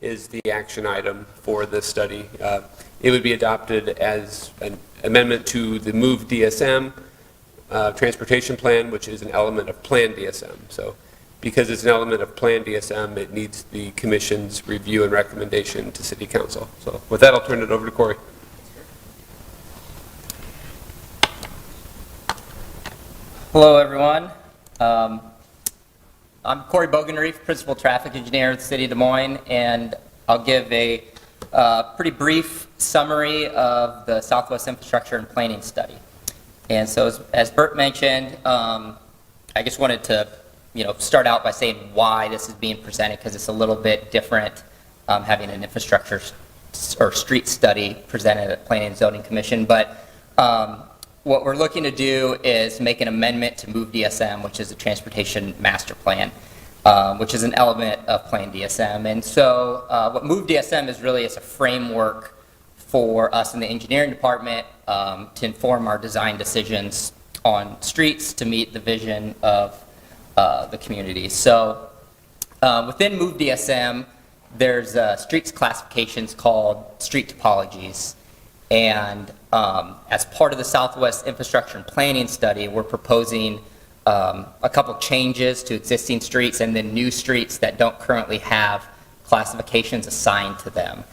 is the action item for this study. It would be adopted as an amendment to the MOVE DSM transportation plan, which is an element of Plan DSM. So because it's an element of Plan DSM, it needs the Commission's review and recommendation to City Council. So with that, I'll turn it over to Corey. Hello, everyone. I'm Corey Bogenreef, Principal Traffic Engineer at the City of Des Moines, and I'll give a pretty brief summary of the Southwest Infrastructure and Planning Study. And so, as Bert mentioned, I just wanted to, start out by saying why this is being presented, because it's a little bit different having an infrastructure or street study presented at Planning and Zoning Commission. But what we're looking to do is make an amendment to MOVE DSM, which is a transportation master plan, which is an element of Plan DSM. And so what MOVE DSM is really is a framework for us in the engineering department to inform our design decisions on streets to meet the vision of the community. So within MOVE DSM, there's streets classifications called street topologies. And as part of the Southwest Infrastructure and Planning Study, we're proposing a couple changes to existing streets and then new streets that don't currently have classifications assigned to them.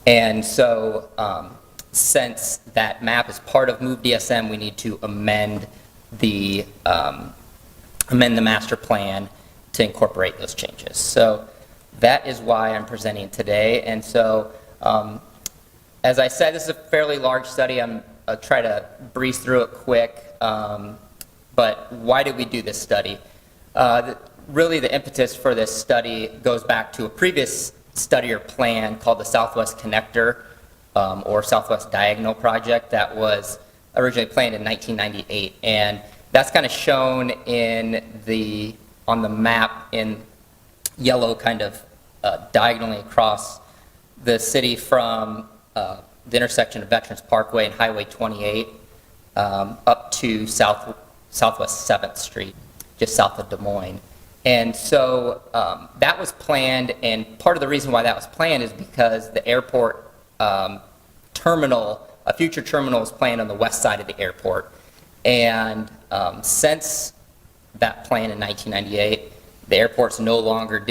And so since that map is part of MOVE DSM, we need to amend the master plan to incorporate those changes. So that is why I'm presenting today. And so as I said, this is a fairly large study. I'll try to breeze through it quick. But why did we do this study? Really, the impetus for this study goes back to a previous study or plan called the Southwest Connector or Southwest Diagonal Project that was originally planned in 1998. And that's kind of shown on the map in yellow, kind of diagonally across the city from the intersection of Veterans Parkway and Highway 28 up to Southwest 7th Street, just south of Des Moines. And so that was planned, and part of the reason why that was planned is because the airport terminal, a future terminal, is planned on the west side of the airport. And since that plan in 1998, the airport's no longer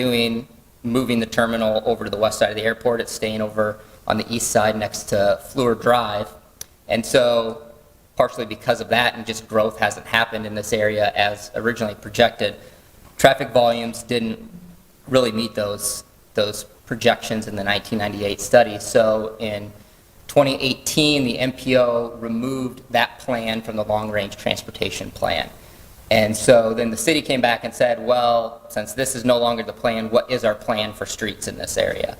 moving the terminal over to the west side of the airport. It's staying over on the east side next to Fleur Drive. And so partially because of that and just growth hasn't happened in this area as originally projected, traffic volumes didn't really meet those projections in the 1998 study. So in 2018, the MPO removed that plan from the long-range transportation plan. And so then the city came back and said, well, since this is no longer the plan, what is our plan for streets in this area?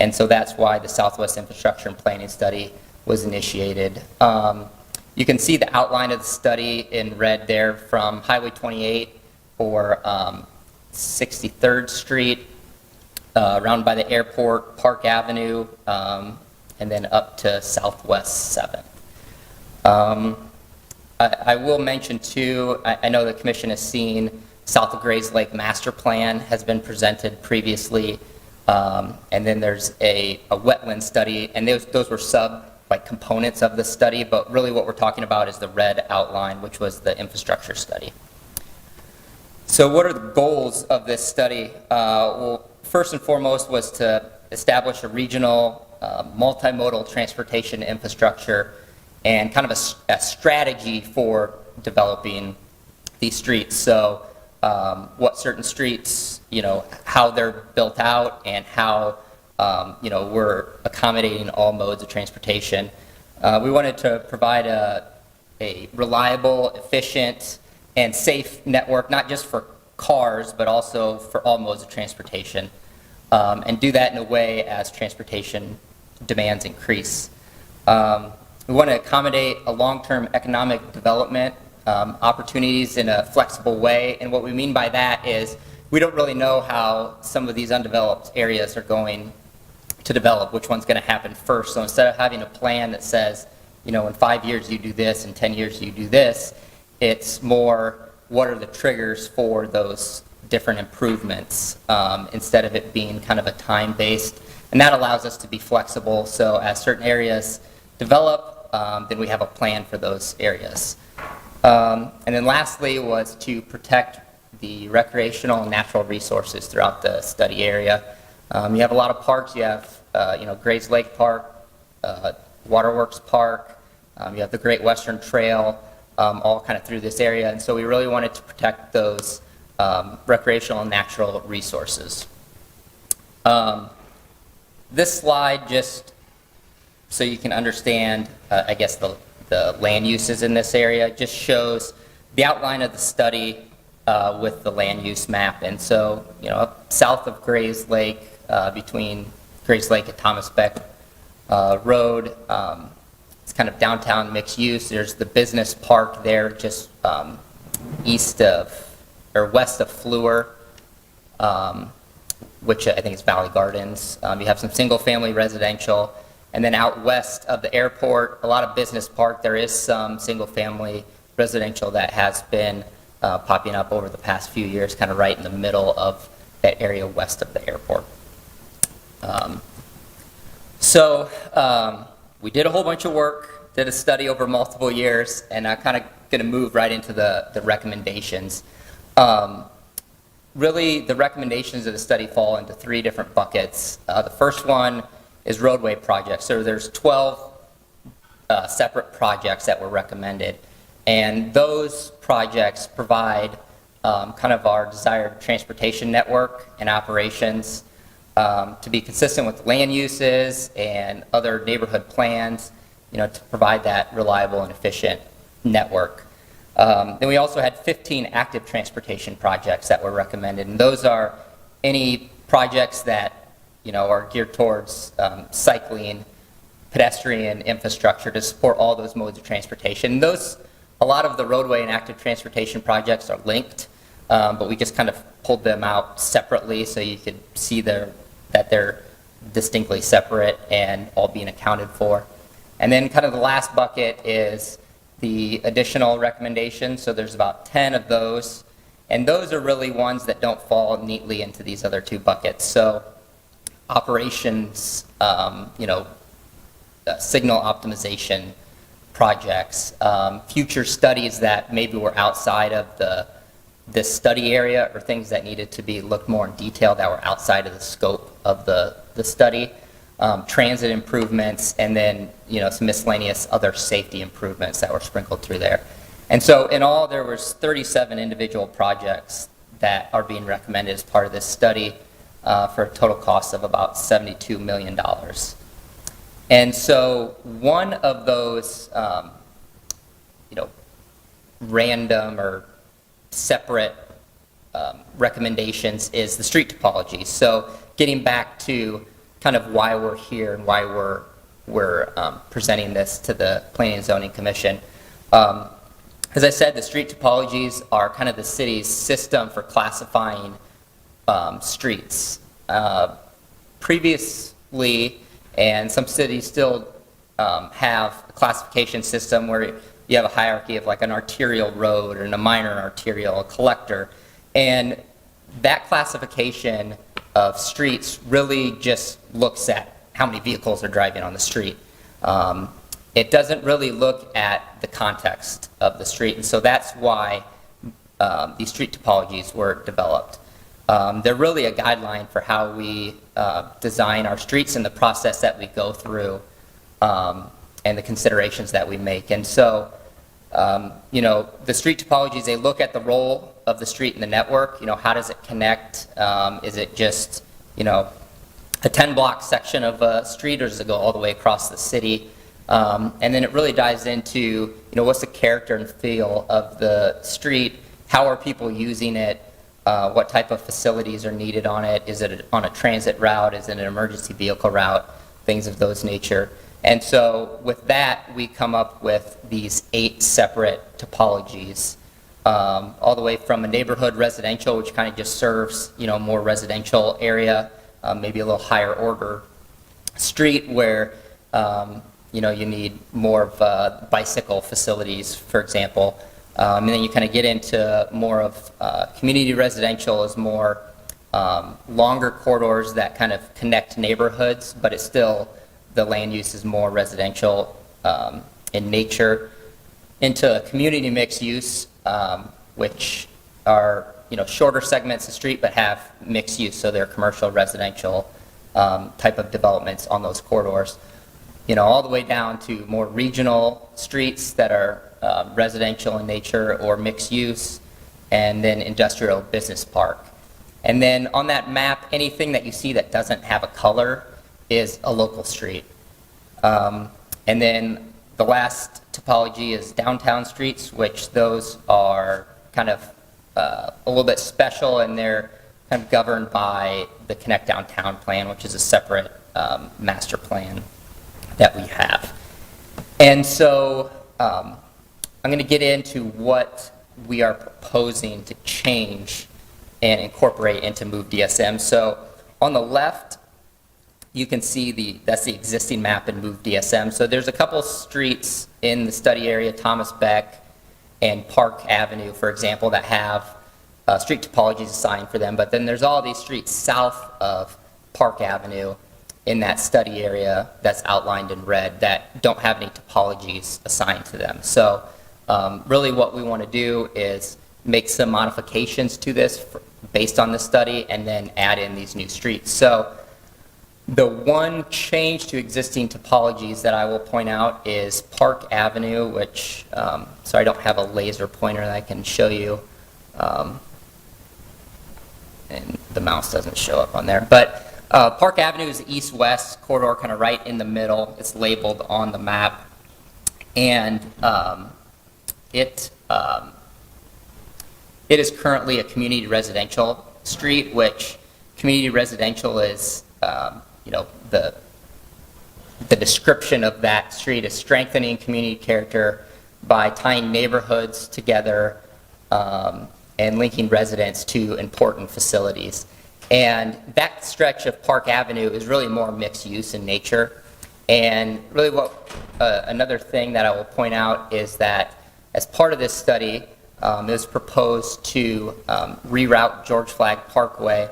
And so that's why the Southwest Infrastructure and Planning Study was initiated. You can see the outline of the study in red there from Highway 28 or 63rd Street, around by the airport, Park Avenue, and then up to Southwest 7th. I will mention too, I know the Commission has seen South of Grays Lake Master Plan has been presented previously. And then there's a wetland study, and those were components of the study, but really what we're talking about is the red outline, which was the infrastructure study. So what are the goals of this study? Well, first and foremost was to establish a regional multimodal transportation infrastructure and kind of a strategy for developing these streets. So what certain streets, how they're built out and how, we're accommodating all modes of transportation. We wanted to provide a reliable, efficient, and safe network, not just for cars, but also for all modes of transportation, and do that in a way as transportation demands increase. We want to accommodate a long-term economic development opportunities in a flexible way, and what we mean by that is we don't really know how some of these undeveloped areas are going to develop, which one's going to happen first. So instead of having a plan that says, in 5 years you do this, in 10 years you do this, it's more what are the triggers for those different improvements instead of it being kind of a time-based And that allows us to be flexible, so as certain areas develop, then we have a plan for those areas. And then lastly was to protect the recreational and natural resources throughout the study area. You have a lot of parks. You have, Grays Lake Park, Waterworks Park. You have the Great Western Trail, all kind of through this area. And so we really wanted to protect those recreational and natural resources. This slide, just so you can understand, I guess, the land uses in this area, just shows the outline of the study with the land use map. And so, up south of Grays Lake, between Grays Lake and Thomas Beck Road, it's kind of downtown mixed use. There's the business park there just west of Fleur, which I think is Valley Gardens. You have some single-family residential. And then out west of the airport, a lot of business park. There is some single-family residential that has been popping up over the past few years, kind of right in the middle of that area west of the airport. We did a whole bunch of work, did a study over multiple years, and I'm kind of going to move right into the recommendations. Really, the recommendations of the study fall into 3 different buckets. The first one is roadway projects. So there's 12 separate projects that were recommended. And those projects provide kind of our desired transportation network and operations to be consistent with land uses and other neighborhood plans, to provide that reliable and efficient network. Then we also had 15 active transportation projects that were recommended. And those are any projects that are geared towards cycling, pedestrian infrastructure to support all those modes of transportation. A lot of the roadway and active transportation projects are linked, but we just kind of pulled them out separately so you could see that they're distinctly separate and all being accounted for. And then kind of the last bucket is the additional recommendations. So there's about 10 of those, and those are really ones that don't fall neatly into these other 2 buckets. So operations, signal optimization projects, future studies that maybe were outside of this study area, or things that needed to be looked more in detail that were outside of the scope of the study, transit improvements, and then some miscellaneous other safety improvements that were sprinkled through there. And so in all, there was 37 individual projects that are being recommended as part of this study, for a total cost of about $72 million. And so one of those, random or separate recommendations is the street topology. So getting back to kind of why we're here and why we're presenting this to the Planning and Zoning Commission. As I said, the street topologies are kind of the city's system for classifying streets. Previously, and some cities still have a classification system where you have a hierarchy of like an arterial road and a minor arterial, a collector. And that classification of streets really just looks at how many vehicles are driving on the street. It doesn't really look at the context of the street, and so that's why these street topologies were developed. They're really a guideline for how we design our streets and the process that we go through, and the considerations that we make. And so, the street topologies, they look at the role of the street in the network. How does it connect? Is it just, a 10-block section of a street, or does it go all the way across the city? And then it really dives into, what's the character and feel of the street? How are people using it? What type of facilities are needed on it? Is it on a transit route? Is it an emergency vehicle route? Things of those nature. And so with that, we come up with these 8 separate topologies, all the way from a neighborhood residential, which kind of just serves, more residential area, maybe a little higher order street where, you need more of bicycle facilities, for example. And then you kind of get into more of community residential is more longer corridors that kind of connect neighborhoods, but it's still, the land use is more residential in nature, into a community mixed use, which are, shorter segments of street but have mixed use, so they're commercial, residential type of developments on those corridors. All the way down to more regional streets that are residential in nature or mixed use, and then industrial business park. And then on that map, anything that you see that doesn't have a color is a local street. And then the last topology is downtown streets, which those are kind of a little bit special, and they're kind of governed by the Connect Downtown plan, which is a separate master plan that we have. And so I'm going to get into what we are proposing to change and incorporate into Move DSM. So on the left, you can see that's the existing map in Move DSM. So there's a couple streets in the study area, Thomas Beck and Park Avenue, for example, that have street topologies assigned for them. But then there's all these streets south of Park Avenue in that study area that's outlined in red that don't have any topologies assigned to them. So really what we want to do is make some modifications to this based on the study, and then add in these new streets. So the one change to existing topologies that I will point out is Park Avenue, which, so I don't have a laser pointer that I can show you, and the mouse doesn't show up on there. But Park Avenue is the east-west corridor, kind of right in the middle. It's labeled on the map. And it is currently a community residential street, which community residential is, the description of that street is strengthening community character by tying neighborhoods together and linking residents to important facilities. And that stretch of Park Avenue is really more mixed use in nature. And really another thing that I will point out is that as part of this study, it was proposed to reroute George Flagg Parkway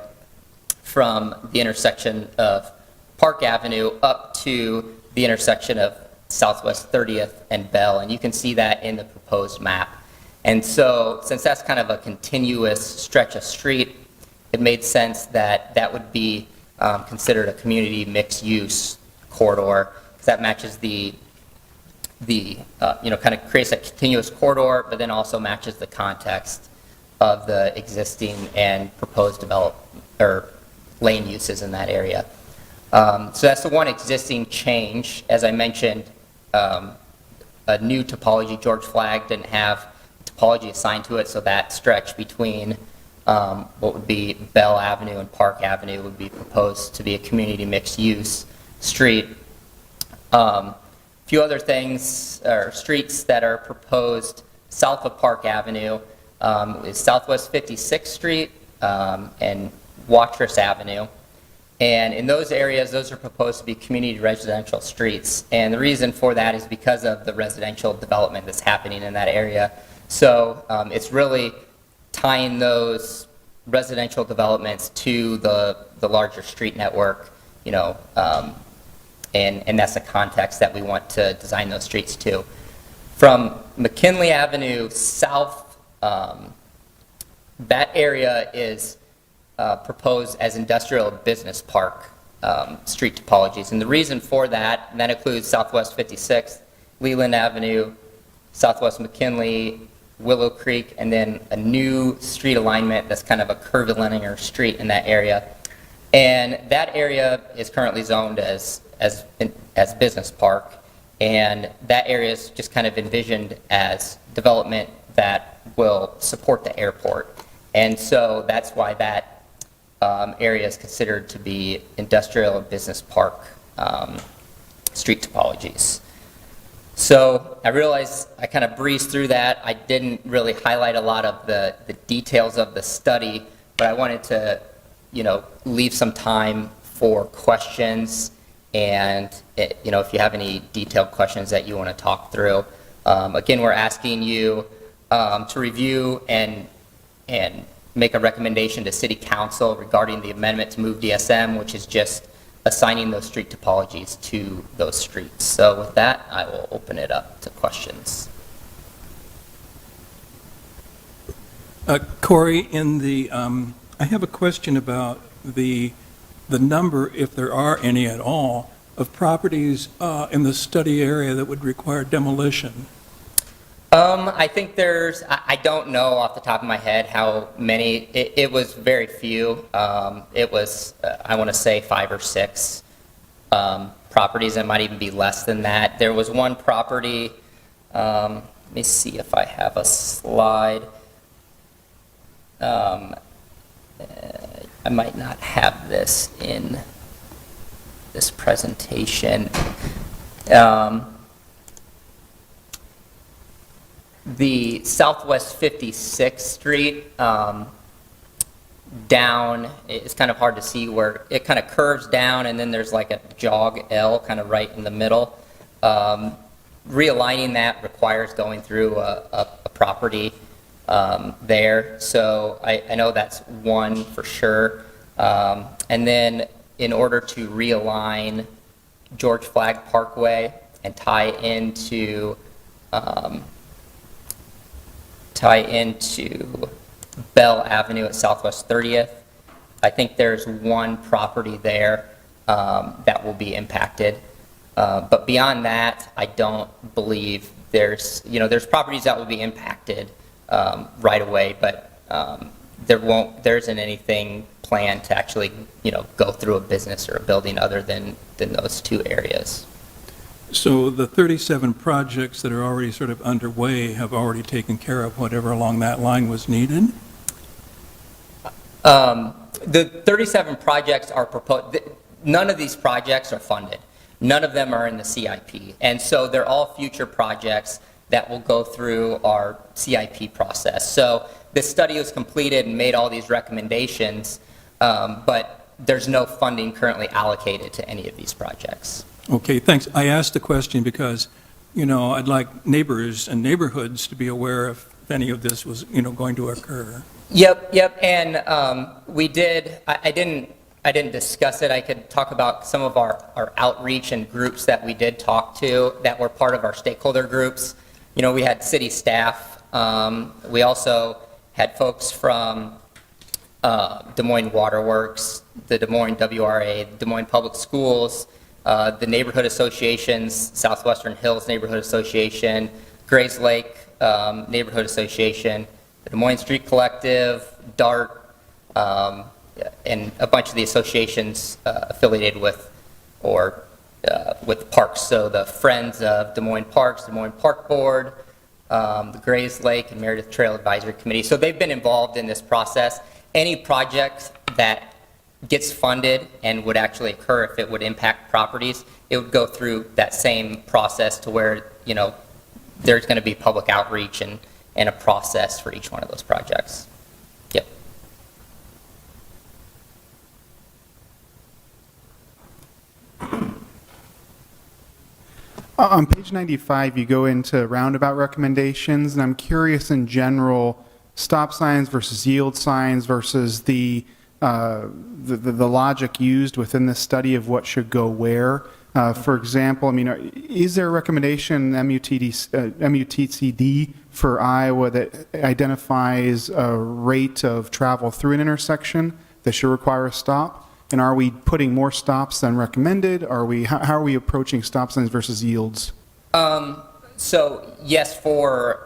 from the intersection of Park Avenue up to the intersection of Southwest 30th and Bell, and you can see that in the proposed map. And so, since that's kind of a continuous stretch of street, it made sense that that would be considered a community mixed-use corridor, because that matches kind of creates a continuous corridor, but then also matches the context of the existing and proposed lane uses in that area. So that's the one existing change. As I mentioned, a new topology, George Flagg didn't have topology assigned to it, so that stretch between what would be Bell Avenue and Park Avenue would be proposed to be a community mixed-use street. A few other things, or streets that are proposed south of Park Avenue is Southwest 56th Street and Watrous Avenue. And in those areas, those are proposed to be community residential streets. And the reason for that is because of the residential development that's happening in that area. So it's really tying those residential developments to the larger street network, and that's the context that we want to design those streets to. From McKinley Avenue south, that area is proposed as industrial business park street topologies. And the reason for that, and that includes Southwest 56th, Leland Avenue, Southwest McKinley, Willow Creek, and then a new street alignment that's kind of a curvilinear street in that area. And that area is currently zoned as business park, and that area is just kind of envisioned as development that will support the airport. And so that's why that area is considered to be industrial and business park street topologies. So I realize I kind of breezed through that. I didn't really highlight a lot of the details of the study, but I wanted to, leave some time for questions, and if you have any detailed questions that you want to talk through. Again, we're asking you to review and make a recommendation to City Council regarding the amendment to move DSM, which is just assigning those street topologies to those streets. So with that, I will open it up to questions. Corey, I have a question about the number, if there are any at all, of properties in the study area that would require demolition. I think I don't know off the top of my head how many. It was very few. It was, I want to say 5 or 6 properties. It might even be less than that. There was one property, let me see if I have a slide. I might not have this in this presentation. The Southwest 56th Street down, it's kind of hard to see where it kind of curves down, and then there's like a jog L kind of right in the middle. Realigning that requires going through a property there. So I know that's one for sure. And then in order to realign George Flagg Parkway and tie into Bell Avenue at Southwest 30th, I think there's one property there that will be impacted. But beyond that, I don't believe there's properties that will be impacted right away, but there isn't anything planned to actually, go through a business or a building other than those 2 areas. So the 37 projects that are already sort of underway have already taken care of whatever along that line was needed? The 37 projects are proposed. None of these projects are funded. None of them are in the CIP. And so they're all future projects that will go through our CIP process. So this study was completed and made all these recommendations, but there's no funding currently allocated to any of these projects. Okay, thanks. I asked the question because, I'd like neighbors and neighborhoods to be aware if any of this was, going to occur. Yep. And we did, I didn't discuss it. I could talk about some of our outreach and groups that we did talk to that were part of our stakeholder groups. We had city staff. We also had folks from Des Moines Waterworks, the Des Moines WRA, Des Moines Public Schools, the neighborhood associations, Southwestern Hills Neighborhood Association, Grays Lake Neighborhood Association, the Des Moines Street Collective, DART, and a bunch of the associations affiliated with parks. So the Friends of Des Moines Parks, Des Moines Park Board, the Grays Lake and Meredith Trail Advisory Committee. So they've been involved in this process. Any project that gets funded and would actually occur if it would impact properties, it would go through that same process to where, there's going to be public outreach and a process for each one of those projects. Yep. On page 95, you go into roundabout recommendations, and I'm curious in general, stop signs versus yield signs versus the logic used within this study of what should go where. For example, is there a recommendation MUTCD for Iowa that identifies a rate of travel through an intersection that should require a stop? And are we putting more stops than recommended? How are we approaching stop signs versus yields? So yes, for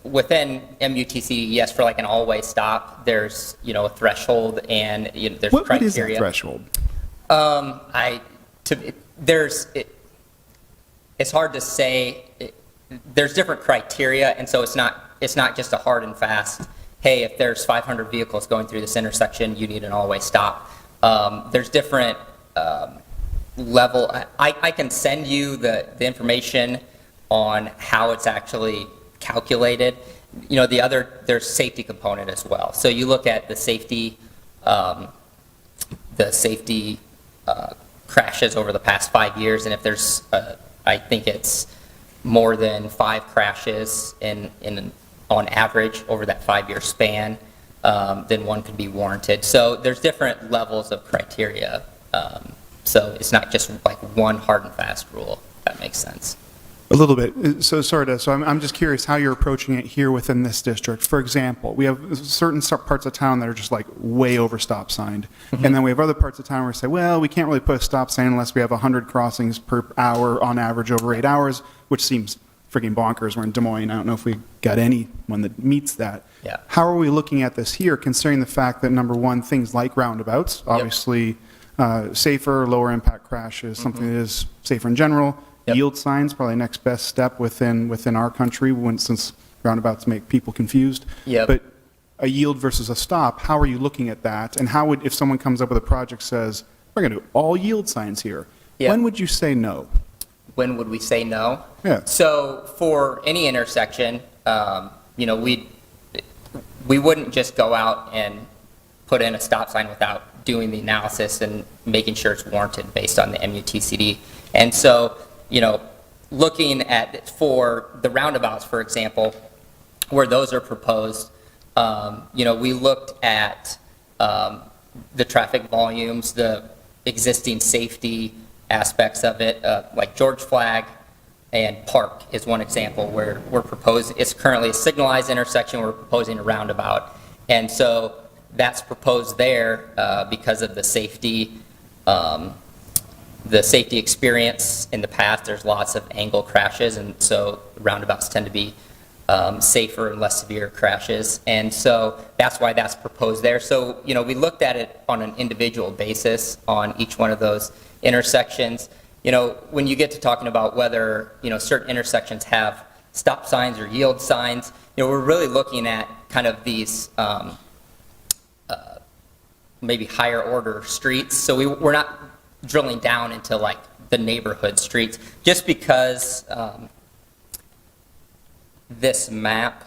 within MUTC, yes, for like an all-way stop, there's a threshold and there's criteria. What is that threshold? It's hard to say. There's different criteria, and so it's not just a hard and fast. Hey, if there's 500 vehicles going through this intersection, you need an all-way stop. There's different level. I can send you the information on how it's actually calculated. There's safety component as well. So you look at the safety crashes over the past 5 years, and if there's, I think it's more than 5 crashes on average over that 5-year span. then one could be warranted. So there's different levels of criteria. So it's not just like one hard and fast rule, if that makes sense. A little bit. So I'm just curious how you're approaching it here within this district. For example, we have certain parts of town that are just like way over stop signed. And then we have other parts of town where we say, well, we can't really put a stop sign unless we have 100 crossings per hour on average over 8 hours, which seems freaking bonkers. We're in Des Moines. I don't know if we got anyone that meets that. Yeah. How are we looking at this here, considering the fact that, number one, things like roundabouts, obviously safer, lower impact crashes, something that is safer in general. Yep. Yield signs, probably next best step within our country, since roundabouts make people confused. Yep. But a yield versus a stop, how are you looking at that? And how would, if someone comes up with a project says, we're going to do all yield signs here, Yep. when would you say no? When would we say no? Yeah. So for any intersection, you know, we wouldn't just go out and put in a stop sign without doing the analysis and making sure it's warranted based on the MUTCD. And so, you know, looking at, for the roundabouts, for example, where those are proposed, you know, we looked at the traffic volumes, the existing safety aspects of it, like George Flag and Park is one example where we're proposing, it's currently a signalized intersection, we're proposing a roundabout. And so that's proposed there because of the safety experience in the past. There's lots of angle crashes, and so roundabouts tend to be safer and less severe crashes. And so that's why that's proposed there. So, you know, we looked at it on an individual basis on each one of those intersections. You know, when you get to talking about whether, you know, certain intersections have stop signs or yield signs, you know, we're really looking at kind of these maybe higher order streets. So we're not drilling down into like the neighborhood streets, just because this map,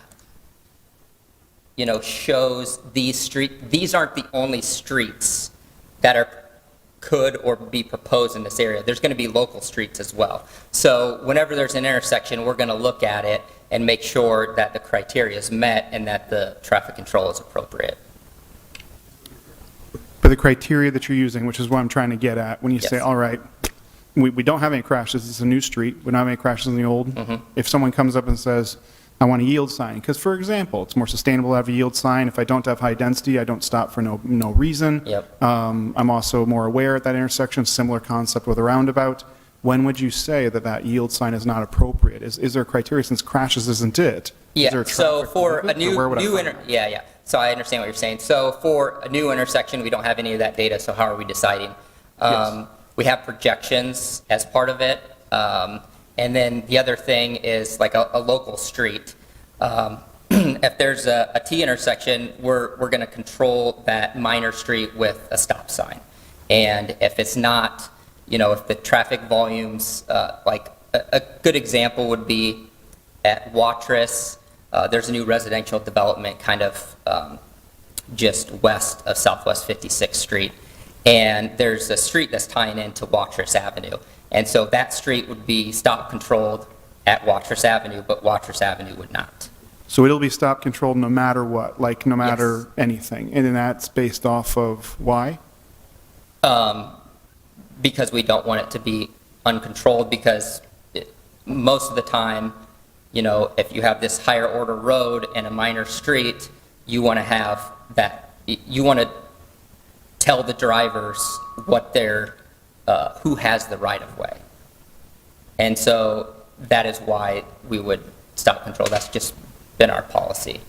you know, shows these aren't the only streets that could or be proposed in this area. There's going to be local streets as well. So whenever there's an intersection, we're going to look at it and make sure that the criteria is met and that the traffic control is appropriate. But the criteria that you're using, which is what I'm trying to get at, when you say, Yes. all right, we don't have any crashes, it's a new street, we don't have any crashes in the old. If someone comes up and says, I want a yield sign, because for example, it's more sustainable to have a yield sign. If I don't have high density, I don't stop for no reason. Yep. I'm also more aware at that intersection, similar concept with a roundabout. When would you say that that yield sign is not appropriate? Is there a criteria, since crashes isn't it? Is there Yeah, so traffic for a limit, or where would I find it? yeah. So I understand what you're saying. So for a new intersection, we don't have any of that data, so how are we deciding? Yes. We have projections as part of it. And then the other thing is like a local street. If there's a T intersection, we're going to control that minor street with a stop sign. And if it's not, you know, if the traffic volumes, like a good example would be at Watrous, there's a new residential development kind of just west of Southwest 56th Street. And there's a street that's tying into Watrous Avenue. And so that street would be stop controlled at Watrous Avenue, but Watrous Avenue would not. So it'll be stop controlled no matter what, like no matter Yes. anything. And then that's based off of why? Because we don't want it to be uncontrolled, because most of the time, you know, if you have this higher order road and a minor street, you want to have that, you want to tell the drivers what their, who has the right of way. And so that is why we would stop control. That's just been our policy.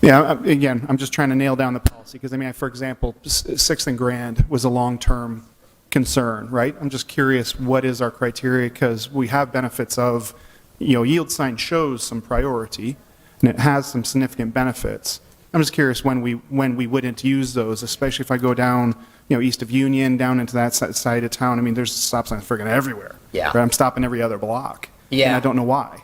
Yeah, again, I'm just trying to nail down the policy, because I mean, for example, Sixth and Grand was a long-term concern, right? I'm just curious, what is our criteria? Because we have benefits of, you know, yield sign shows some priority, and it has some significant benefits. I'm just curious when we wouldn't use those, especially if I go down, you know, east of Union, down into that side of town. I mean, there's stop signs friggin' everywhere. Yeah. Right? I'm stopping every other block. Yeah. And I don't know why.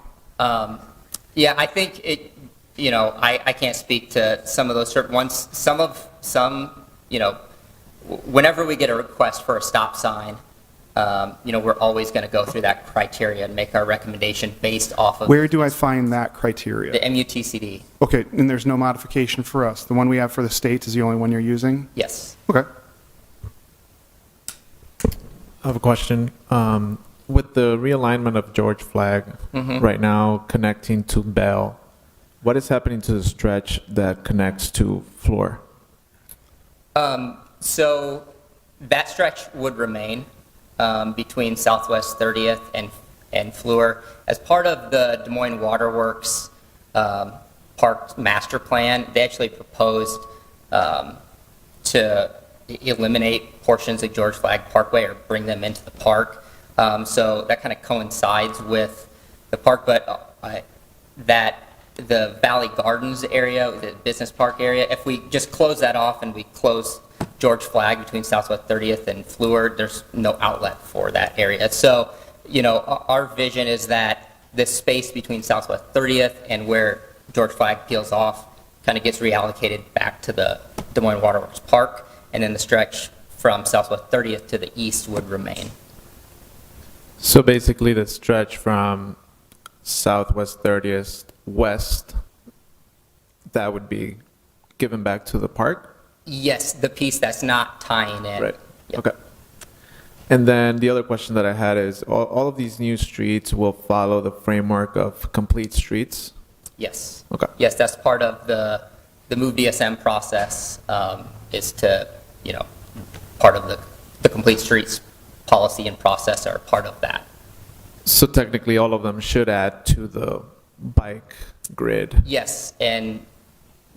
Yeah, I think it, you know, I can't speak to some of those certain ones. Some, you know, whenever we get a request for a stop sign, we're always going to go through that criteria and make our recommendation based off of Where do I find that criteria? the MUTCD. Okay, and there's no modification for us. The one we have for the states is the only one you're using? Yes. Okay. I have a question. With the realignment of George Flag right now connecting to Bell, what is happening to the stretch that connects to Fleur? So that stretch would remain between Southwest 30th and Fleur. As part of the Des Moines Waterworks Park Master Plan, they actually proposed to eliminate portions of George Flag Parkway or bring them into the park. So that kind of coincides with the park, but that the Valley Gardens area, the business park area, if we just close that off and we close George Flag between Southwest 30th and Fleur, there's no outlet for that area. So, our vision is that this space between Southwest 30th and where George Flag peels off kind of gets reallocated back to the Des Moines Waterworks Park, and then the stretch from Southwest 30th to the east would remain. So basically the stretch from Southwest 30th west, that would be given back to the park? Yes, the piece that's not tying in. Right, Yep. okay. And then the other question that I had is, all of these new streets will follow the framework of complete streets? Yes. Okay. Yes, that's part of the MOVE DSM process, is to, part of the complete streets policy and process are part of that. So technically, all of them should add to the bike grid? Yes, and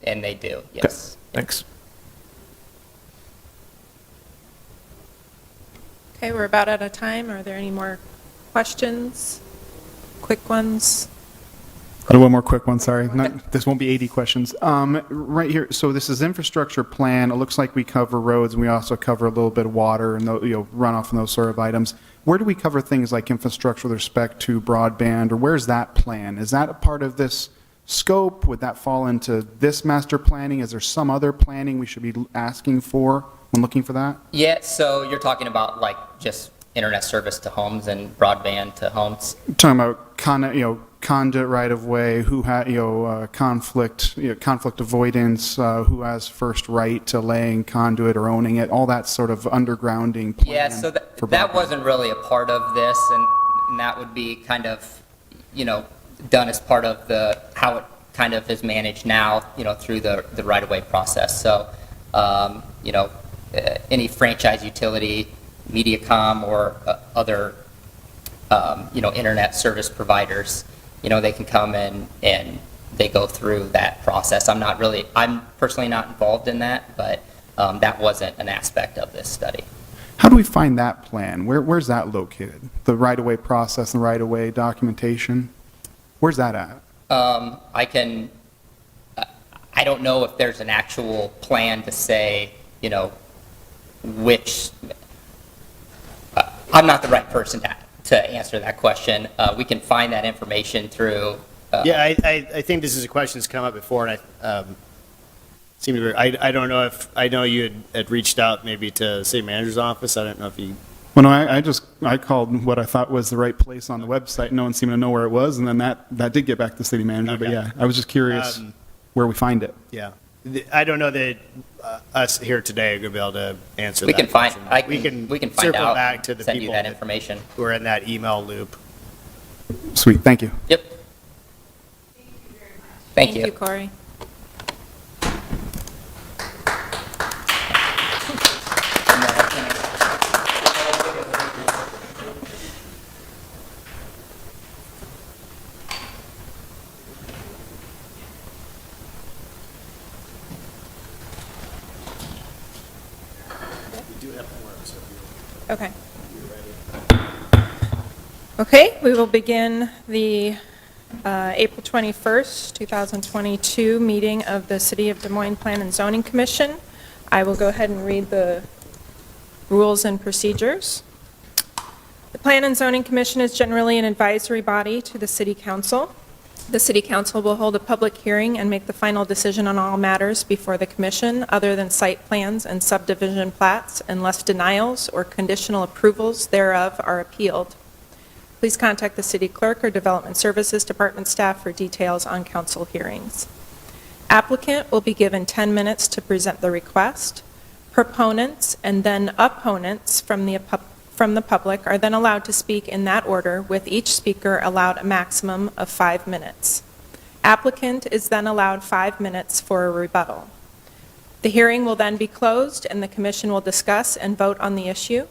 they do, Okay, yes. thanks. Okay, we're about out of time. Are there any more questions? Quick ones? I'll do one more quick one, sorry. This won't be 80 questions. Right here, so this is infrastructure plan. It looks like we cover roads, and we also cover a little bit of water and runoff and those sort of items. Where do we cover things like infrastructure with respect to broadband, or where's that plan? Is that a part of this scope? Would that fall into this master planning? Is there some other planning we should be asking for when looking for that? Yeah, so you're talking about like just internet service to homes and broadband to homes? Talking about conduit right of way, who conflict avoidance, who has first right to laying conduit or owning it, all that sort of undergrounding plan. Yeah, so for that broadband. wasn't really a part of this, and that would be kind of, done as part of how it kind of is managed now, through the right-of-way process. So, any franchise utility, Mediacom or other, internet service providers, they can come in and they go through that process. I'm personally not involved in that, but that wasn't an aspect of this study. How do we find that plan? Where's that located? The right-of-way process and right-of-way documentation? Where's that at? I don't know if there's an actual plan to say, which, I'm not the right person to answer that question. We can find that information through. Yeah, I think this is a question that's come up before, and I don't know if, I know you had reached out maybe to city manager's office. I don't know if you. Well, no, I called what I thought was the right place on the website. No one seemed to know where it was, and then that did get back to the city manager. But Okay. yeah, I was just curious where we find it. Yeah. I don't know that us here today are going to be able to answer We that can find. question. We can find circle out. back to the send you people that that information. who are in that email loop. Sweet, thank you. Yep. Thank you. Corey. Okay. Okay, we will begin the April 21st, 2022 meeting of the City of Des Moines Plan and Zoning Commission. I will go ahead and read the rules and procedures. The Plan and Zoning Commission is generally an advisory body to the City Council. The City Council will hold a public hearing and make the final decision on all matters before the Commission, other than site plans and subdivision plats, unless denials or conditional approvals thereof are appealed. Please contact the City Clerk or Development Services Department staff for details on council hearings. Applicant will be given 10 minutes to present the request. Proponents and then opponents from the public are then allowed to speak in that order, with each speaker allowed a maximum of 5 minutes. Applicant is then allowed 5 minutes for a rebuttal. The hearing will then be closed, and the Commission will discuss and vote on the issue.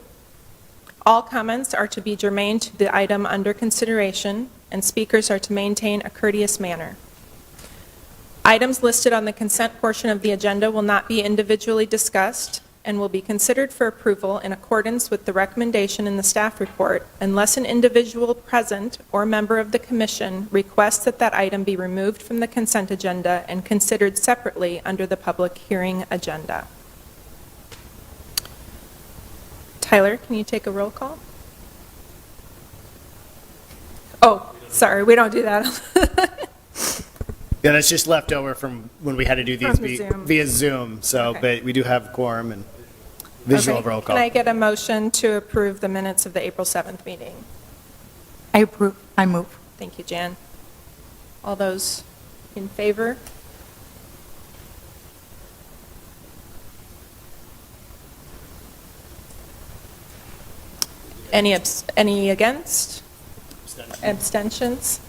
All comments are to be germane to the item under consideration, and speakers are to maintain a courteous manner. Items listed on the consent portion of the agenda will not be individually discussed and will be considered for approval in accordance with the recommendation in the staff report unless an individual present or member of the Commission requests that that item be removed from the consent agenda and considered separately under the public hearing agenda. Tyler, can you take a roll call? Oh, sorry, we don't do that. Yeah, that's just left over from when we had to do these From the Zoom. via Zoom. So, Okay. but we do have quorum and visual Okay. roll call. Can I get a motion to approve the minutes of the April 7th meeting? I approve. I move. Thank you, Jan. All those in favor? Any against? Abstentions?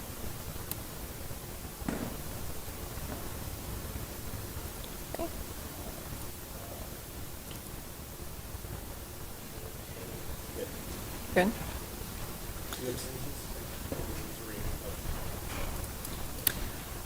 Okay. Good.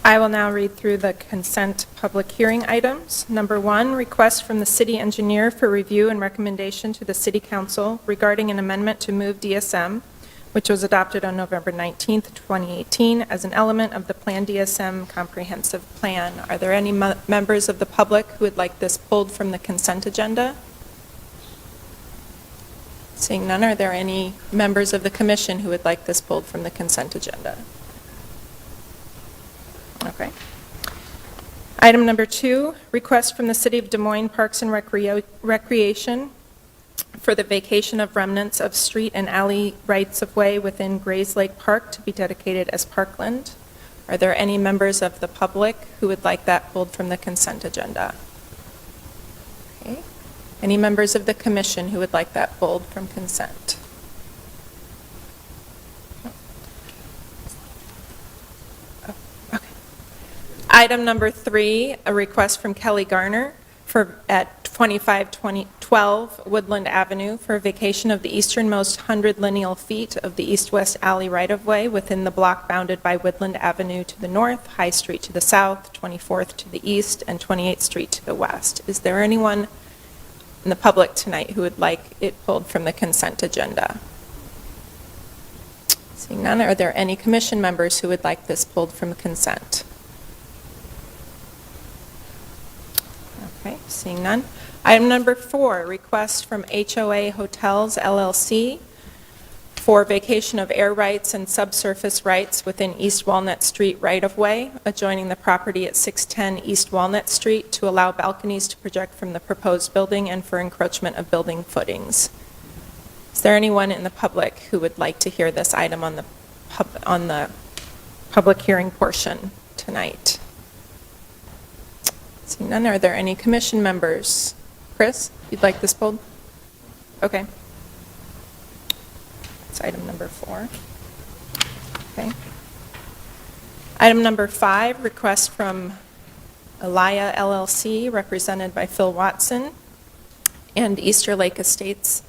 I will now read through the consent public hearing items. Number 1, request from the city engineer for review and recommendation to the city council regarding an amendment to move DSM, which was adopted on November 19th, 2018, as an element of the Plan DSM comprehensive plan. Are there any members of the public who would like this pulled from the consent agenda? Seeing none, are there any members of the commission who would like this pulled from the consent agenda? Okay. Item number 2, request from the City of Des Moines Parks and Recreation for the vacation of remnants of street and alley rights-of-way within Grays Lake Park to be dedicated as parkland. Are there any members of the public who would like that pulled from the consent agenda? Okay. Any members of the commission who would like that pulled from consent? Item number 3, a request from Kelly Garner at 2512 Woodland Avenue for a vacation of the easternmost 100 lineal feet of the east-west alley right-of-way within the block bounded by Woodland Avenue to the north, High Street to the south, 24th to the east, and 28th Street to the west. Is there anyone in the public tonight who would like it pulled from the consent agenda? Seeing none, are there any commission members who would like this pulled from consent? Okay, seeing none. Item number 4, request from HOA Hotels LLC for vacation of air rights and subsurface rights within East Walnut Street right-of-way adjoining the property at 610 East Walnut Street to allow balconies to project from the proposed building and for encroachment of building footings. Is there anyone in the public who would like to hear this item on the public hearing portion tonight? Seeing none, are there any commission members? Chris, you'd like this pulled? Okay. It's item number 4. Okay. Item number 5, request from Elia LLC, represented by Phil Watson, and Easter Lake Estates,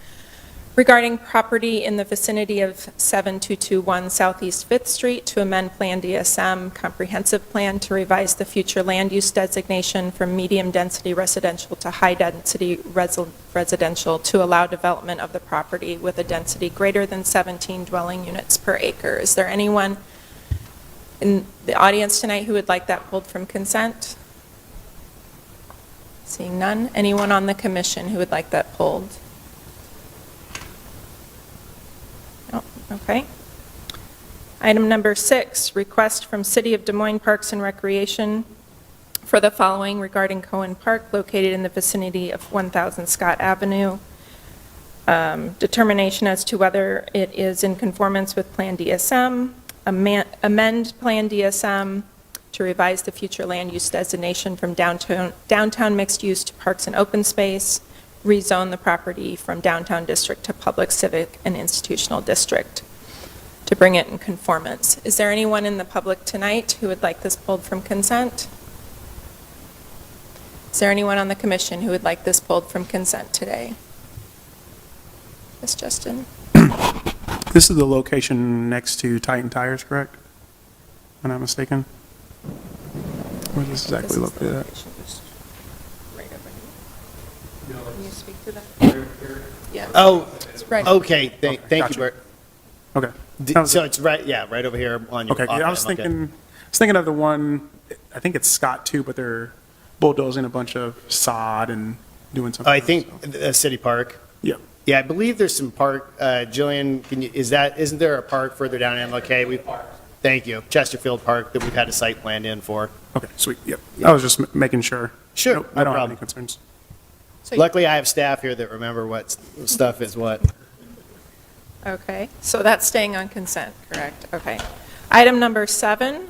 regarding property in the vicinity of 7221 Southeast 5th Street to amend Plan DSM comprehensive plan to revise the future land use designation from medium-density residential to high-density residential to allow development of the property with a density greater than 17 dwelling units per acre. Is there anyone in the audience tonight who would like that pulled from consent? Seeing none. Anyone on the commission who would like that pulled? Okay. Item number 6, request from City of Des Moines Parks and Recreation for the following regarding Cohen Park located in the vicinity of 1000 Scott Avenue. Determination as to whether it is in conformance with Plan DSM, amend Plan DSM to revise the future land use designation from downtown mixed use to parks and open space, rezone the property from downtown district to public, civic, and institutional district to bring it in conformance. Is there anyone in the public tonight who would like this pulled from consent? Is there anyone on the commission who would like this pulled from consent today? Yes, Justin? This is the location next to Titan Tires, correct? If I'm not mistaken? Where is this exactly This is the located at? location, just right over here. Can you speak to that? Yeah. Oh, It's right. okay, thank you, gotcha. Bert. Okay. So it's right, yeah, right over here on your. Okay, I was thinking of the one, I think it's Scott too, but they're bulldozing a bunch of sod and doing something. I else, think so. City Park. Yeah. Yeah, I believe there's some park, Jillian, isn't there a park further down in MLK? Thank you, Chesterfield Park that we've had a site planned in for. Okay, sweet, yep. I was just making sure. Sure, Nope, no I don't have problem. any concerns. So- Luckily, I have staff here that remember what stuff is what. Okay, so that's staying on consent, correct? Okay. Item number 7,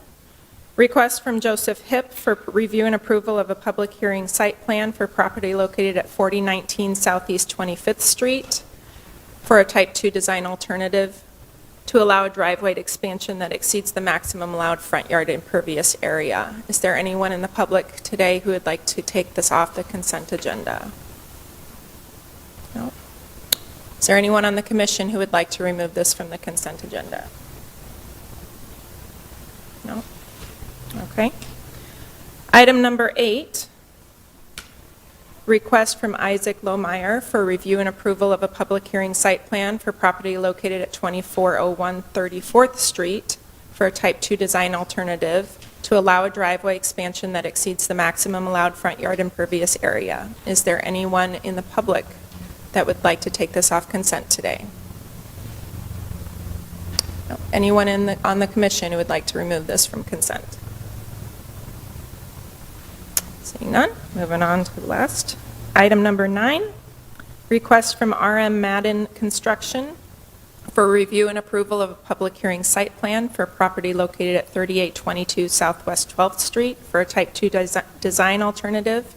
request from Joseph Hipp for review and approval of a public hearing site plan for property located at 4019 Southeast 25th Street for a Type 2 design alternative to allow a driveway expansion that exceeds the maximum allowed front yard impervious area. Is there anyone in the public today who would like to take this off the consent agenda? No? Is there anyone on the commission who would like to remove this from the consent agenda? No? Okay. Item number 8, request from Isaac Lohmeyer for review and approval of a public hearing site plan for property located at 2401 34th Street for a Type 2 design alternative to allow a driveway expansion that exceeds the maximum allowed front yard impervious area. Is there anyone in the public that would like to take this off consent today? No. Anyone on the commission who would like to remove this from consent? Seeing none, moving on to the last. Item number 9, request from RM Madden Construction for review and approval of a public hearing site plan for property located at 3822 Southwest 12th Street for a Type 2 design alternative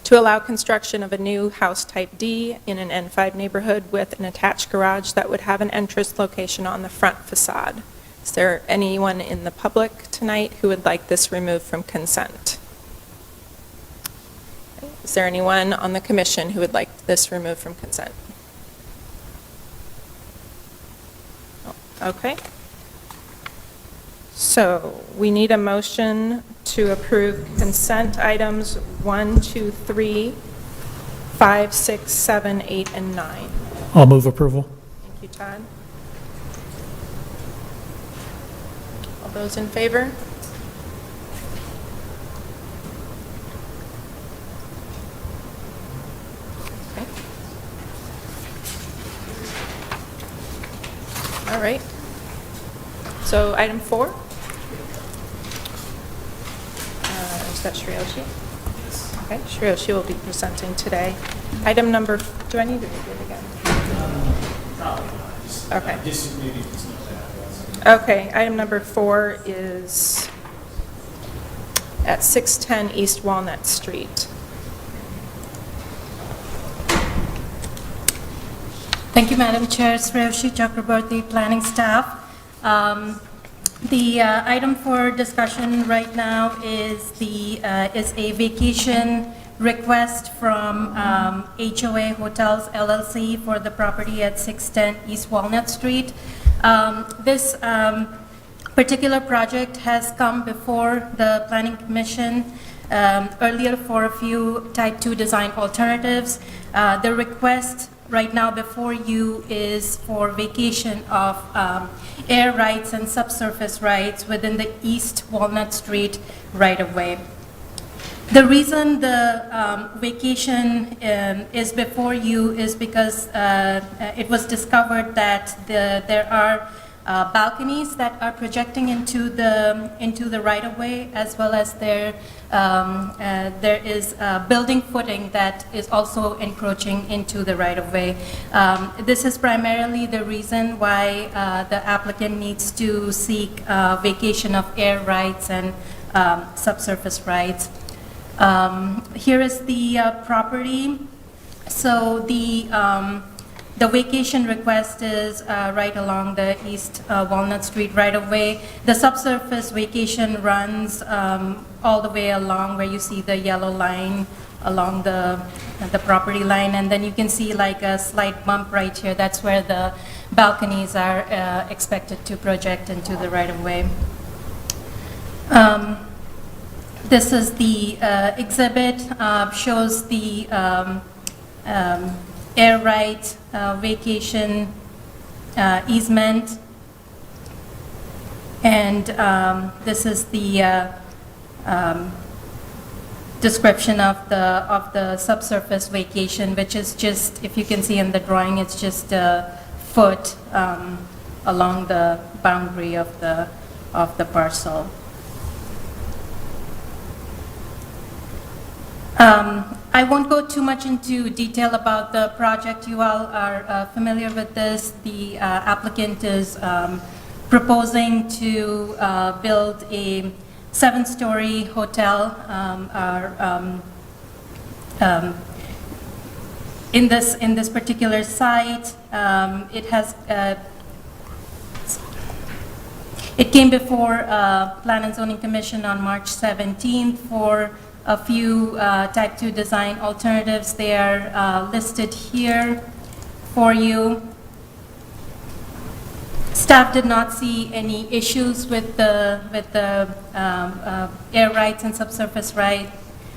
to allow construction of a new house Type D in an N5 neighborhood with an attached garage that would have an entrance location on the front facade. Is there anyone in the public tonight who would like this removed from consent? Is there anyone on the commission who would like this removed from consent? Okay. So we need a motion to approve consent items 1, 2, 3, 5, 6, 7, 8, and 9. I'll move approval. Thank you, Todd. All those in favor? Okay. All right. So item 4? Is that Shreyoshi? Okay, Shreyoshi will be presenting today. Item number, do I need to read it again? Okay. Okay, item number 4 is at 610 East Walnut Street. Thank you, Madam Chair. Shreyoshi Chakraborty, planning staff. The item for discussion right now is a vacation request from HOA Hotels LLC for the property at 610 East Walnut Street. This particular project has come before the Planning Commission earlier for a few Type 2 design alternatives. The request right now before you is for vacation of air rights and subsurface rights within the East Walnut Street right-of-way. The reason the vacation is before you is because it was discovered that there are balconies that are projecting into the right-of-way, as well as there is building footing that is also encroaching into the right-of-way. This is primarily the reason why the applicant needs to seek vacation of air rights and subsurface rights. Here is the property. So the vacation request is right along the East Walnut Street right-of-way. The subsurface vacation runs all the way along where you see the yellow line along the property line, and then you can see like a slight bump right here. That's where the balconies are expected to project into the right-of-way. This is the exhibit, shows the air right vacation easement, and this is the description of the subsurface vacation, which is just, if you can see in the drawing, it's just a foot along the boundary of the parcel. I won't go too much into detail about the project. You all are familiar with this. The applicant is proposing to build a 7-story hotel. In this particular site, it came before Plan and Zoning Commission on March 17th for a few type 2 design alternatives. They are listed here for you. Staff did not see any issues with the air rights and subsurface right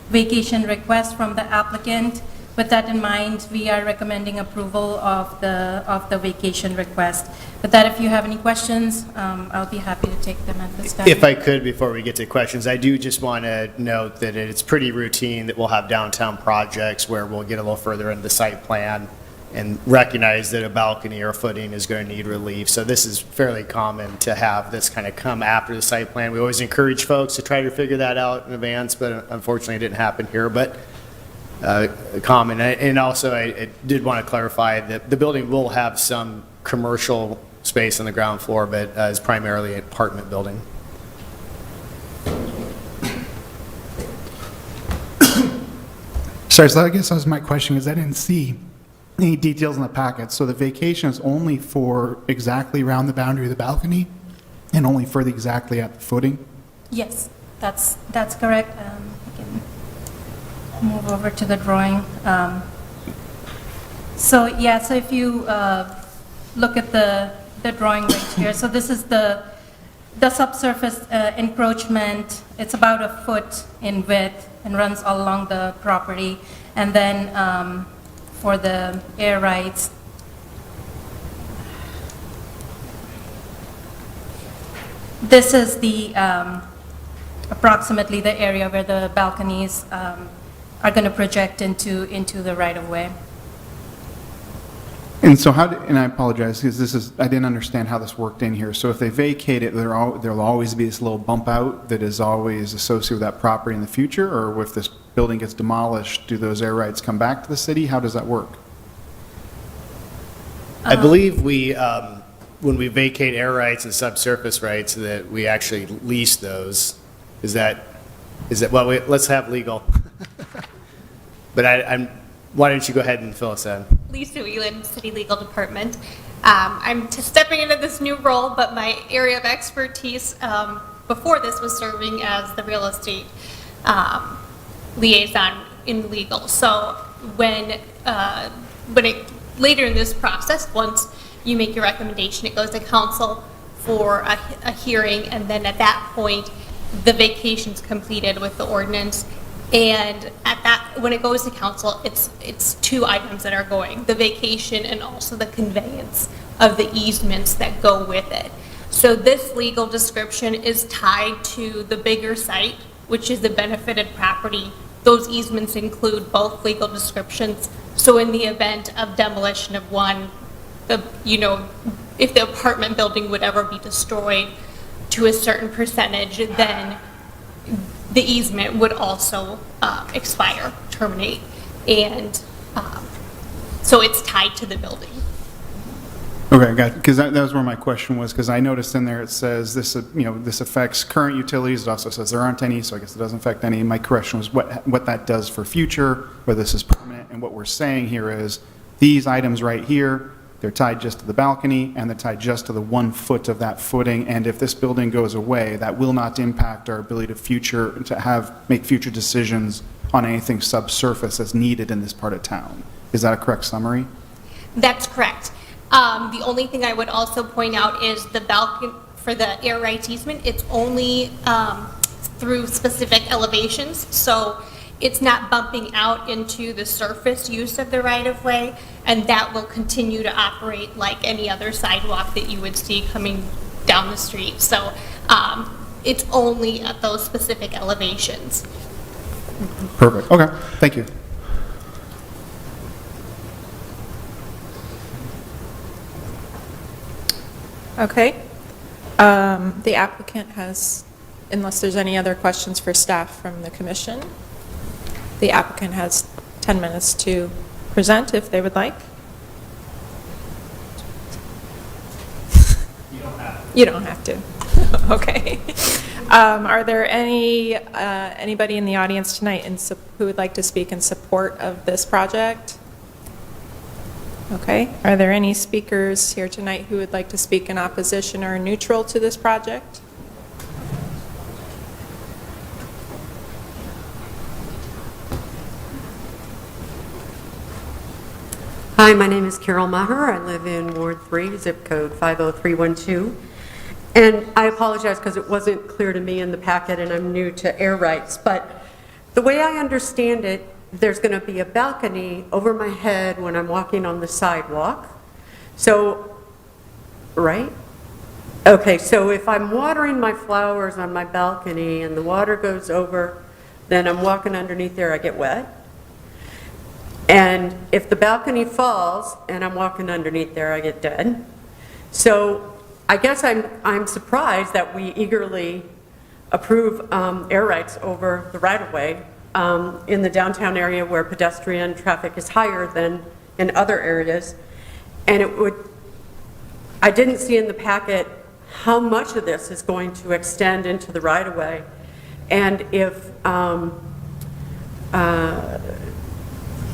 vacation request from the applicant. With that in mind, we are recommending approval of the vacation request. With that, if you have any questions, I'll be happy to take them at this time. If I could, before we get to questions, I do just want to note that it's pretty routine that we'll have downtown projects where we'll get a little further into the site plan and recognize that a balcony or footing is going to need relief. So this is fairly common to have this kind of come after the site plan. We always encourage folks to try to figure that out in advance, but unfortunately it didn't happen here. But common. And also, I did want to clarify that the building will have some commercial space on the ground floor, but is primarily an apartment building. Sorry, so I guess that was my question, because I didn't see any details in the packet. So the vacation is only for exactly around the boundary of the balcony and only for the exactly at the footing? Yes, that's correct. I can move over to the drawing. So if you look at the drawing right here, so this is the subsurface encroachment. It's about a foot in width and runs all along the property. And then for the air rights, this is the approximately the area where the balconies are going to project into the right-of-way. And so and I apologize, because I didn't understand how this worked in here. So if they vacate it, there'll always be this little bump out that is always associated with that property in the future? Or if this building gets demolished, do those air rights come back to the city? How does that work? I believe when we vacate air rights and subsurface rights, that we actually lease those. Is that, well, let's have legal. But why don't you go ahead and fill us in? Lisa Whelan, City Legal Department. I'm stepping into this new role, but my area of expertise before this was serving as the real estate liaison in legal. So when later in this process, once you make your recommendation, it goes to council for a hearing, and then at that point, the vacation's completed with the ordinance. And when it goes to council, it's two items that are going: the vacation and also the conveyance of the easements that go with it. So this legal description is tied to the bigger site, which is the benefited property. Those easements include both legal descriptions. So in the event of demolition of one, if the apartment building would ever be destroyed to a certain percentage, then the easement would also expire, terminate, and so it's tied to the building. Okay, got it. Because that was where my question was, because I noticed in there it says this, this affects current utilities. It also says there aren't any, so I guess it doesn't affect any. My question was what that does for future, whether this is permanent, and what we're saying here is these items right here, they're tied just to the balcony, and they're tied just to the 1 foot of that footing, and if this building goes away, that will not impact our ability to make future decisions on anything subsurface that's needed in this part of town. Is that a correct summary? That's correct. The only thing I would also point out is the balcony, for the air rights easement, it's only through specific elevations, so it's not bumping out into the surface use of the right-of-way, and that will continue to operate like any other sidewalk that you would see coming down the street. So it's only at those specific elevations. Perfect. Okay, thank you. Okay. The applicant has, unless there's any other questions for staff from the commission, the applicant has 10 minutes to present if they would like. You don't have to. Okay. Are there anybody in the audience tonight who would like to speak in support of this project? Okay. Are there any speakers here tonight who would like to speak in opposition or neutral to this project? Hi, my name is Carol Maher. I live in Ward 3, zip code 50312. And I apologize because it wasn't clear to me in the packet and I'm new to air rights. But the way I understand it, there's going to be a balcony over my head when I'm walking on the sidewalk. So, right? Okay, so if I'm watering my flowers on my balcony and the water goes over, then I'm walking underneath there, I get wet. And if the balcony falls and I'm walking underneath there, I get dead. So I guess I'm surprised that we eagerly approve air rights over the right-of-way in the downtown area where pedestrian traffic is higher than in other areas. And I didn't see in the packet how much of this is going to extend into the right-of-way. And if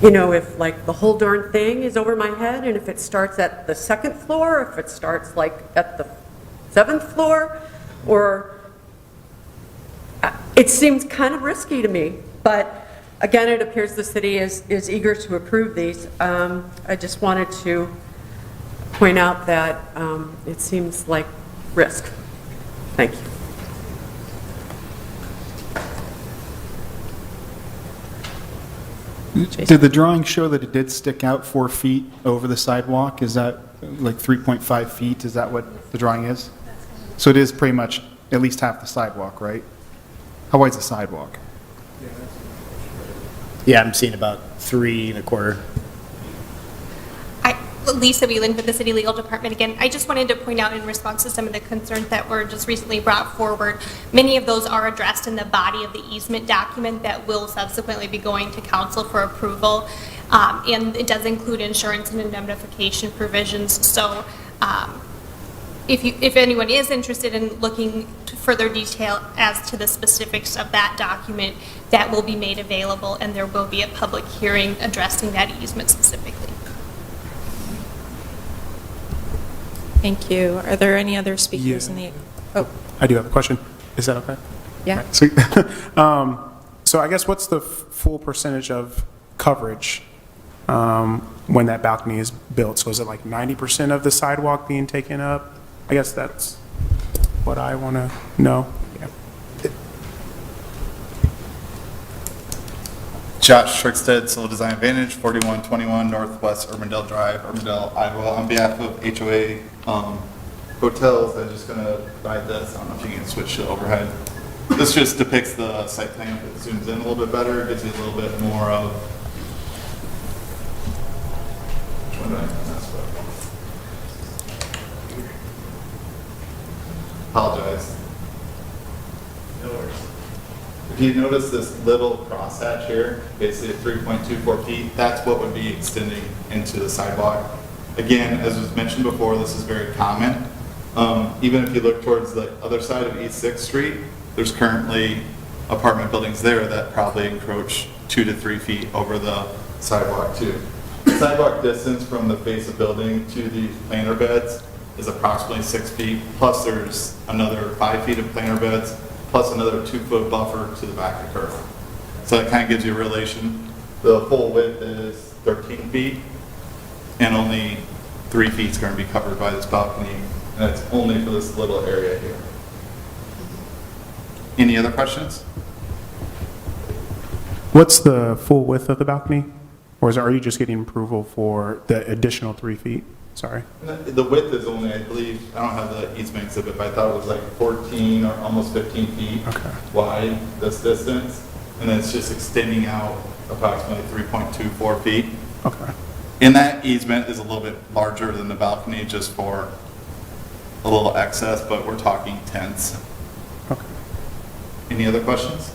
if like the whole darn thing is over my head, and if it starts at the 2nd floor, if it starts like at the 7th floor, or it seems kind of risky to me. But again, it appears the city is eager to approve these. I just wanted to point out that it seems like risk. Thank you. Did the drawing show that it did stick out 4 feet over the sidewalk? Is that like 3.5 feet? Is that what the drawing is? So it is pretty much at least half the sidewalk, right? How wide is the sidewalk? Yeah, I'm seeing about 3 1/4. Lisa Whelan with the City Legal Department again. I just wanted to point out in response to some of the concerns that were just recently brought forward, many of those are addressed in the body of the easement document that will subsequently be going to council for approval. And it does include insurance and indemnification provisions. So if anyone is interested in looking to further detail as to the specifics of that document, that will be made available, and there will be a public hearing addressing that easement specifically. Thank you. Are there any other speakers in the... Oh, I do have a question. Is that okay? yeah. Right, sweet. So I guess what's the full percentage of coverage when that balcony is built? So is it like 90% of the sidewalk being taken up? I guess that's what I want to know. Yeah. Josh Trickstead, Civil Design Advantage, 4121 Northwest Urbandale Drive, Urbandale, Iowa. On behalf of HOA Hotels, I'm just going to provide this. I don't know if you can switch to overhead. This just depicts the site plan. If it zooms in a little bit better, it gives you a little bit more of... Which one do I mess with? Apologize. No worries. If you notice this little crosshatch here, basically at 3.24 feet, that's what would be extending into the sidewalk. Again, as was mentioned before, this is very common. Even if you look towards the other side of East 6th Street, there's currently apartment buildings there that probably encroach 2 to 3 feet over the sidewalk too. The sidewalk distance from the face of building to the planter beds is approximately 6 feet, plus there's another 5 feet of planter beds, plus another 2-foot buffer to the back of the curb. So that kind of gives you a relation. The full width is 13 feet, and only 3 feet is going to be covered by this balcony, and it's only for this little area here. Any other questions? What's the full width of the balcony? Or are you just getting approval for the additional 3 feet? Sorry. The width is only, I believe, I don't have the easement exhibit, but I thought it was like 14 or almost 15 feet wide, this distance. And then it's just extending out approximately 3.24 feet. Okay. And that easement is a little bit larger than the balcony, just for a little excess, but we're talking tenths. Okay. Any other questions?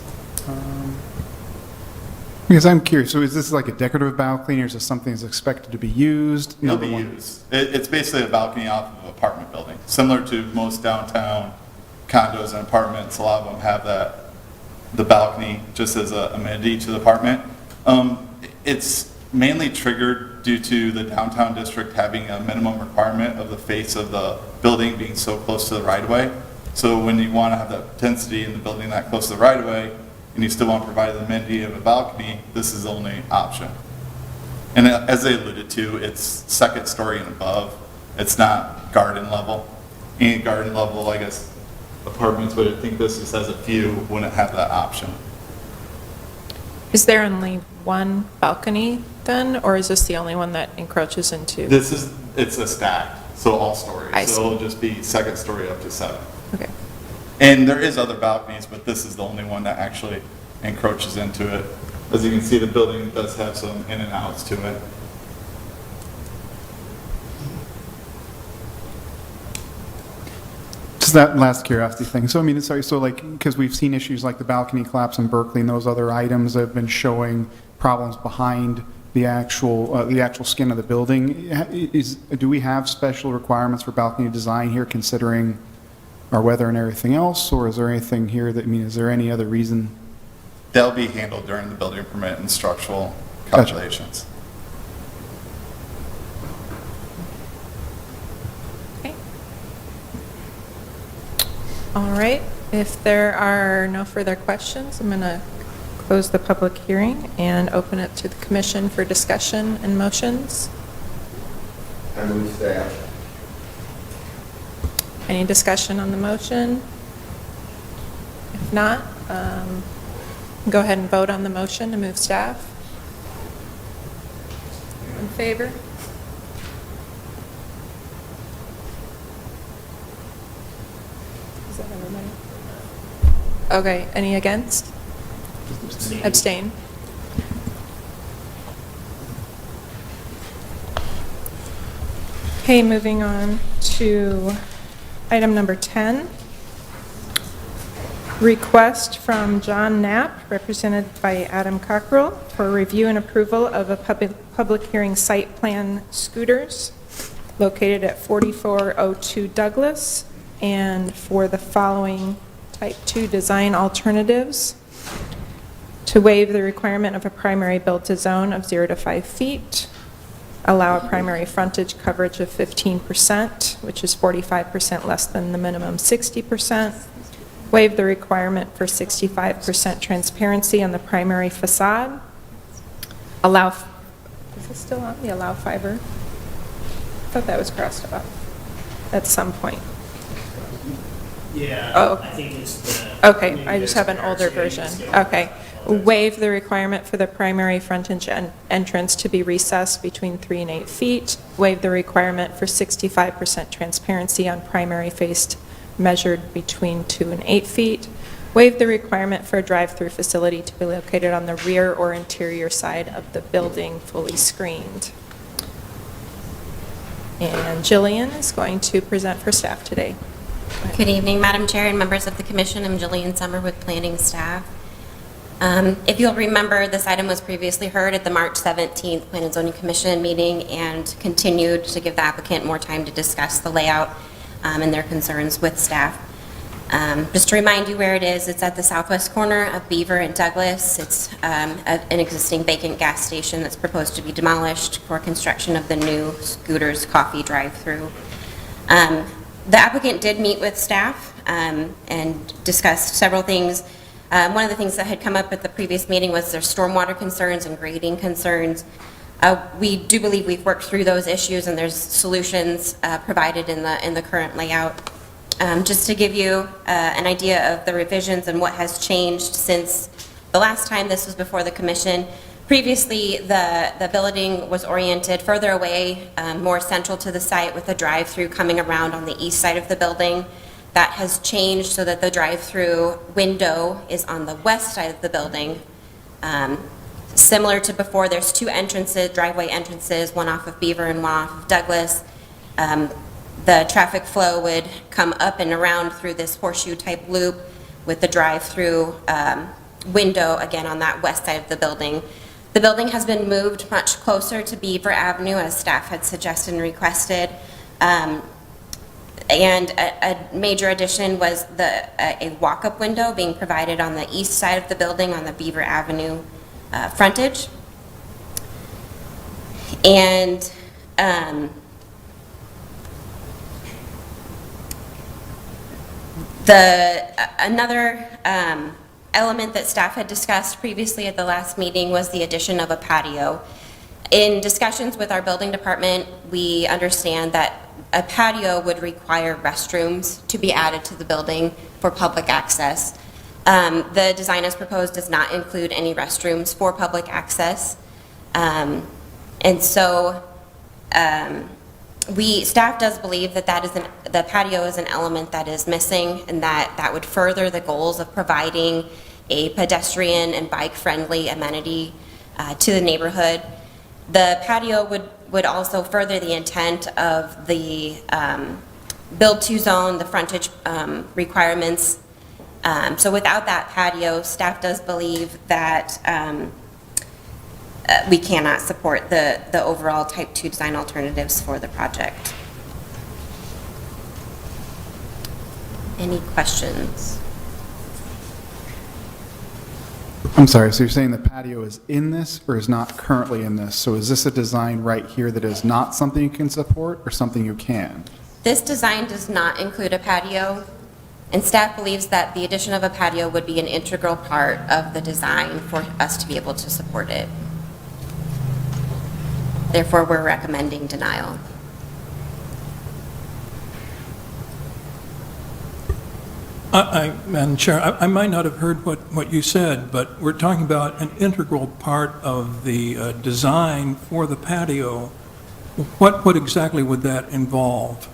Because I'm curious, so is this like a decorative balcony, or is this something that's expected to be used? It'll be used. It's basically a balcony off of an apartment building, similar to most downtown condos and apartments. A lot of them have the balcony just as an amenity to the apartment. It's mainly triggered due to the downtown district having a minimum requirement of the face of the building being so close to the right-of-way. So when you want to have that density in the building that close to the right-of-way, and you still want to provide the amenity of a balcony, this is the only option. And as they alluded to, it's second story and above. It's not garden level. Any garden level, I guess, apartments, but I think this just has a few, wouldn't have that option. Is there only one balcony then, or is this the only one that encroaches into? It's a stack, so all stories. I So see. it'll just be second story up to 7. Okay. And there is other balconies, but this is the only one that actually encroaches into it. As you can see, the building does have some in and outs to it. Just that last curiosity thing. So I mean, sorry, so like, because we've seen issues like the balcony collapse in Berkeley and those other items that have been showing problems behind the actual skin of the building. Do we have special requirements for balcony design here, considering our weather and everything else, or is there anything here that, I mean, is there any other reason? They'll be handled during the building permit and structural Gotcha. calculations. Okay. All right, if there are no further questions, I'm going to close the public hearing and open it to the commission for discussion and motions. I move staff. Any discussion on the motion? If not, go ahead and vote on the motion to move staff. In favor? Is that everybody? Okay, any against? Abstain. Okay, moving on to item number 10. Request from John Knapp, represented by Adam Cockrell, for review and approval of a public hearing site plan scooters located at 4402 Douglas, and for the following type 2 design alternatives: to waive the requirement of a primary built-to-zone of 0 to 5 feet, allow a primary frontage coverage of 15%, which is 45% less than the minimum 60%, waive the requirement for 65% transparency on the primary facade, allow, is this still on, the allow fiber? I thought that was crossed off at some point. Yeah, Oh. I think it's the. Okay, I just have an older version. Okay. Waive the requirement for the primary frontage entrance to be recessed between 3 and 8 feet. Waive the requirement for 65% transparency on primary face measured between 2 and 8 feet. Waive the requirement for a drive-through facility to be located on the rear or interior side of the building, fully screened. And Jillian is going to present for staff today. Good evening, Madam Chair and members of the commission. I'm Jillian Summer with planning staff. If you'll remember, this item was previously heard at the March 17th Plan and Zoning Commission meeting and continued to give the applicant more time to discuss the layout and their concerns with staff. Just to remind you where it is, it's at the southwest corner of Beaver and Douglas. It's an existing vacant gas station that's proposed to be demolished for construction of the new Scooters Coffee drive-through. The applicant did meet with staff and discussed several things. One of the things that had come up at the previous meeting was their stormwater concerns and grading concerns. We do believe we've worked through those issues and there's solutions provided in the current layout. Just to give you an idea of the revisions and what has changed since the last time this was before the commission. Previously, the building was oriented further away, more central to the site with a drive-through coming around on the east side of the building. That has changed so that the drive-through window is on the west side of the building. Similar to before, there's two entrances, driveway entrances, one off of Beaver and one off of Douglas. The traffic flow would come up and around through this horseshoe-type loop with the drive-through window, again, on that west side of the building. The building has been moved much closer to Beaver Avenue, as staff had suggested and requested. And a major addition was a walk-up window being provided on the east side of the building on the Beaver Avenue frontage. And another element that staff had discussed previously at the last meeting was the addition of a patio. In discussions with our building department, we understand that a patio would require restrooms to be added to the building for public access. The design as proposed does not include any restrooms for public access. And so staff does believe that the patio is an element that is missing and that would further the goals of providing a pedestrian and bike-friendly amenity to the neighborhood. The patio would also further the intent of the build-to zone, the frontage requirements. So without that patio, staff does believe that we cannot support the overall Type 2 design alternatives for the project. Any questions? I'm sorry, so you're saying the patio is in this or is not currently in this? So is this a design right here that is not something you can support or something you can? This design does not include a patio, and staff believes that the addition of a patio would be an integral part of the design for us to be able to support it. Therefore, we're recommending denial. Madam Chair, I might not have heard what you said, but we're talking about an integral part of the design for the patio. What exactly would that involve?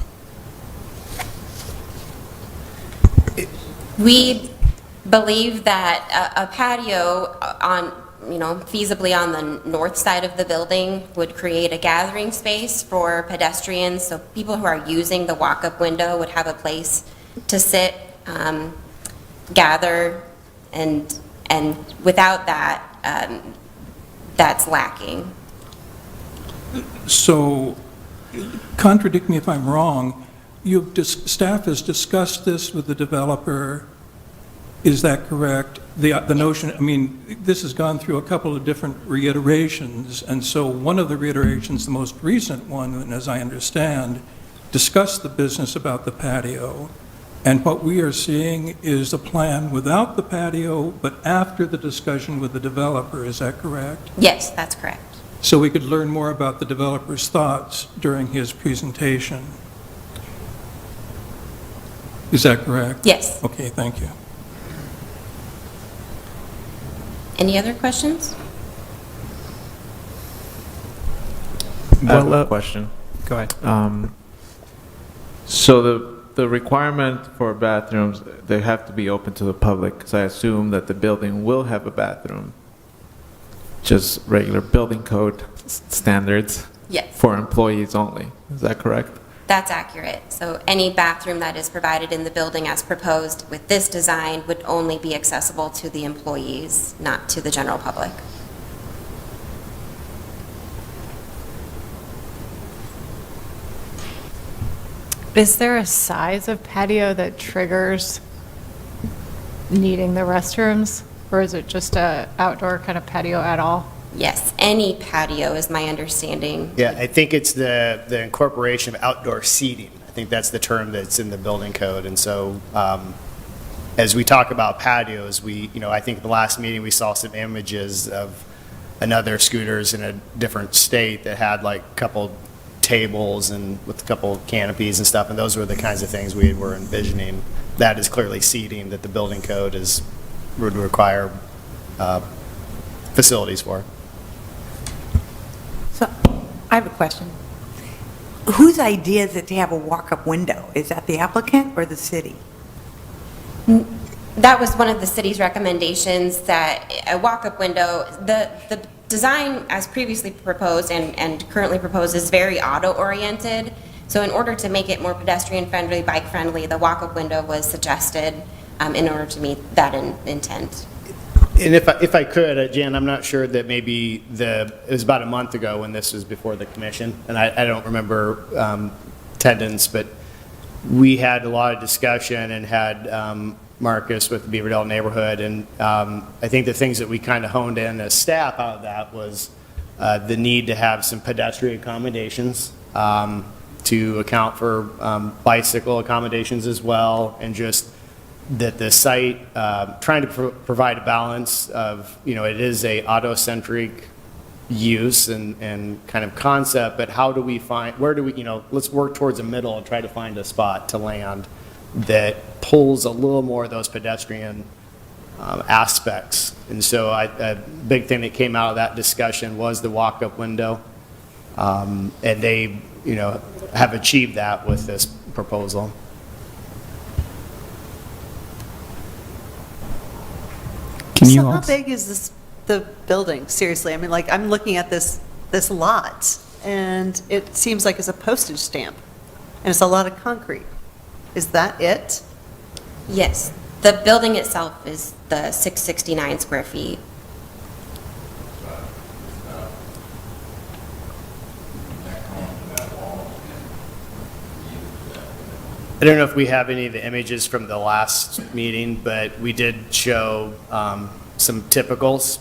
We believe that a patio feasibly on the north side of the building would create a gathering space for pedestrians, so people who are using the walk-up window would have a place to sit, gather, and without that, that's lacking. So, contradict me if I'm wrong, staff has discussed this with the developer. Is that correct? The notion, I mean, this has gone through a couple of different reiterations, and so one of the reiterations, the most recent one, and as I understand, discussed the business about the patio. And what we are seeing is a plan without the patio, but after the discussion with the developer. Is that correct? Yes, that's correct. So we could learn more about the developer's thoughts during his presentation. Is that correct? Yes. Okay, thank you. Any other questions? I have a question. Go ahead. So the requirement for bathrooms, they have to be open to the public, because I assume that the building will have a bathroom. Just regular building code standards. Yes. For employees only. Is that correct? That's accurate. So any bathroom that is provided in the building as proposed with this design would only be accessible to the employees, not to the general public. Is there a size of patio that triggers needing the restrooms? Or is it just a outdoor kind of patio at all? Yes, any patio is my understanding. Yeah, I think it's the incorporation of outdoor seating. I think that's the term that's in the building code. And so as we talk about patios, I think at the last meeting, we saw some images of another scooters in a different state that had like a couple tables and with a couple canopies and stuff, and those were the kinds of things we were envisioning. That is clearly seating that the building code would require facilities for. So, I have a question. Whose idea is it to have a walk-up window? Is that the applicant or the city? That was one of the city's recommendations, that a walk-up window, the design as previously proposed and currently proposed is very auto-oriented. So in order to make it more pedestrian-friendly, bike-friendly, the walk-up window was suggested in order to meet that intent. And if I could, Jan, I'm not sure that maybe it was about a month ago when this was before the commission, and I don't remember attendance, but we had a lot of discussion and had Marcus with the Beaverdale neighborhood, and I think the things that we kind of honed in as staff out of that was the need to have some pedestrian accommodations to account for bicycle accommodations as well, and just that the site, trying to provide a balance of, it is a auto-centric use and kind of concept, but how do we let's work towards a middle and try to find a spot to land that pulls a little more of those pedestrian aspects. And so a big thing that came out of that discussion was the walk-up window. And they, have achieved that with this proposal. So how big is the building? Seriously, I mean, like, I'm looking at this lot, and it seems like it's a postage stamp, and it's a lot of concrete. Is that it? Yes, the building itself is the 669 square feet. I don't know if we have any of the images from the last meeting, but we did show some typicals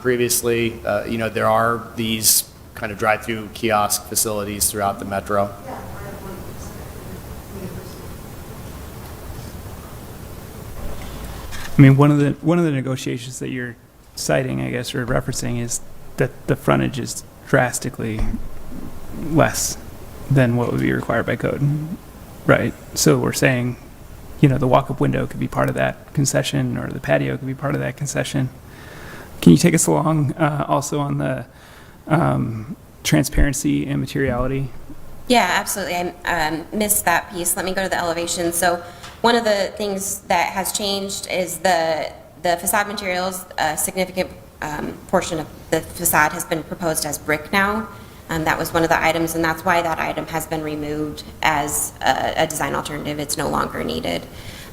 previously. There are these kind of drive-through kiosk facilities throughout the metro. I mean, one of the negotiations that you're citing, I guess, or referencing, is that the frontage is drastically less than what would be required by code, right? So we're saying, the walk-up window could be part of that concession, or the patio could be part of that concession. Can you take us along also on the transparency and materiality? Yeah, absolutely. I missed that piece. Let me go to the elevation. So one of the things that has changed is the facade materials. A significant portion of the facade has been proposed as brick now. That was one of the items, and that's why that item has been removed as a design alternative. It's no longer needed.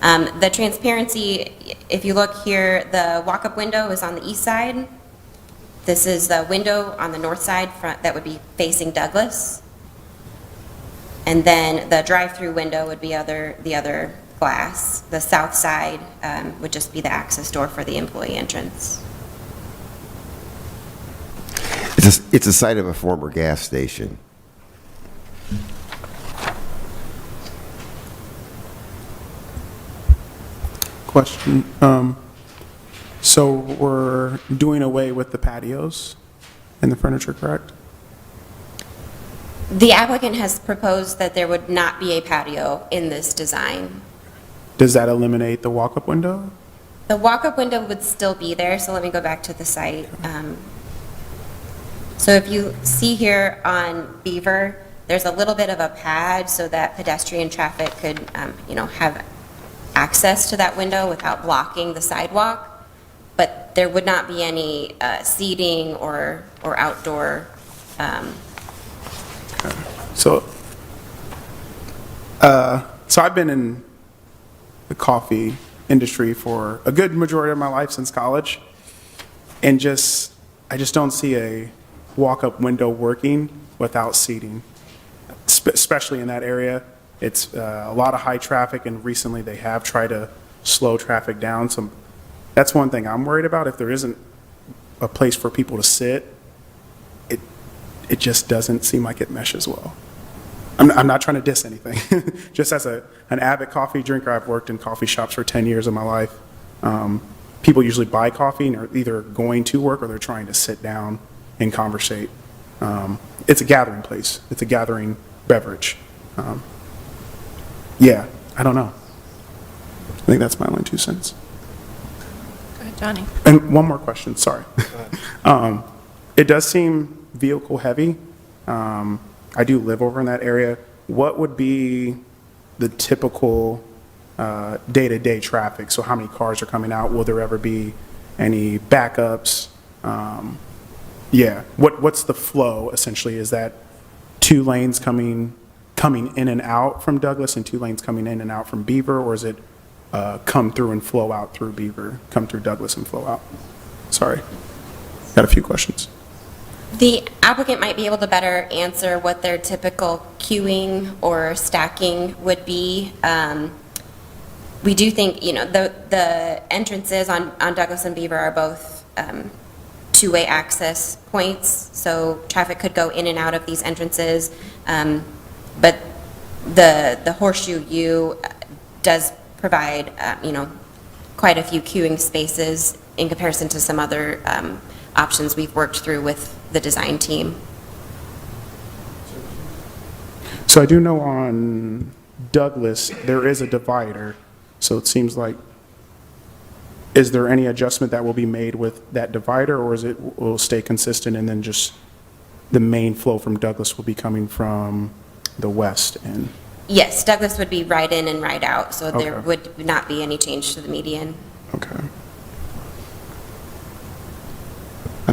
The transparency, if you look here, the walk-up window is on the east side. This is the window on the north side front that would be facing Douglas. And then the drive-through window would be the other glass. The south side would just be the access door for the employee entrance. It's a site of a former gas station. Question. So we're doing away with the patios and the furniture, correct? The applicant has proposed that there would not be a patio in this design. Does that eliminate the walk-up window? The walk-up window would still be there, so let me go back to the site. So if you see here on Beaver, there's a little bit of a pad so that pedestrian traffic could, have access to that window without blocking the sidewalk. But there would not be any seating or outdoor. So So I've been in the coffee industry for a good majority of my life since college, and I just don't see a walk-up window working without seating, especially in that area. It's a lot of high traffic, and recently they have tried to slow traffic down. So that's one thing I'm worried about. If there isn't a place for people to sit, it just doesn't seem like it meshes well. I'm not trying to diss anything. Just as an avid coffee drinker, I've worked in coffee shops for 10 years of my life. People usually buy coffee and are either going to work or they're trying to sit down and conversate. It's a gathering place. It's a gathering beverage. Yeah, I don't know. I think that's my only 2 cents. Go ahead, Johnny. And one more question, sorry. It does seem vehicle heavy. I do live over in that area. What would be the typical day-to-day traffic? So how many cars are coming out? Will there ever be any backups? Yeah, what's the flow essentially? Is that 2 lanes coming in and out from Douglas and 2 lanes coming in and out from Beaver, or is it come through and flow out through Beaver, come through Douglas and flow out? Sorry, got a few questions. The applicant might be able to better answer what their typical queuing or stacking would be. We do think, the entrances on Douglas and Beaver are both two-way access points, so traffic could go in and out of these entrances. But the Horseshoe U does provide, quite a few queuing spaces in comparison to some other options we've worked through with the design team. So I do know on Douglas, there is a divider, so it seems like, is there any adjustment that will be made with that divider, or will it stay consistent and then just the main flow from Douglas will be coming from the west end? Yes, Douglas would be right in and right out, so there Okay. would not be any change to the median. Okay.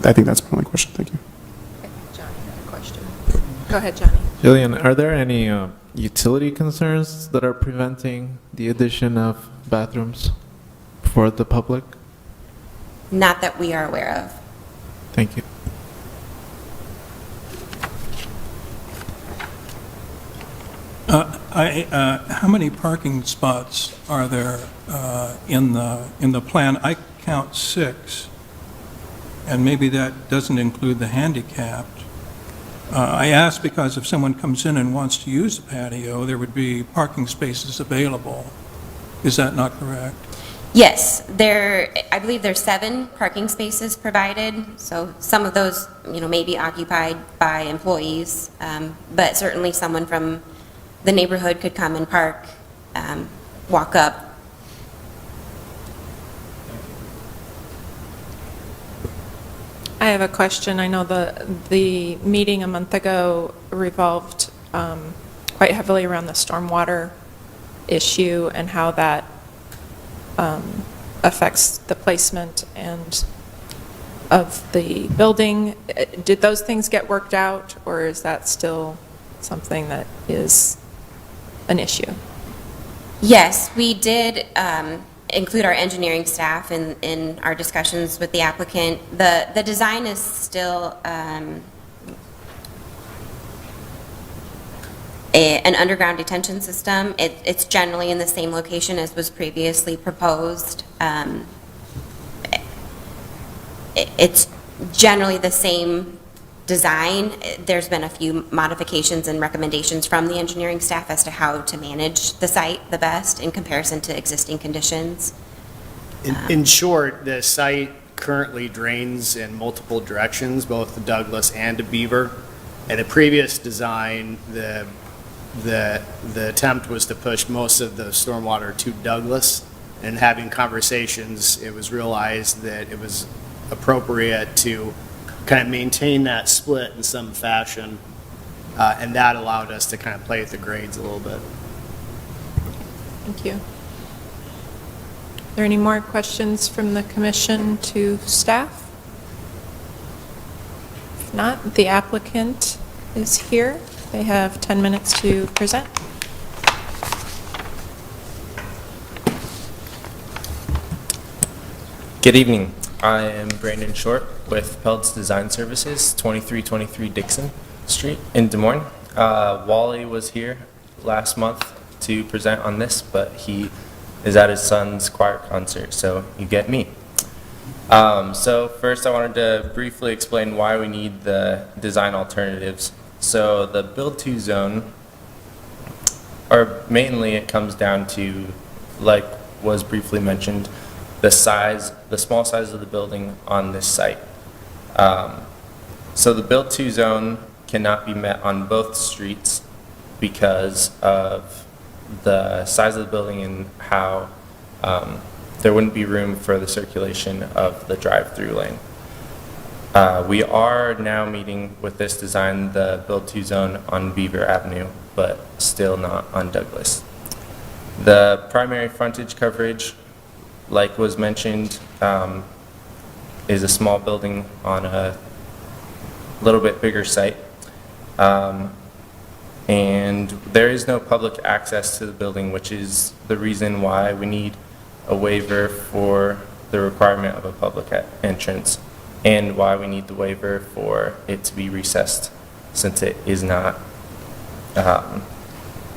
I think that's my only question, thank you. Johnny had a question. Go ahead, Johnny. Jillian, are there any utility concerns that are preventing the addition of bathrooms for the public? Not that we are aware of. Thank you. How many parking spots are there in the plan? I count 6, and maybe that doesn't include the handicapped. I ask because if someone comes in and wants to use the patio, there would be parking spaces available. Is that not correct? Yes, I believe there's 7 parking spaces provided, so some of those, may be occupied by employees, but certainly someone from the neighborhood could come and park, walk up. I have a question. I know the meeting a month ago revolved quite heavily around the stormwater issue and how that affects the placement and of the building. Did those things get worked out, or is that still something that is an issue? Yes, we did include our engineering staff in our discussions with the applicant. The design is still an underground detention system. It's generally in the same location as was previously proposed. It's generally the same design. There's been a few modifications and recommendations from the engineering staff as to how to manage the site the best in comparison to existing conditions. In short, the site currently drains in multiple directions, both to Douglas and to Beaver. In the previous design, the attempt was to push most of the stormwater to Douglas. And having conversations, it was realized that it was appropriate to kind of maintain that split in some fashion, and that allowed us to kind of play with the grades a little bit. Thank you. Are there any more questions from the commission to staff? If not, the applicant is here. They have 10 minutes to present. Good evening. I am Brandon Short with Peltz Design Services, 2323 Dixon Street in Des Moines. Wally was here last month to present on this, but he is at his son's choir concert, so you get me. So first I wanted to briefly explain why we need the design alternatives. So the build to zone, or mainly it comes down to, like was briefly mentioned, the small size of the building on this site. So the build to zone cannot be met on both streets because of the size of the building and how there wouldn't be room for the circulation of the drive-through lane. We are now meeting with this design, the build to zone on Beaver Avenue, but still not on Douglas. The primary frontage coverage, like was mentioned, is a small building on a little bit bigger site. And there is no public access to the building, which is the reason why we need a waiver for the requirement of a public entrance, and why we need the waiver for it to be recessed, since it is not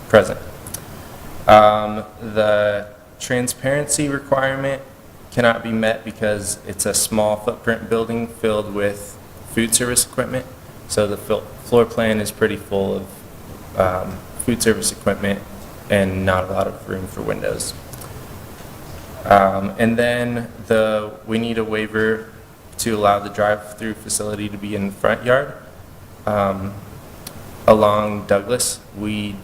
present. The transparency requirement cannot be met because it's a small footprint building filled with food service equipment. So the floor plan is pretty full of food service equipment and not a lot of room for windows. And then we need a waiver to allow the drive-through facility to be in the front yard along Douglas. We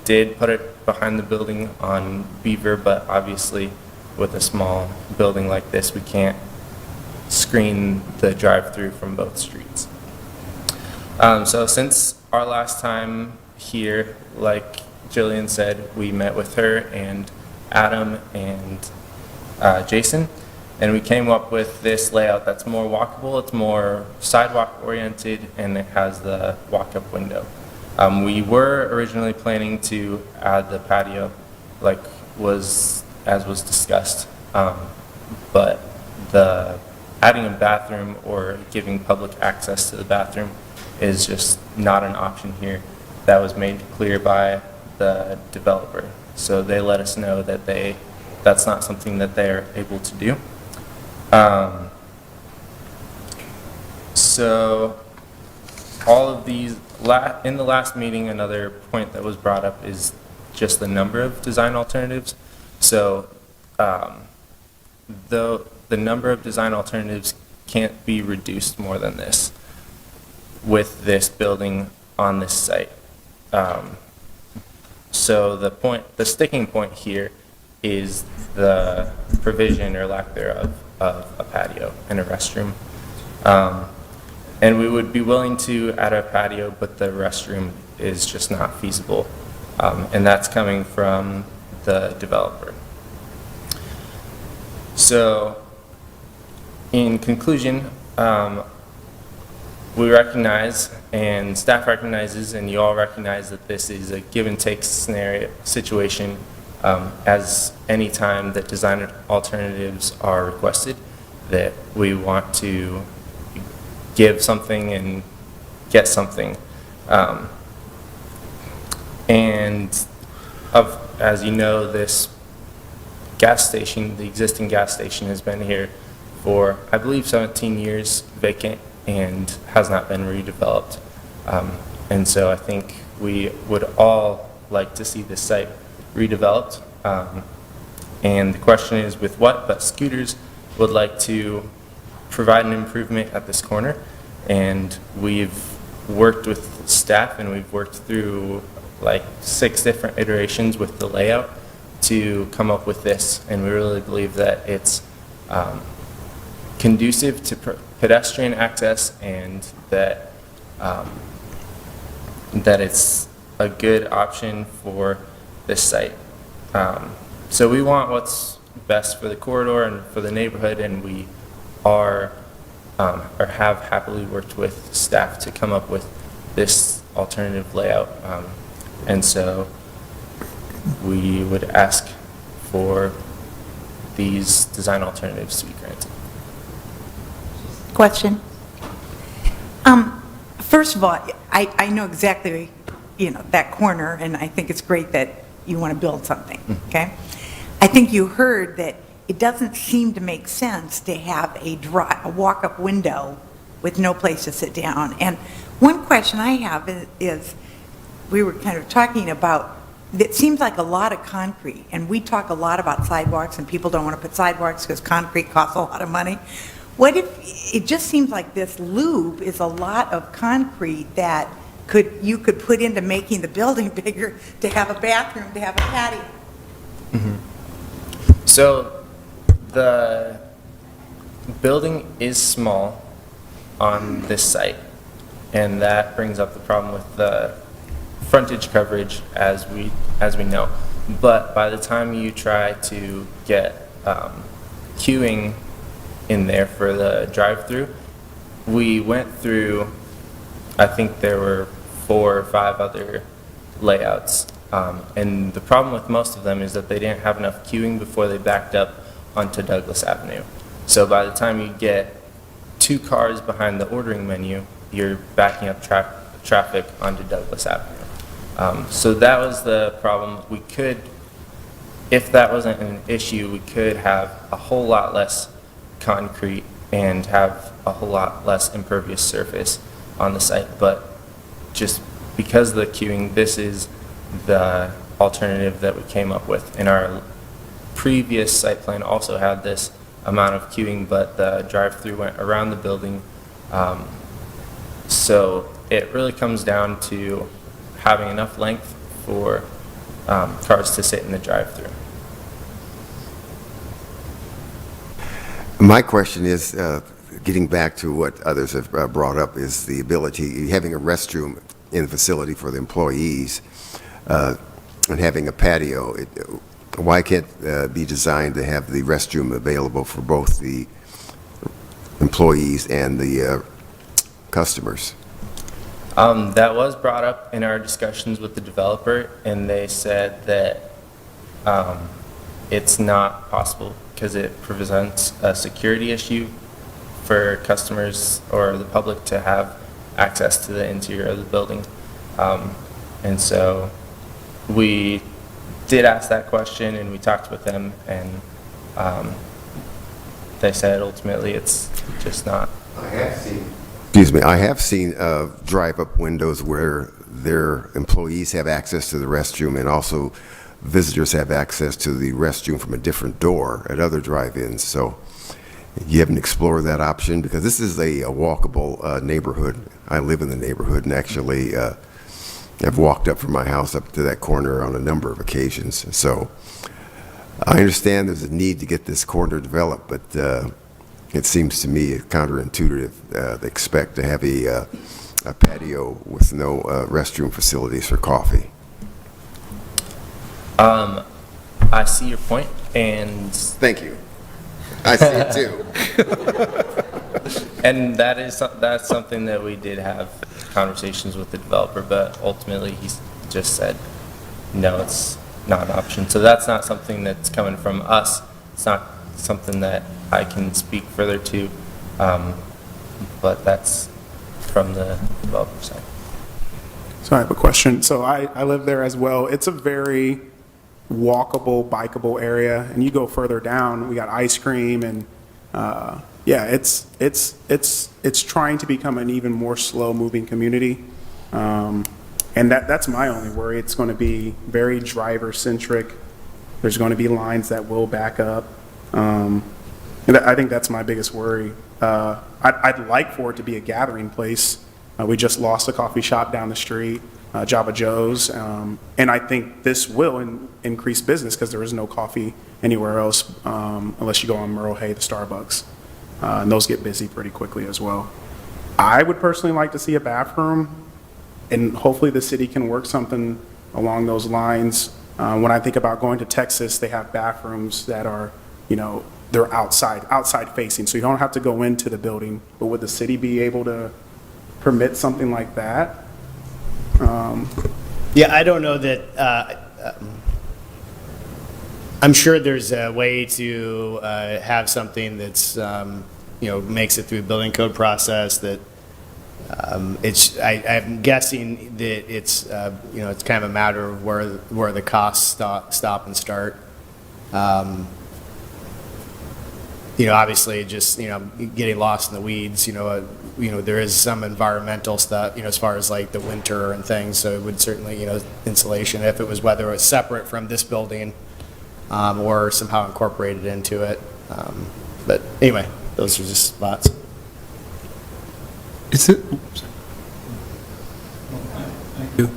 did put it behind the building on Beaver, but obviously with a small building like this, we can't screen the drive-through from both streets. So since our last time here, like Jillian said, we met with her and Adam and Jason, and we came up with this layout that's more walkable, it's more sidewalk oriented, and it has the walk-up window. We were originally planning to add the patio, like as was discussed, but adding a bathroom or giving public access to the bathroom is just not an option here. That was made clear by the developer, so they let us know that that's not something that they're able to do. So all of these, in the last meeting, another point that was brought up is just the number of design alternatives. So the number of design alternatives can't be reduced more than this with this building on this site. So the sticking point here is the provision or lack thereof of a patio and a restroom. And we would be willing to add a patio, but the restroom is just not feasible. And that's coming from the developer. So in conclusion, we recognize, and staff recognizes, and you all recognize that this is a give and take situation, as any time that design alternatives are requested, that we want to give something and get something. As you know, this gas station, the existing gas station, has been here for, I believe, 17 years vacant and has not been redeveloped. And so I think we would all like to see this site redeveloped. And the question is with what, but Scooters would like to provide an improvement at this corner. And we've worked with staff and we've worked through like 6 different iterations with the layout to come up with this. And we really believe that it's conducive to pedestrian access and that that it's a good option for this site. So we want what's best for the corridor and for the neighborhood, and we are or have happily worked with staff to come up with this alternative layout. And so we would ask for these design alternatives to be granted. question. First of all, I know exactly, that corner, and I think it's great that you want to build something, okay? I think you heard that it doesn't seem to make sense to have a walk-up window with no place to sit down. And one question I have is, we were kind of talking about, it seems like a lot of concrete, and we talk a lot about sidewalks, and people don't want to put sidewalks because concrete costs a lot of money. What if, it just seems like this loop is a lot of concrete that you could put into making the building bigger, to have a bathroom, to have a patio. So the building is small on this site, and that brings up the problem with the frontage coverage as we know. But by the time you try to get queuing in there for the drive-through, we went through, I think there were 4 or 5 other layouts. And the problem with most of them is that they didn't have enough queuing before they backed up onto Douglas Avenue. So by the time you get 2 cars behind the ordering menu, you're backing up traffic onto Douglas Avenue. So that was the problem. We could, if that wasn't an issue, we could have a whole lot less concrete and have a whole lot less impervious surface on the site. But just because of the queuing, this is the alternative that we came up with. In our previous site plan also had this amount of queuing, but the drive-through went around the building. So it really comes down to having enough length for cars to sit in the drive-through. My question is, getting back to what others have brought up, is the ability, having a restroom in the facility for the employees and having a patio. Why can't be designed to have the restroom available for both the employees and the customers? That was brought up in our discussions with the developer, and they said that it's not possible because it presents a security issue for customers or the public to have access to the interior of the building. And so we did ask that question, and we talked with them, and they said ultimately it's just not. Excuse me, I have seen drive-up windows where their employees have access to the restroom, and also visitors have access to the restroom from a different door at other drive-ins. So you haven't explored that option? Because this is a walkable neighborhood. I live in the neighborhood, and actually I've walked up from my house up to that corner on a number of occasions. So I understand there's a need to get this corner developed, but it seems to me counterintuitive to expect to have a patio with no restroom facilities for coffee. I see your point, and thank you. I see it too. And that's something that we did have conversations with the developer, but ultimately he just said no, it's not an option. So that's not something that's coming from us. It's not something that I can speak further to, but that's from the developer side. So I have a question. So I live there as well. It's a very walkable, bikeable area, and you go further down, we got ice cream, and yeah, it's trying to become an even more slow-moving community, and that's my only worry. It's going to be very driver-centric. There's going to be lines that will back up. And I think that's my biggest worry. I'd like for it to be a gathering place. We just lost a coffee shop down the street, Java Joe's, and I think this will increase business because there is no coffee anywhere else unless you go on Merle Hay, the Starbucks, and those get busy pretty quickly as well. I would personally like to see a bathroom, and hopefully the city can work something along those lines. When I think about going to Texas, they have bathrooms that are, they're outside facing, so you don't have to go into the building. But would the city be able to permit something like that? Yeah, I don't know that, I'm sure there's a way to have something that's makes it through the building code process, that I'm guessing that it's kind of a matter of where the costs stop and start. Obviously, just, getting lost in the weeds, there is some environmental stuff, as far as like the winter and things, so it would certainly, insulation, if it was, whether it was separate from this building, or somehow incorporated into it. But anyway, those are just thoughts. Is it? Thank you.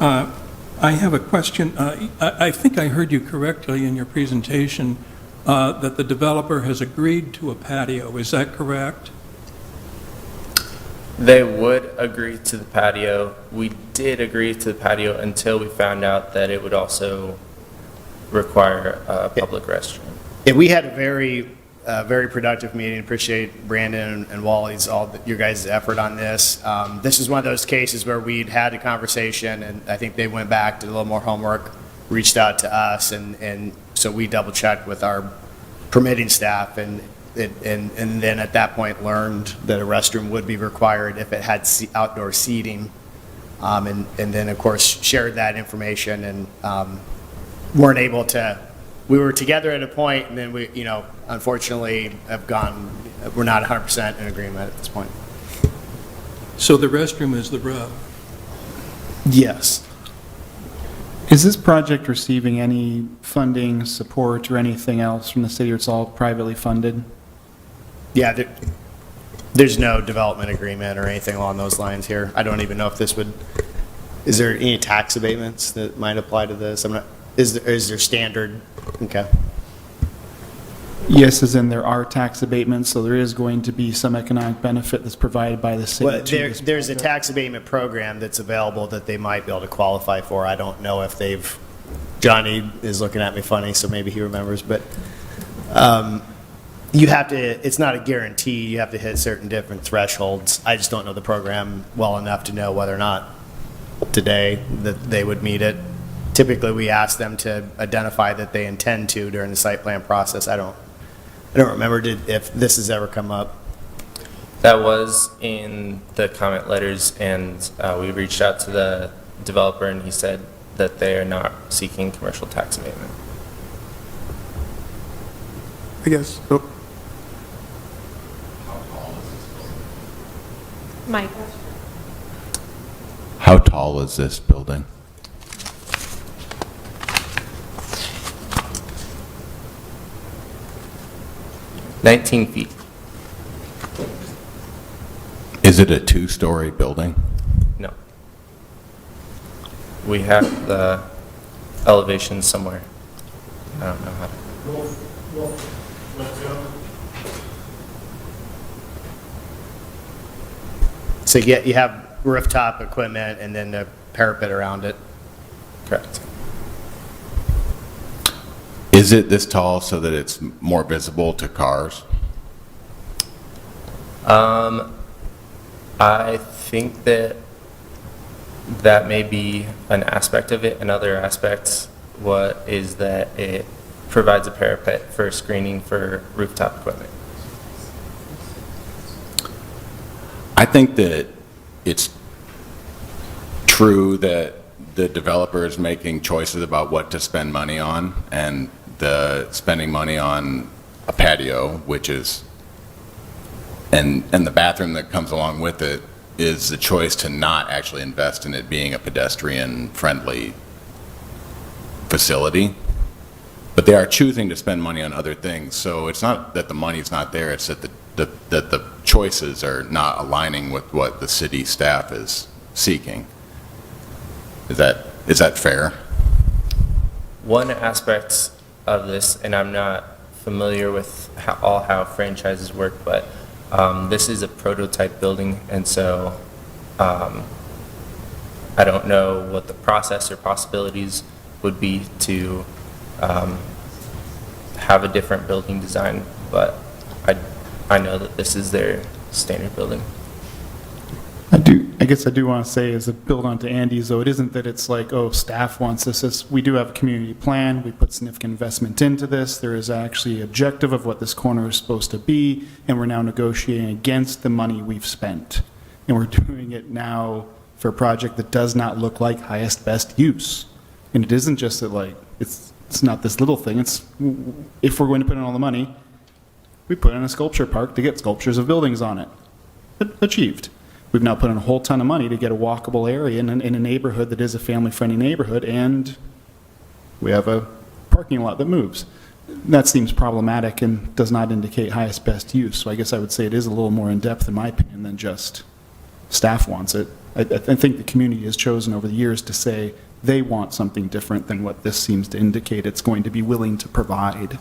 I have a question. I think I heard you correctly in your presentation that the developer has agreed to a patio. Is that correct? They would agree to the patio. We did agree to the patio until we found out that it would also require a public restroom. Yeah, we had a very productive meeting. Appreciate Brandon and Wally's, your guys' effort on this. This is one of those cases where we'd had a conversation, and I think they went back, did a little more homework, reached out to us, and so we double checked with our permitting staff, and then at that point learned that a restroom would be required if it had outdoor seating, and then of course shared that information, and weren't able to. We were together at a point, and then we, unfortunately we're not 100% in agreement at this point. So the restroom is the rub? Yes. Is this project receiving any funding, support, or anything else from the city, or it's all privately funded? Yeah, there's no development agreement or anything along those lines here. I don't even know if this would, is there any tax abatements that might apply to this? Is there standard? Okay. Yes, as in there are tax abatements, so there is going to be some economic benefit that's provided by the city. Well, there's a tax abatement program that's available that they might be able to qualify for. I don't know if they've, Johnny is looking at me funny, so maybe he remembers, but you have to, it's not a guarantee, you have to hit certain different thresholds. I just don't know the program well enough to know whether or not today that they would meet it. Typically, we ask them to identify that they intend to during the site plan process. I don't remember if this has ever come up. That was in the comment letters, and we reached out to the developer, and he said that they are not seeking commercial tax abatement. I guess. Oh. Mike. How tall is this building? $19 feet. Is it a two-story building? No. We have the elevation somewhere. I don't know how to. So you have rooftop equipment and then the parapet around it. Correct. Is it this tall so that it's more visible to cars? I think that may be an aspect of it. Another aspect is that it provides a parapet for screening for rooftop equipment. I think that it's true that the developer is making choices about what to spend money on, and the spending money on a patio, which is, and the bathroom that comes along with it, is the choice to not actually invest in it being a pedestrian-friendly facility. But they are choosing to spend money on other things, so it's not that the money's not there, it's that the choices are not aligning with what the city staff is seeking. Is that fair? One aspect of this, and I'm not familiar with how franchises work, but this is a prototype building, and so I don't know what the process or possibilities would be to have a different building design, but I know that this is their standard building. I do I guess I do want to say, as a build on to Andy's, though, it isn't that it's like, oh, staff wants this. We do have a community plan. We put significant investment into this. There is actually objective of what this corner is supposed to be, and we're now negotiating against the money we've spent. And we're doing it now for a project that does not look like highest best use. And it isn't just that, like, it's not this little thing. It's, if we're going to put in all the money, we put in a sculpture park to get sculptures of buildings on it. Achieved. We've now put in a whole ton of money to get a walkable area in a neighborhood that is a family-friendly neighborhood, and we have a parking lot that moves. That seems problematic and does not indicate highest best use. So I guess I would say it is a little more in-depth, in my opinion, than just staff wants it. I think the community has chosen over the years to say they want something different than what this seems to indicate it's going to be willing to provide.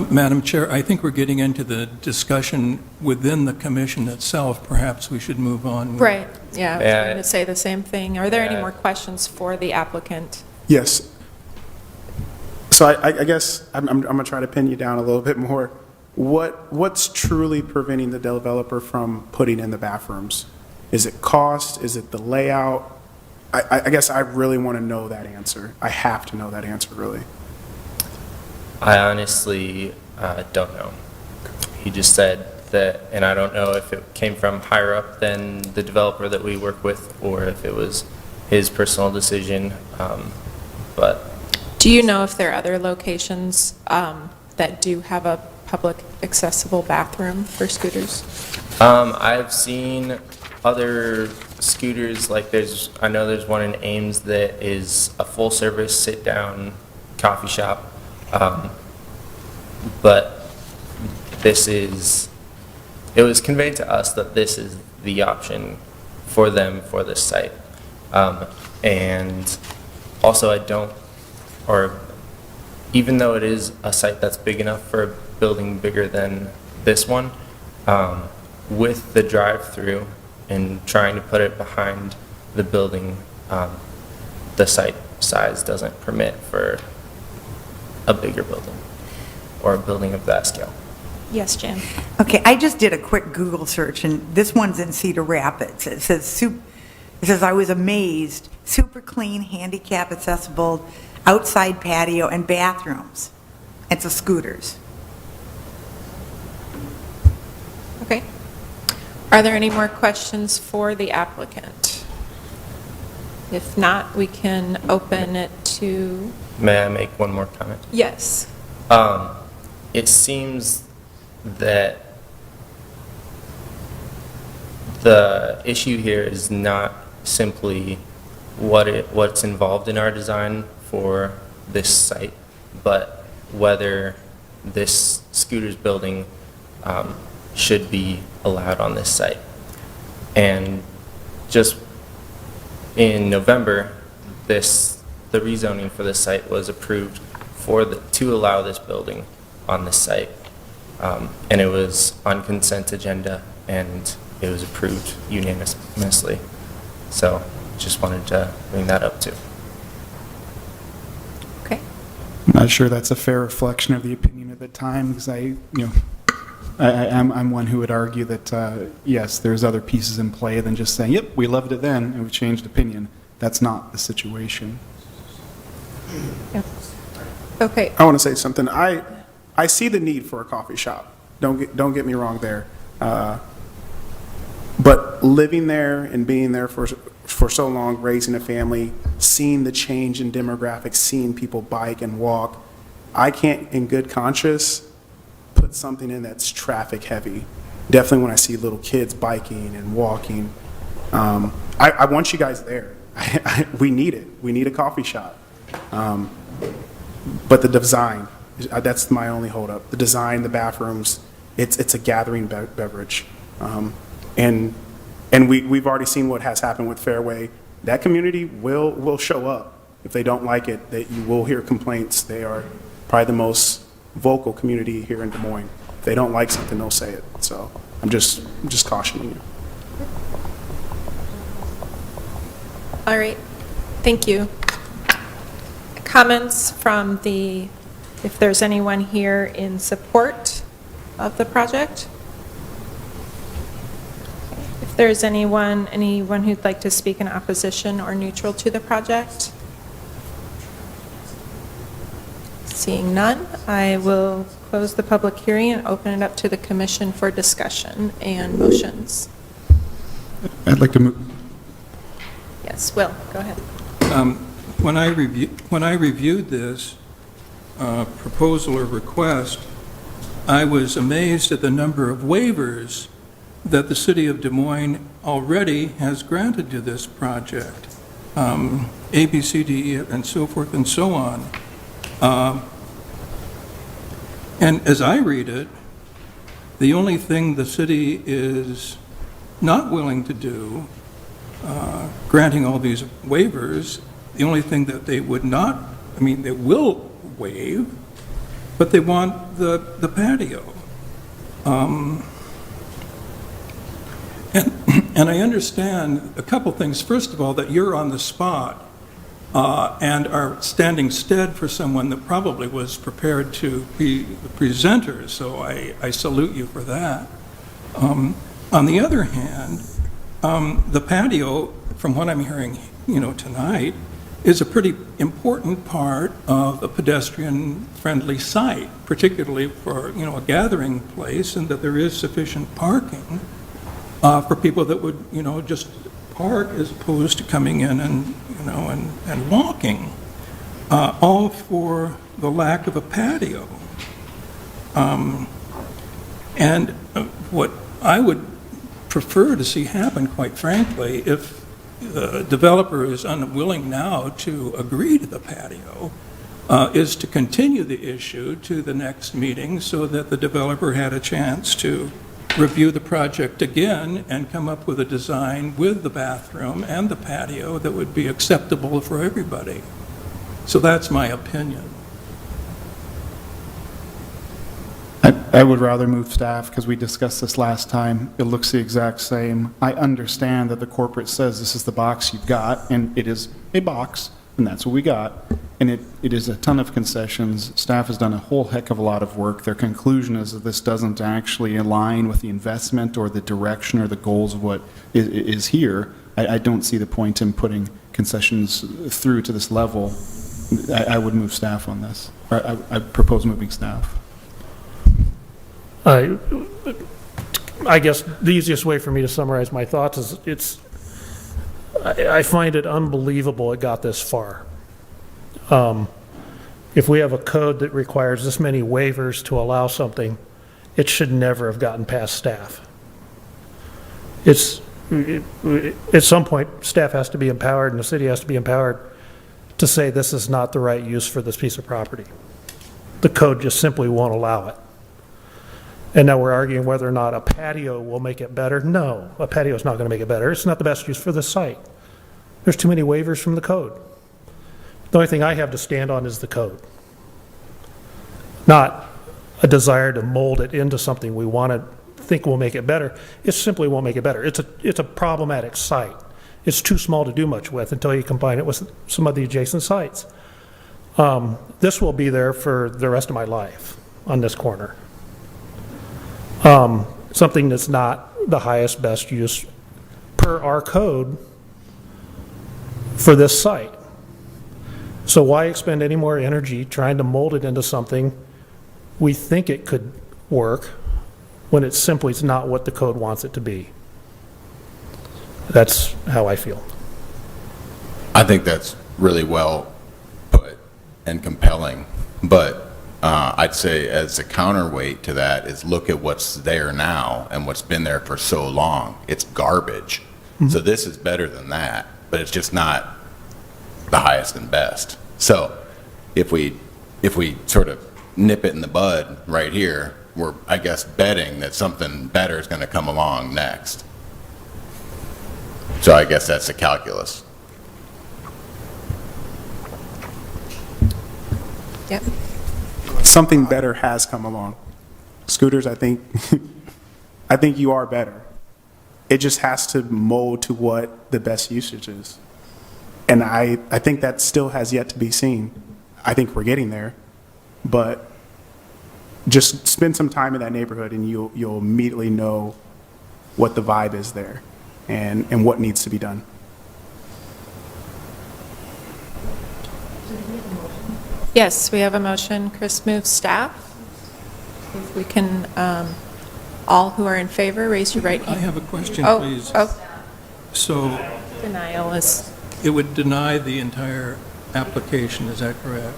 Madam Chair, I think we're getting into the discussion within the commission itself. Perhaps we should move on. Right, yeah, I was Yeah. going to say the same thing. Are there any Yeah. more questions for the applicant? Yes. So I guess I'm going to try to pin you down a little bit more. What's truly preventing the developer from putting in the bathrooms? Is it cost? Is it the layout? I guess I really want to know that answer. I have to know that answer, really. I honestly don't know. He just said that, and I don't know if it came from higher up than the developer that we work with, or if it was his personal decision, but Do you know if there are other locations that do have a public accessible bathroom for scooters? I've seen other scooters, like I know there's one in Ames that is a full-service sit-down coffee shop, but it was conveyed to us that this is the option for them for this site. And also even though it is a site that's big enough for a building bigger than this one, with the drive-through and trying to put it behind the building, the site size doesn't permit for a bigger building or a building of that scale. Yes, Jan? Okay, I just did a quick Google search, and this one's in Cedar Rapids. It says, I was amazed, super clean, handicap accessible, outside patio and bathrooms. It's a scooters. Okay. Are there any more questions for the applicant? If not, we can open it to... May I make one more comment? Yes. It seems that the issue here is not simply what's involved in our design for this site, but whether this scooters building should be allowed on this site. And just in November, the rezoning for this site was approved to allow this building on this site. And it was on consent agenda, and it was approved unanimously. So just wanted to bring that up too. Okay. I'm not sure that's a fair reflection of the opinion at the time, because I'm one who would argue that, yes, there's other pieces in play than just saying, yep, we loved it then, and we changed opinion. That's not the situation. Yeah. Okay. I want to say something. I see the need for a coffee shop. Don't get me wrong there. But living there and being there for so long, raising a family, seeing the change in demographics, seeing people bike and walk, I can't, in good conscience, put something in that's traffic heavy. Definitely when I see little kids biking and walking. I want you guys there. We need it. We need a coffee shop. But the design, that's my only holdup. The design, the bathrooms, it's a gathering beverage. And we've already seen what has happened with Fairway. That community will show up. If they don't like it, that you will hear complaints. They are probably the most vocal community here in Des Moines. If they don't like something, they'll say it. So I'm just cautioning you. All right. Thank you. Comments from if there's anyone here in support of the project? If If there's anyone who'd like to speak in opposition or neutral to the project? Seeing none, I will close the public hearing and open it up to the commission for discussion and motions. I'd like to move. Yes, Will, go ahead. When I reviewed this proposal or request, I was amazed at the number of waivers that the city of Des Moines already has granted to this project, A, B, C, D, E, and so forth and so on. And as I read it, the only thing the city is not willing to do, granting all these waivers, the only thing that they would not, I mean, they will waive, but they want the patio. And I understand a couple things. First of all, that you're on the spot and are standing stead for someone that probably was prepared to be the presenter, so I salute you for that. On the other hand, the patio, from what I'm hearing, tonight, is a pretty important part of a pedestrian-friendly site, particularly for, a gathering place, and that there is sufficient parking for people that would, just park as opposed to coming in and walking, all for the lack of a patio. And what I would prefer to see happen, quite frankly, if the developer is unwilling now to agree to the patio, is to continue the issue to the next meeting so that the developer had a chance to review the project again and come up with a design with the bathroom and the patio that would be acceptable for everybody. So that's my opinion. I would rather move staff because we discussed this last time. It looks the exact same. I understand that the corporate says this is the box you've got, and it is a box, and that's what we got. And it is a ton of concessions. Staff has done a whole heck of a lot of work. Their conclusion is that this doesn't actually align with the investment or the direction or the goals of what is here. I don't see the point in putting concessions through to this level. I would move staff on this. Or I propose moving staff. I guess the easiest way for me to summarize my thoughts is I find it unbelievable it got this far. If we have a code that requires this many waivers to allow something, it should never have gotten past staff. At some point, staff has to be empowered and the city has to be empowered to say this is not the right use for this piece of property. The code just simply won't allow it. And now we're arguing whether or not a patio will make it better. No, a patio is not going to make it better. It's not the best use for the site. There's too many waivers from the code. The only thing I have to stand on is the code, not a desire to mold it into something we want to think will make it better. It simply won't make it better. It's a problematic site. It's too small to do much with until you combine it with some of the adjacent sites. This will be there for the rest of my life on this corner. Something that's not the highest best use per our code for this site. So why expend any more energy trying to mold it into something we think it could work when it simply is not what the code wants it to be? That's how I feel. I think that's really well put and compelling, but I'd say as a counterweight to that is look at what's there now and what's been there for so long. It's garbage. Mm-hmm. So this is better than that, but it's just not the highest and best. So if we sort of nip it in the bud right here, we're, I guess, betting that something better is going to come along next. So I guess that's the calculus. Yep. Something better has come along. Scooters, I think you are better. It just has to mold to what the best usage is. And I think that still has yet to be seen. I think we're getting there, but just spend some time in that neighborhood and you'll immediately know what the vibe is there. and what needs to be done. Yes, we have a motion. Chris moves staff. If we can, all who are in favor, raise your right hand. I have a question, Oh, please. Oh, So denial is, it would deny the entire application, is that correct?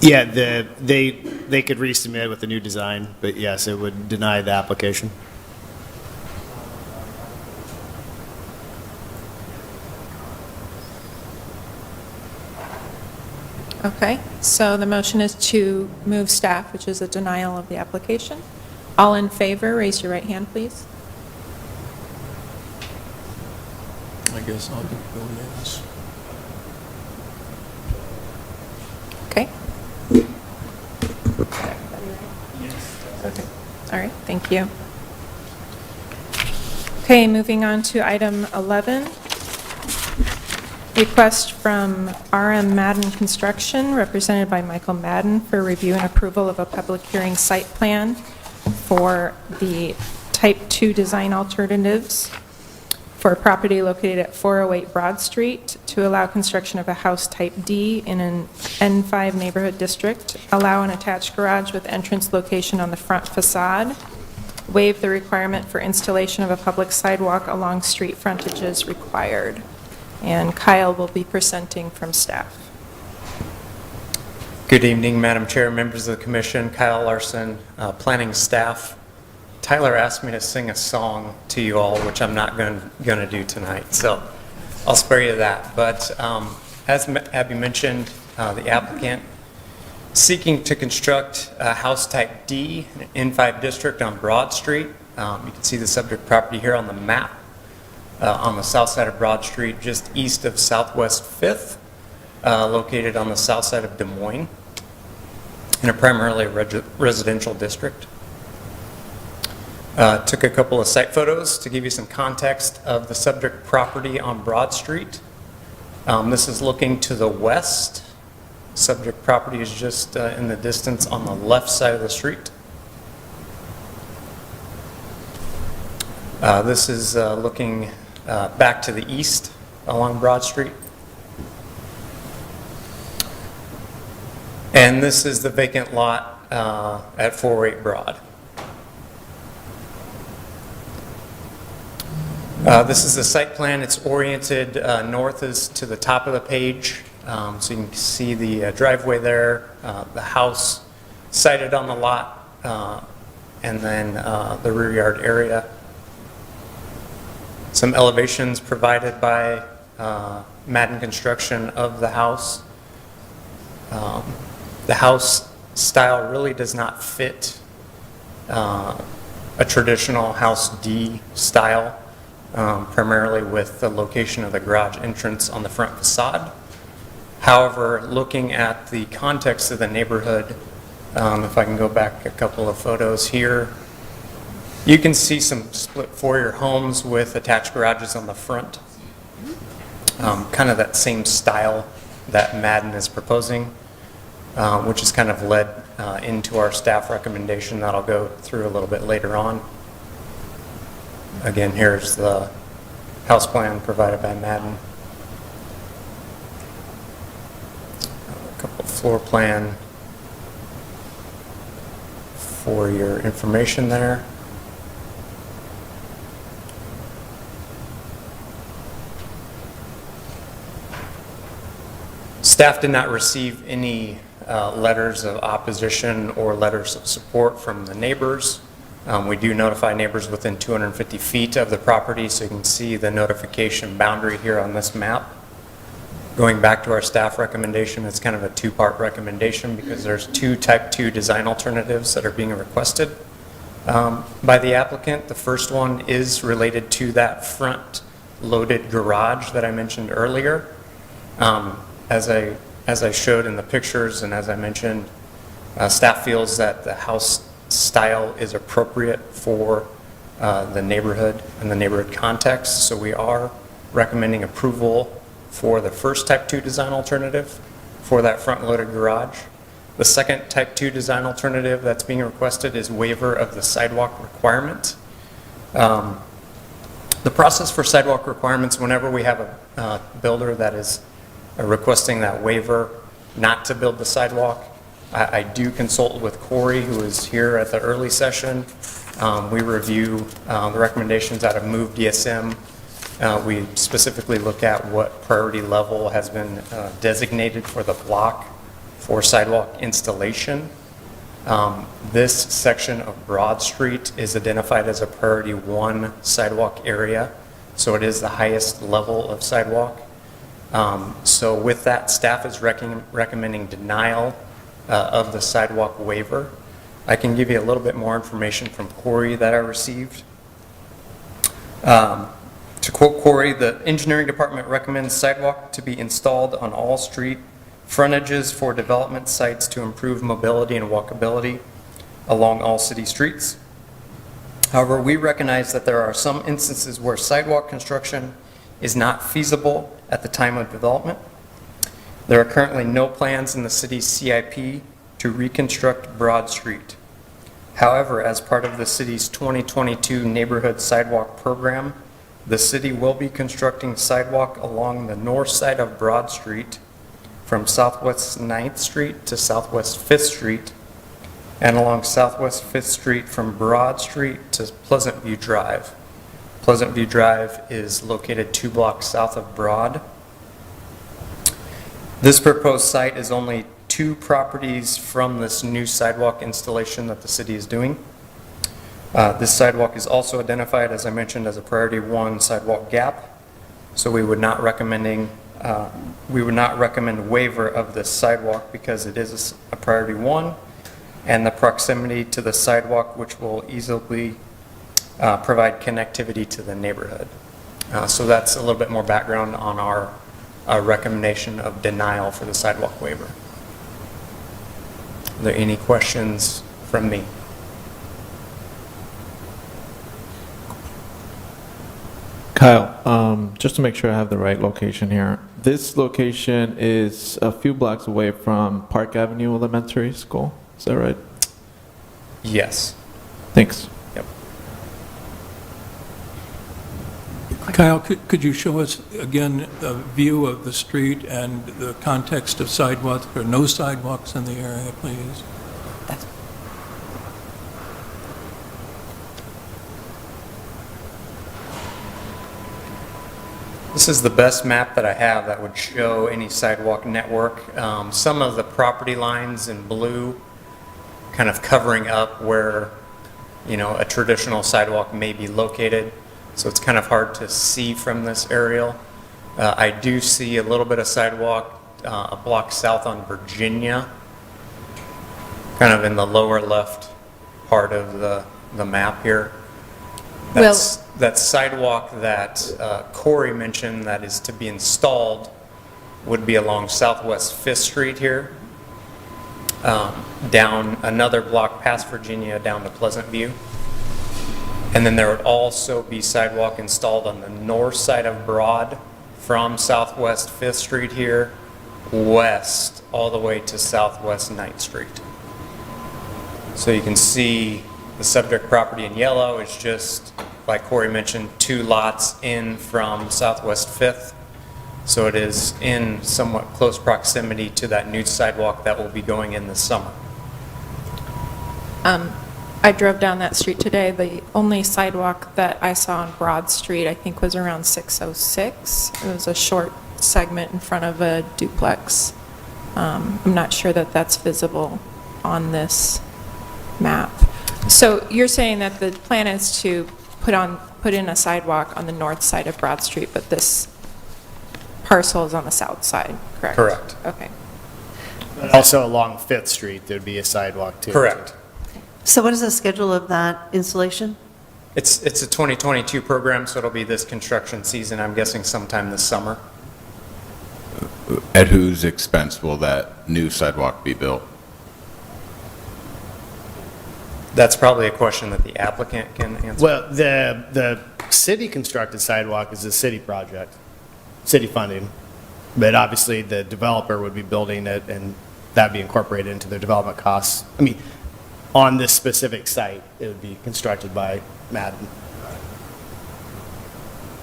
Yeah, they could resubmit with a new design, but yes, it would deny the application. okay. So the motion is to move staff, which is a denial of the application. All in favor, raise your right hand, please. I guess I'll go yes. Okay. Okay. All right, thank you. Okay, moving on to item 11. Request from RM Madden Construction, represented by Michael Madden, for review and approval of a public hearing site plan for the Type 2 design alternatives for a property located at 408 Broad Street to allow construction of a house Type D in an N5 neighborhood district, allow an attached garage with entrance location on the front facade, waive the requirement for installation of a public sidewalk along street frontages required. And Kyle will be presenting from staff. Good evening, Madam Chair, members of the commission. Kyle Larson, planning staff. Tyler asked me to sing a song to you all, which I'm not going to do tonight, so I'll spare you that. But as Abby mentioned, the applicant seeking to construct a house type D in N5 district on Broad Street. You can see the subject property here on the map. On the south side of Broad Street, just east of Southwest 5th, located on the south side of Des Moines, in a primarily residential district. Took a couple of site photos to give you some context of the subject property on Broad Street. This is looking to the west. Subject property is just in the distance on the left side of the street. This is looking back to the east along Broad Street. And this is the vacant lot at 408 Broad. This is the site plan. It's oriented north is to the top of the page. So you can see the driveway there, the house sited on the lot, and then the rear yard area. Some elevations provided by Madden Construction of the house. The house style really does not fit a traditional house D style, primarily with the location of the garage entrance on the front facade. However, looking at the context of the neighborhood, if I can go back a couple of photos here, you can see some split foyer homes with attached garages on the front. Kind of that same style that Madden is proposing, which is kind of led into our staff recommendation that I'll go through a little bit later on. Again, here's the house plan provided by Madden. A couple floor plan for your information there. Staff did not receive any letters of opposition or letters of support from the neighbors. We do notify neighbors within 250 feet of the property, so you can see the notification boundary here on this map. Going back to our staff recommendation, it's kind of a two-part recommendation because there's two type 2 design alternatives that are being requested by the applicant. The first one is related to that front loaded garage that I mentioned earlier. As I showed in the pictures and as I mentioned, staff feels that the house style is appropriate for the neighborhood and the neighborhood context. So we are recommending approval for the first type 2 design alternative for that front loaded garage. The second type 2 design alternative that's being requested is waiver of the sidewalk requirement. The process for sidewalk requirements, whenever we have a builder that is requesting that waiver not to build the sidewalk, I do consult with Corey, who is here at the early session. We review the recommendations out of MOVE DSM. We specifically look at what priority level has been designated for the block for sidewalk installation. This section of Broad Street is identified as a priority 1 sidewalk area, so it is the highest level of sidewalk. So with that, staff is recommending denial of the sidewalk waiver. I can give you a little bit more information from Corey that I received. To quote Corey, the engineering department recommends sidewalk to be installed on all street frontages for development sites to improve mobility and walkability along all city streets. However, we recognize that there are some instances where sidewalk construction is not feasible at the time of development. There are currently no plans in the city's CIP to reconstruct Broad Street. However, as part of the city's 2022 neighborhood sidewalk program, the city will be constructing sidewalk along the north side of Broad Street from Southwest 9th Street to Southwest 5th Street, and along Southwest 5th Street from Broad Street to Pleasant View Drive. Pleasant View Drive is located 2 blocks south of Broad. This proposed site is only 2 properties from this new sidewalk installation that the city is doing. This sidewalk is also identified, as I mentioned, as a priority 1 sidewalk gap, so we would not recommend waiver of this sidewalk because it is a priority 1, and the proximity to the sidewalk, which will easily provide connectivity to the neighborhood. So that's a little bit more background on our recommendation of denial for the sidewalk waiver. Are there any questions from me? Kyle, just to make sure I have the right location here. This location is a few blocks away from Park Avenue Elementary School. Is that right? Yes. Thanks. Yep. Kyle, could you show us again a view of the street and the context of sidewalks or no sidewalks in the area, please? This is the best map that I have that would show any sidewalk network. Some of the property lines in blue kind of covering up where, you know, a traditional sidewalk may be located. So it's kind of hard to see from this aerial. I do see a little bit of sidewalk a block south on Virginia, kind of in the lower left part of the map here. That sidewalk that Corey mentioned that is to be installed would be along Southwest 5th Street here, down another block past Virginia down to Pleasant View. And then there would also be sidewalk installed on the north side of Broad from Southwest 5th Street here, west all the way to Southwest 9th Street. So you can see the subject property in yellow is just, like Corey mentioned, 2 lots in from Southwest 5th. So it is in somewhat close proximity to that new sidewalk that will be going in this summer. I drove down that street today. The only sidewalk that I saw on Broad Street, I think, was around 606. It was a short segment in front of a duplex. I'm not sure that that's visible on this map. So you're saying that the plan is to put in a sidewalk on the north side of Broad Street, but this parcel is on the south side, correct? Correct. Okay. Also along 5th Street, there'd be a sidewalk too. Correct. So what is the schedule of that installation? It's a 2022 program, so it'll be this construction season, I'm guessing sometime this summer. At whose expense will that new sidewalk be built? That's probably a question that the applicant can answer. Well, the city constructed sidewalk is a city project, city funding. But obviously, the developer would be building it, and that'd be incorporated into their development costs. I mean, on this specific site, it would be constructed by Madden.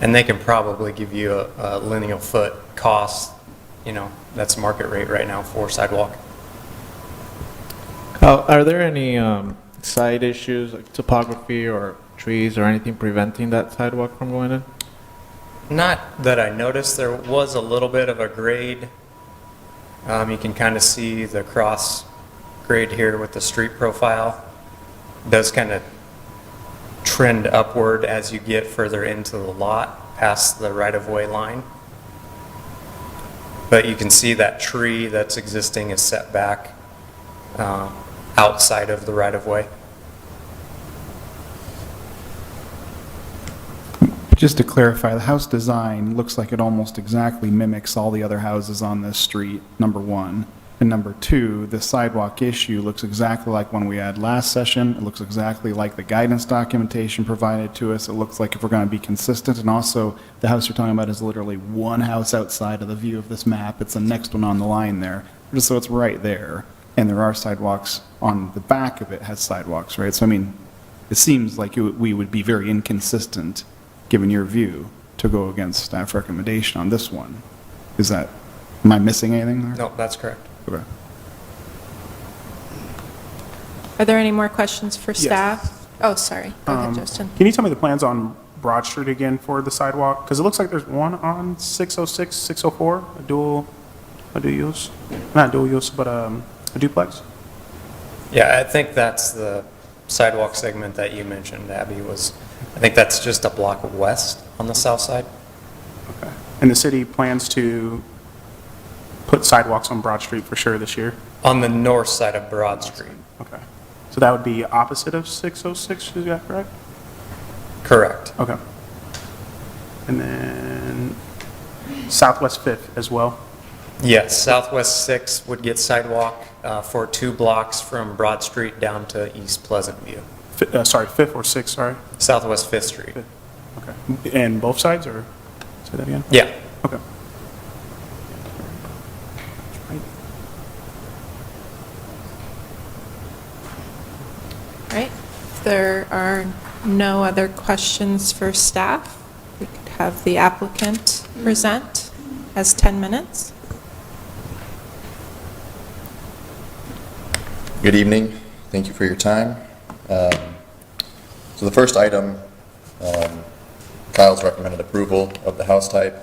And they can probably give you a lineal foot cost, that's market rate right now for sidewalk. Are there any side issues, like topography or trees or anything preventing that sidewalk from going in? Not that I noticed. There was a little bit of a grade. You can kind of see the cross grade here with the street profile. It does kind of trend upward as you get further into the lot, past the right-of-way line. But you can see that tree that's existing is set back outside of the right-of-way. Just to clarify, the house design looks like it almost exactly mimics all the other houses on this street, number one. And number two, the sidewalk issue looks exactly like one we had last session. It looks exactly like the guidance documentation provided to us. It looks like if we're going to be consistent, and also the house you're talking about is literally one house outside of the view of this map. It's the next one on the line there, just so it's right there. And there are sidewalks on the back of it has sidewalks, right? So I mean, it seems like we would be very inconsistent, given your view, to go against staff recommendation on this one. Am I missing anything there? No, that's correct. Okay. Are there any more questions for staff? Oh, sorry. Go ahead, Justin. Can you tell me the plans on Broad Street again for the sidewalk? Because it looks like there's one on 606, 604, a dual use, not dual use, but a duplex. Yeah, I think that's the sidewalk segment that you mentioned, Abby, I think that's just a block west on the south side. Okay. And the city plans to put sidewalks on Broad Street for sure this year? On the north side of Broad Street. Okay. So that would be opposite of 606, is that correct? Correct. Okay. And then Southwest 5th as well? Yes, Southwest 6 would get sidewalk for 2 blocks from Broad Street down to East Pleasant View. Sorry, 5th or 6th, sorry? Southwest 5th Street. Okay. And both sides, or say that again? Yeah. Okay. All right. If there are no other questions for staff, we could have the applicant present as 10 minutes. Good evening. Thank you for your time. So the first item, Kyle's recommended approval of the house type.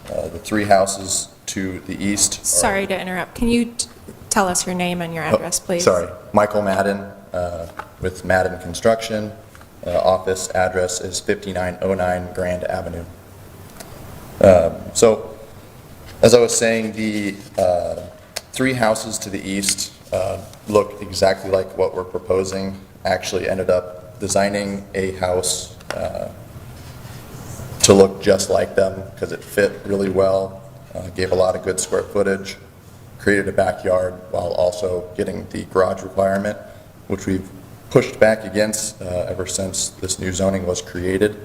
The 3 houses to the east. Sorry to interrupt. Can you tell us your name and your address, please? Sorry. Michael Madden with Madden Construction. Office address is 5909 Grand Avenue. So as I was saying, the 3 houses to the east look exactly like what we're proposing. Actually ended up designing a house to look just like them because it fit really well, gave a lot of good square footage, created a backyard while also getting the garage requirement, which we've pushed back against ever since this new zoning was created.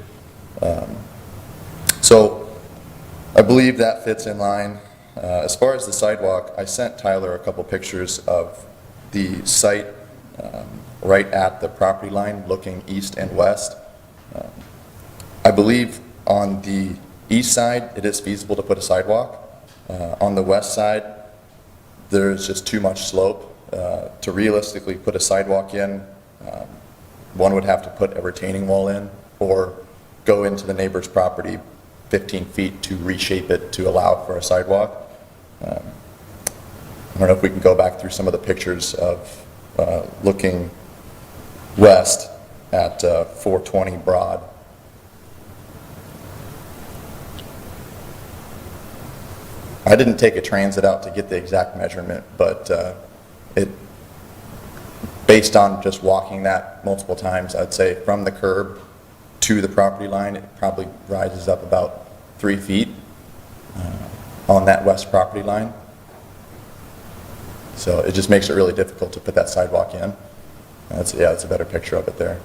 So I believe that fits in line. As far as the sidewalk, I sent Tyler a couple pictures of the site right at the property line looking east and west. I believe on the east side it is feasible to put a sidewalk. On the west side there's just too much slope. To realistically put a sidewalk in, one would have to put a retaining wall in or go into the neighbor's property 15 feet to reshape it to allow for a sidewalk. I don't know if we can go back through some of the pictures of looking west at 420 Broad. I didn't take a transit out to get the exact measurement, but based on just walking that multiple times, I'd say from the curb to the property line, it probably rises up about 3 feet on that west property line. So it just makes it really difficult to put that sidewalk in. That's a better picture of it there.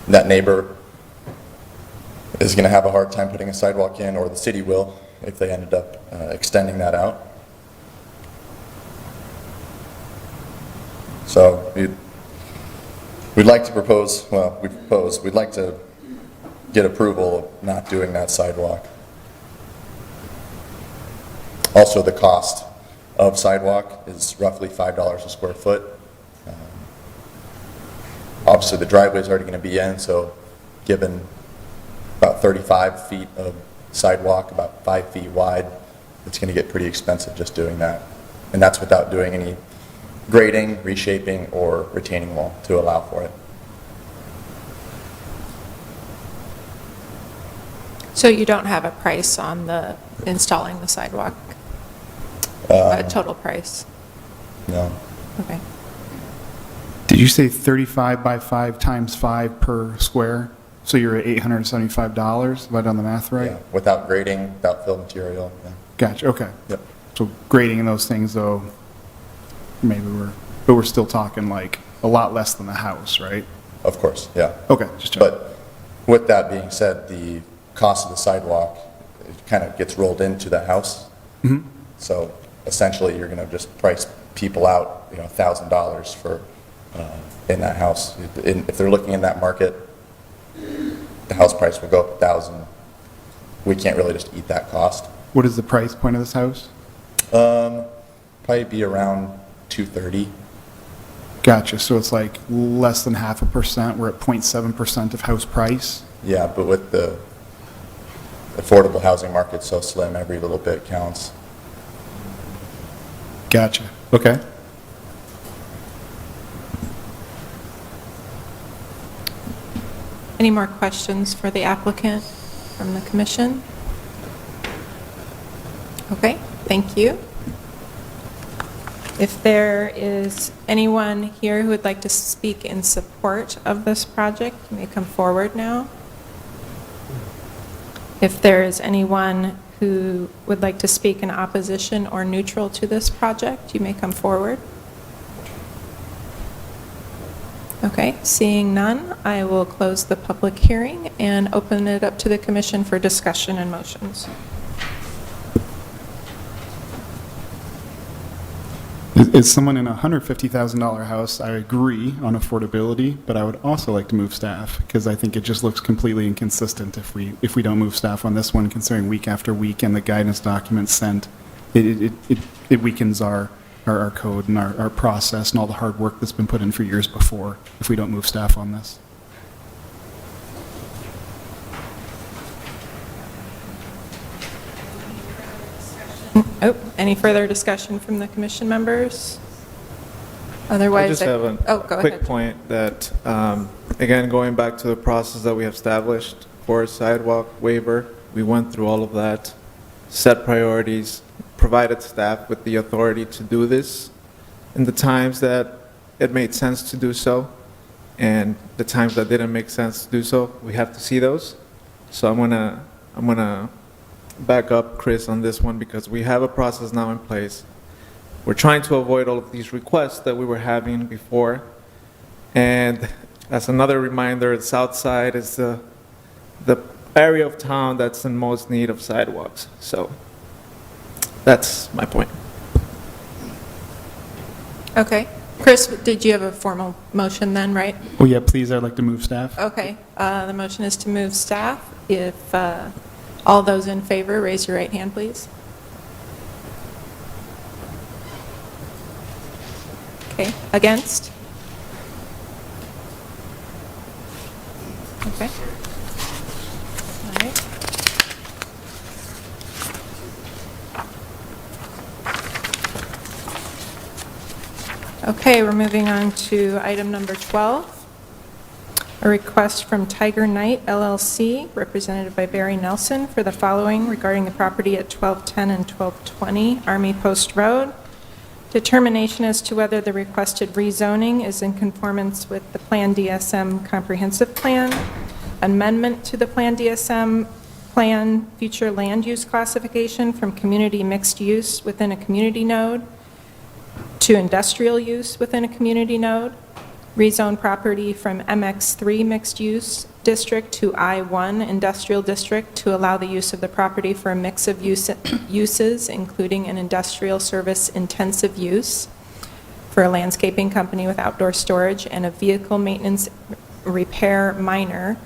That neighbor is going to have a hard time putting a sidewalk in, or the city will, if they ended up extending that out. So we'd like to propose, we'd like to get approval of not doing that sidewalk. Also, the cost of sidewalk is roughly $5 a square foot. Obviously, the driveway's already going to be in, so given about 35 feet of sidewalk, about 5 feet wide, it's going to get pretty expensive just doing that. And that's without doing any grading, reshaping, or retaining wall to allow for it. So you don't have a price on the installing the sidewalk? A total price? No. Okay. Did you say 35 by 5 times 5 per square? So you're at $875, if I done the math right? Yeah, without grading, without fill material. Yeah. Gotcha, okay. Yep. So grading and those things, though, but we're still talking like a lot less than the house, right? Of course, yeah. Okay, just checking. But with that being said, the cost of the sidewalk, it kind of gets rolled into the house. Mhm. So essentially, you're going to just price people out, $1,000 for in that house. If they're looking in that market, the house price will go up $1,000. We can't really just eat that cost. What is the price point of this house? Probably be around $230. Gotcha, so it's like less than 0.5%, we're at 0.7% of house price? Yeah, but with the affordable housing market so slim, every little bit counts. Gotcha, okay. Any more questions for the applicant from the commission? Okay, thank you. If there is anyone here who would like to speak in support of this project, you may come forward now. If there is anyone who would like to speak in opposition or neutral to this project, you may come forward. Okay, seeing none, I will close the public hearing and open it up to the commission for discussion and motions. As someone in a $150,000 house, I agree on affordability, but I would also like to move staff, because I think it just looks completely inconsistent if we don't move staff on this one, considering week after week and the guidance documents sent. It weakens our code and our process and all the hard work that's been put in for years before if we don't move staff on this. Oh, any further discussion from the commission members? Otherwise, I just have oh, a go quick ahead. point that, again, going back to the process that we have established for a sidewalk waiver, we went through all of that, set priorities, provided staff with the authority to do this in the times that it made sense to do so, and the times that didn't make sense to do so, we have to see those. So I'm gonna back up Chris on this one, because we have a process now in place. We're trying to avoid all of these requests that we were having before. And as another reminder, the south side is the area of town that's in most need of sidewalks. So that's my point. Okay. Chris, did you have a formal motion then, right? Oh yeah, please, I'd like to move staff. Okay. The motion is to move staff. If all those in favor, raise your right hand, please. Okay. Against? Okay. All right. Okay, we're moving on to item number 12. A request from Tiger Knight LLC, represented by Barry Nelson, for the following regarding the property at 1210 and 1220 Army Post Road. Determination as to whether the requested rezoning is in conformance with the Plan DSM Comprehensive Plan, amendment to the Plan DSM Plan future land use classification from community mixed use within a community node to industrial use within a community node, rezone property from MX3 mixed use district to I1 industrial district to allow the use of the property for a mix of uses, including an industrial service intensive use for a landscaping company with outdoor storage and a vehicle maintenance repair minor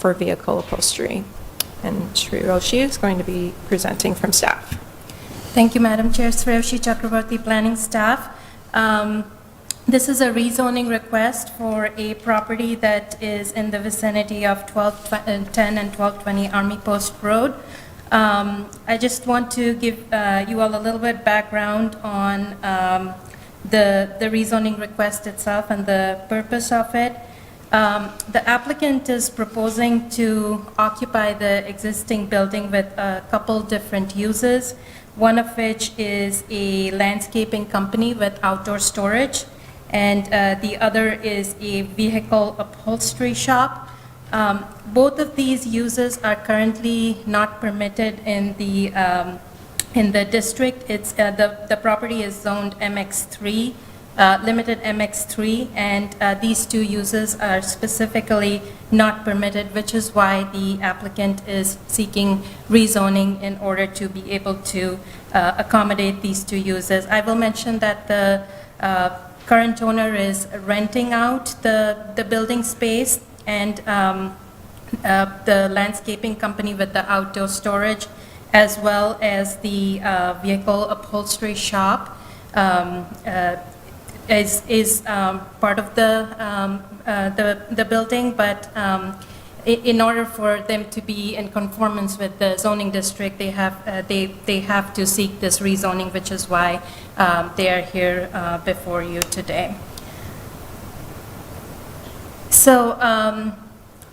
for vehicle upholstery. And Shri Roshi is going to be presenting from staff. Thank you, Madam Chair. Sriyoshi Chakraborty, planning staff. This is a rezoning request for a property that is in the vicinity of 1210 and 1220 Army Post Road. I just want to give you all a little bit background on the rezoning request itself and the purpose of it. The applicant is proposing to occupy the existing building with a couple different uses, one of which is a landscaping company with outdoor storage, and the other is a vehicle upholstery shop. Both of these uses are currently not permitted in the district. It's the property is zoned MX3, limited MX3, and these two uses are specifically not permitted, which is why the applicant is seeking rezoning in order to be able to accommodate these two uses. I will mention that the current owner is renting out the building space, and the landscaping company with the outdoor storage, as well as the vehicle upholstery shop, is part of the building, but in order for them to be in conformance with the zoning district, they have to seek this rezoning, which is why they are here before you today. So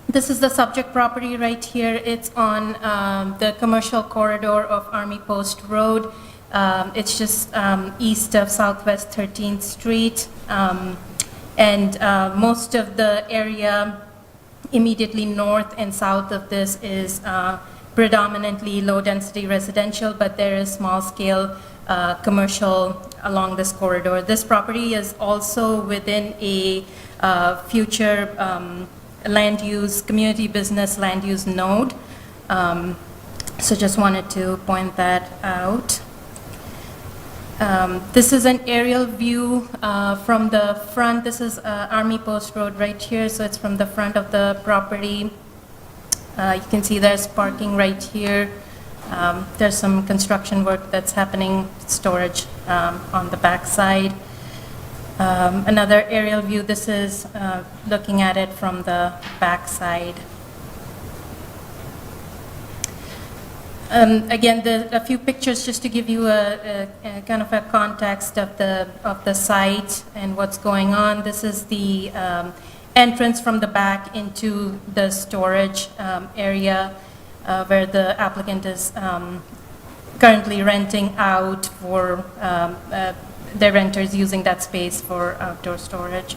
this is the subject property right here. It's on the commercial corridor of Army Post Road. It's just east of Southwest 13th Street, and most of the area immediately north and south of this is predominantly low-density residential, but there is small-scale commercial along this corridor. This property is also within a future land use, community business land use node. So just wanted to point that out. This is an aerial view from the front. This is Army Post Road right here, so it's from the front of the property. You can see there's parking right here. There's some construction work that's happening, storage on the back side. Another aerial view, this is looking at it from the back side. Again, a few pictures just to give you a kind of a context of the site and what's going on. This is the entrance from the back into the storage area where the applicant is currently renting out for their renters using that space for outdoor storage.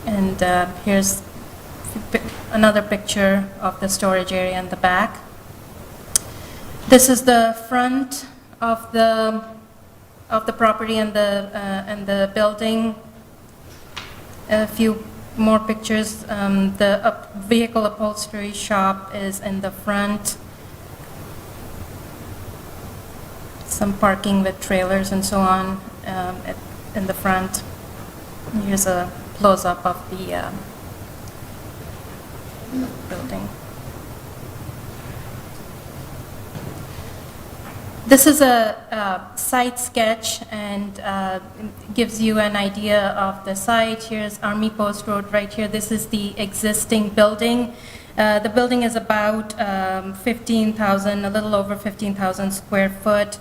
And here's another picture of the storage area in the back. This is the front of the property and the building. A few more pictures. The vehicle upholstery shop is in the front. Some parking with trailers and so on in the front. Here's a close-up of the building. This is a site sketch and gives you an idea of the site. Here's Army Post Road right here. This is the existing building. The building is about 15,000, a little over 15,000 square foot.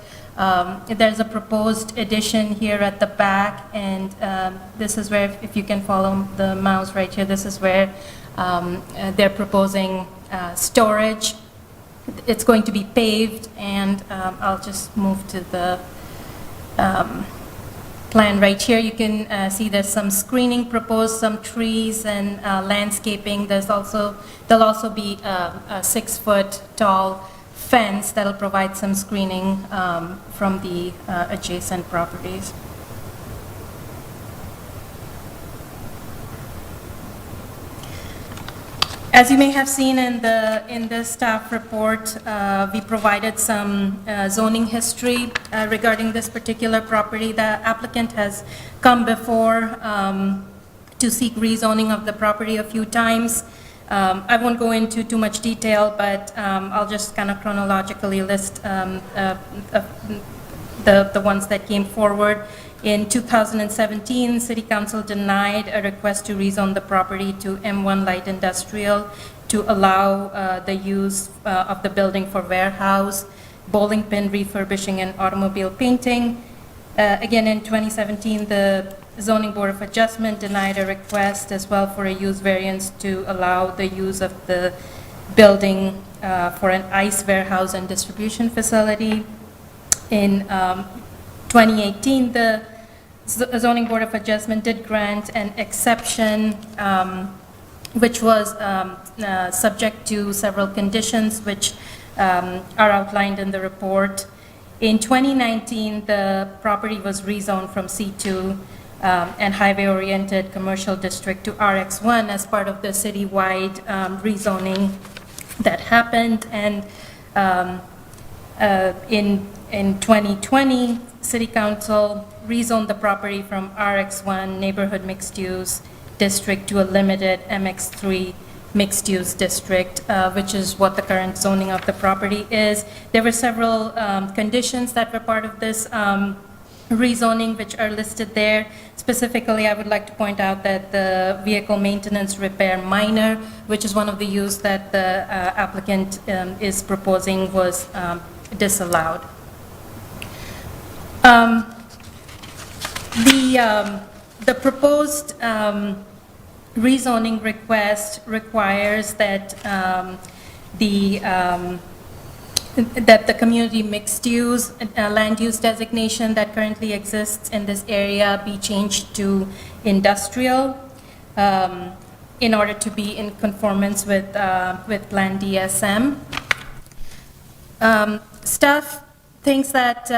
There's a proposed addition here at the back, and this is where, if you can follow the mouse right here, this is where they're proposing storage. It's going to be paved, and I'll just move to the plan right here. You can see there's some screening proposed, some trees and landscaping. There'll also be a 6-foot tall fence that'll provide some screening from the adjacent properties. As you may have seen in the staff report, we provided some zoning history regarding this particular property. The applicant has come before to seek rezoning of the property a few times. I won't go into too much detail, but I'll just kind of chronologically list the ones that came forward. In 2017, City Council denied a request to rezone the property to M1 Light Industrial to allow the use of the building for warehouse, bowling pin refurbishing, and automobile painting. Again, in 2017, the Zoning Board of Adjustment denied a request as well for a use variance to allow the use of the building for an ice warehouse and distribution facility. In 2018, the Zoning Board of Adjustment did grant an exception, which was subject to several conditions which are outlined in the report. In 2019, the property was rezoned from C2 and highway-oriented commercial district to RX1 as part of the citywide rezoning that happened. And in 2020, City Council rezoned the property from RX1 neighborhood mixed-use district to a limited MX3 mixed-use district, which is what the current zoning of the property is. There were several conditions that were part of this rezoning, which are listed there. Specifically, I would like to point out that the vehicle maintenance repair minor, which is one of the use that the applicant is proposing, was disallowed. The proposed rezoning request requires that the community mixed use land use designation that currently exists in this area be changed to industrial in order to be in conformance with Plan DSM. Staff thinks that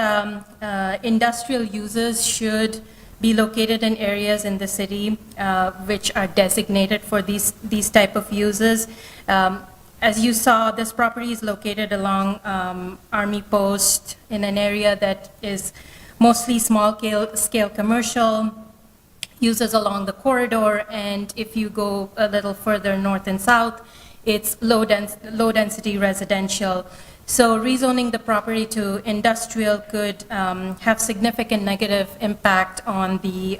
industrial uses should be located in areas in the city which are designated for these type of uses. As you saw, this property is located along Army Post in an area that is mostly small-scale commercial, uses along the corridor, and if you go a little further north and south, it's low-density residential. So rezoning the property to industrial could have significant negative impact on the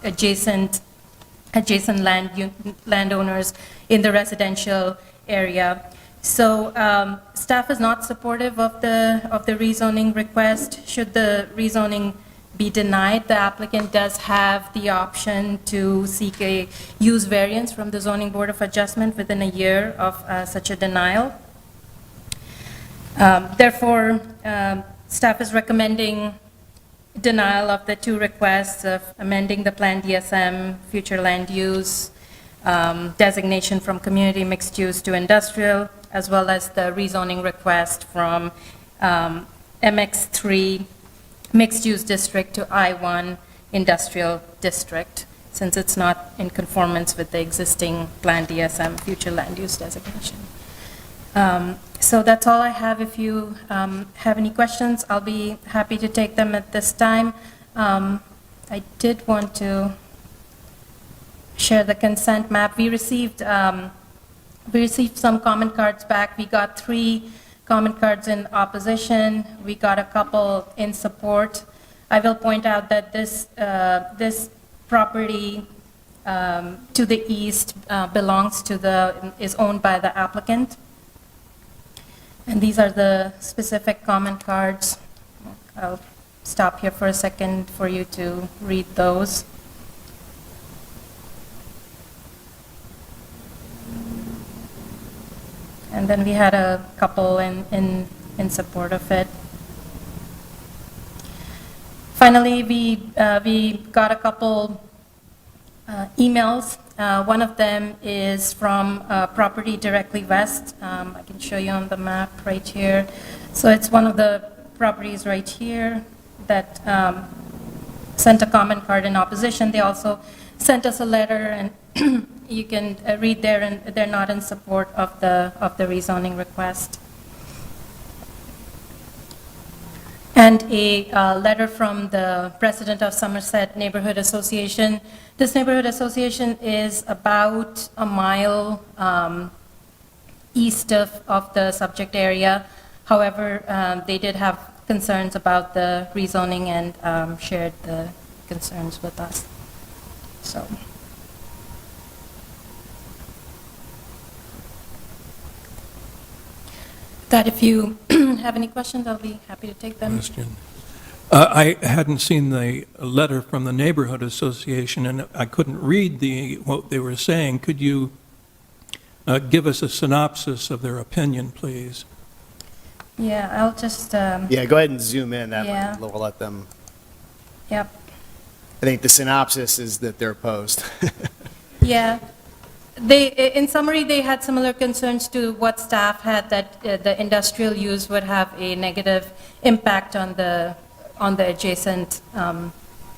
adjacent landowners in the residential area. So staff is not supportive of the rezoning request. Should the rezoning be denied, the applicant does have the option to seek a use variance from the Zoning Board of Adjustment within a year of such a denial. Therefore, staff is recommending denial of the two requests of amending the Plan DSM, future land use, designation from community mixed use to industrial, as well as the rezoning request from MX3 mixed use district to I1 industrial district, since it's not in conformance with the existing Plan DSM future land use designation. So that's all I have. If you have any questions, I'll be happy to take them at this time. I did want to share the consent map. We received some comment cards back. We got 3 comment cards in opposition. We got a couple in support. I will point out that this property to the east is owned by the applicant. And these are the specific comment cards. I'll stop here for a second for you to read those. And then we had a couple in support of it. Finally, we got a couple emails. One of them is from property directly west. I can show you on the map right here. So it's one of the properties right here that sent a comment card in opposition. They also sent us a letter, and you can read there, and they're not in support of the rezoning request. and a letter from the president of Somerset Neighborhood Association. This neighborhood association is about a mile east of the subject area. However, they did have concerns about the rezoning and shared the concerns with us. So. That if you have any questions, I'll be happy to take them. Question. I hadn't seen the letter from the neighborhood association, and I couldn't read what they were saying. Could you give us a synopsis of their opinion, please? Yeah, I'll just... Yeah, go ahead and zoom in. That Yeah. will let them... Yep. I think the synopsis is that they're opposed. Yeah. In summary, they had similar concerns to what staff had, that the industrial use would have a negative impact on the adjacent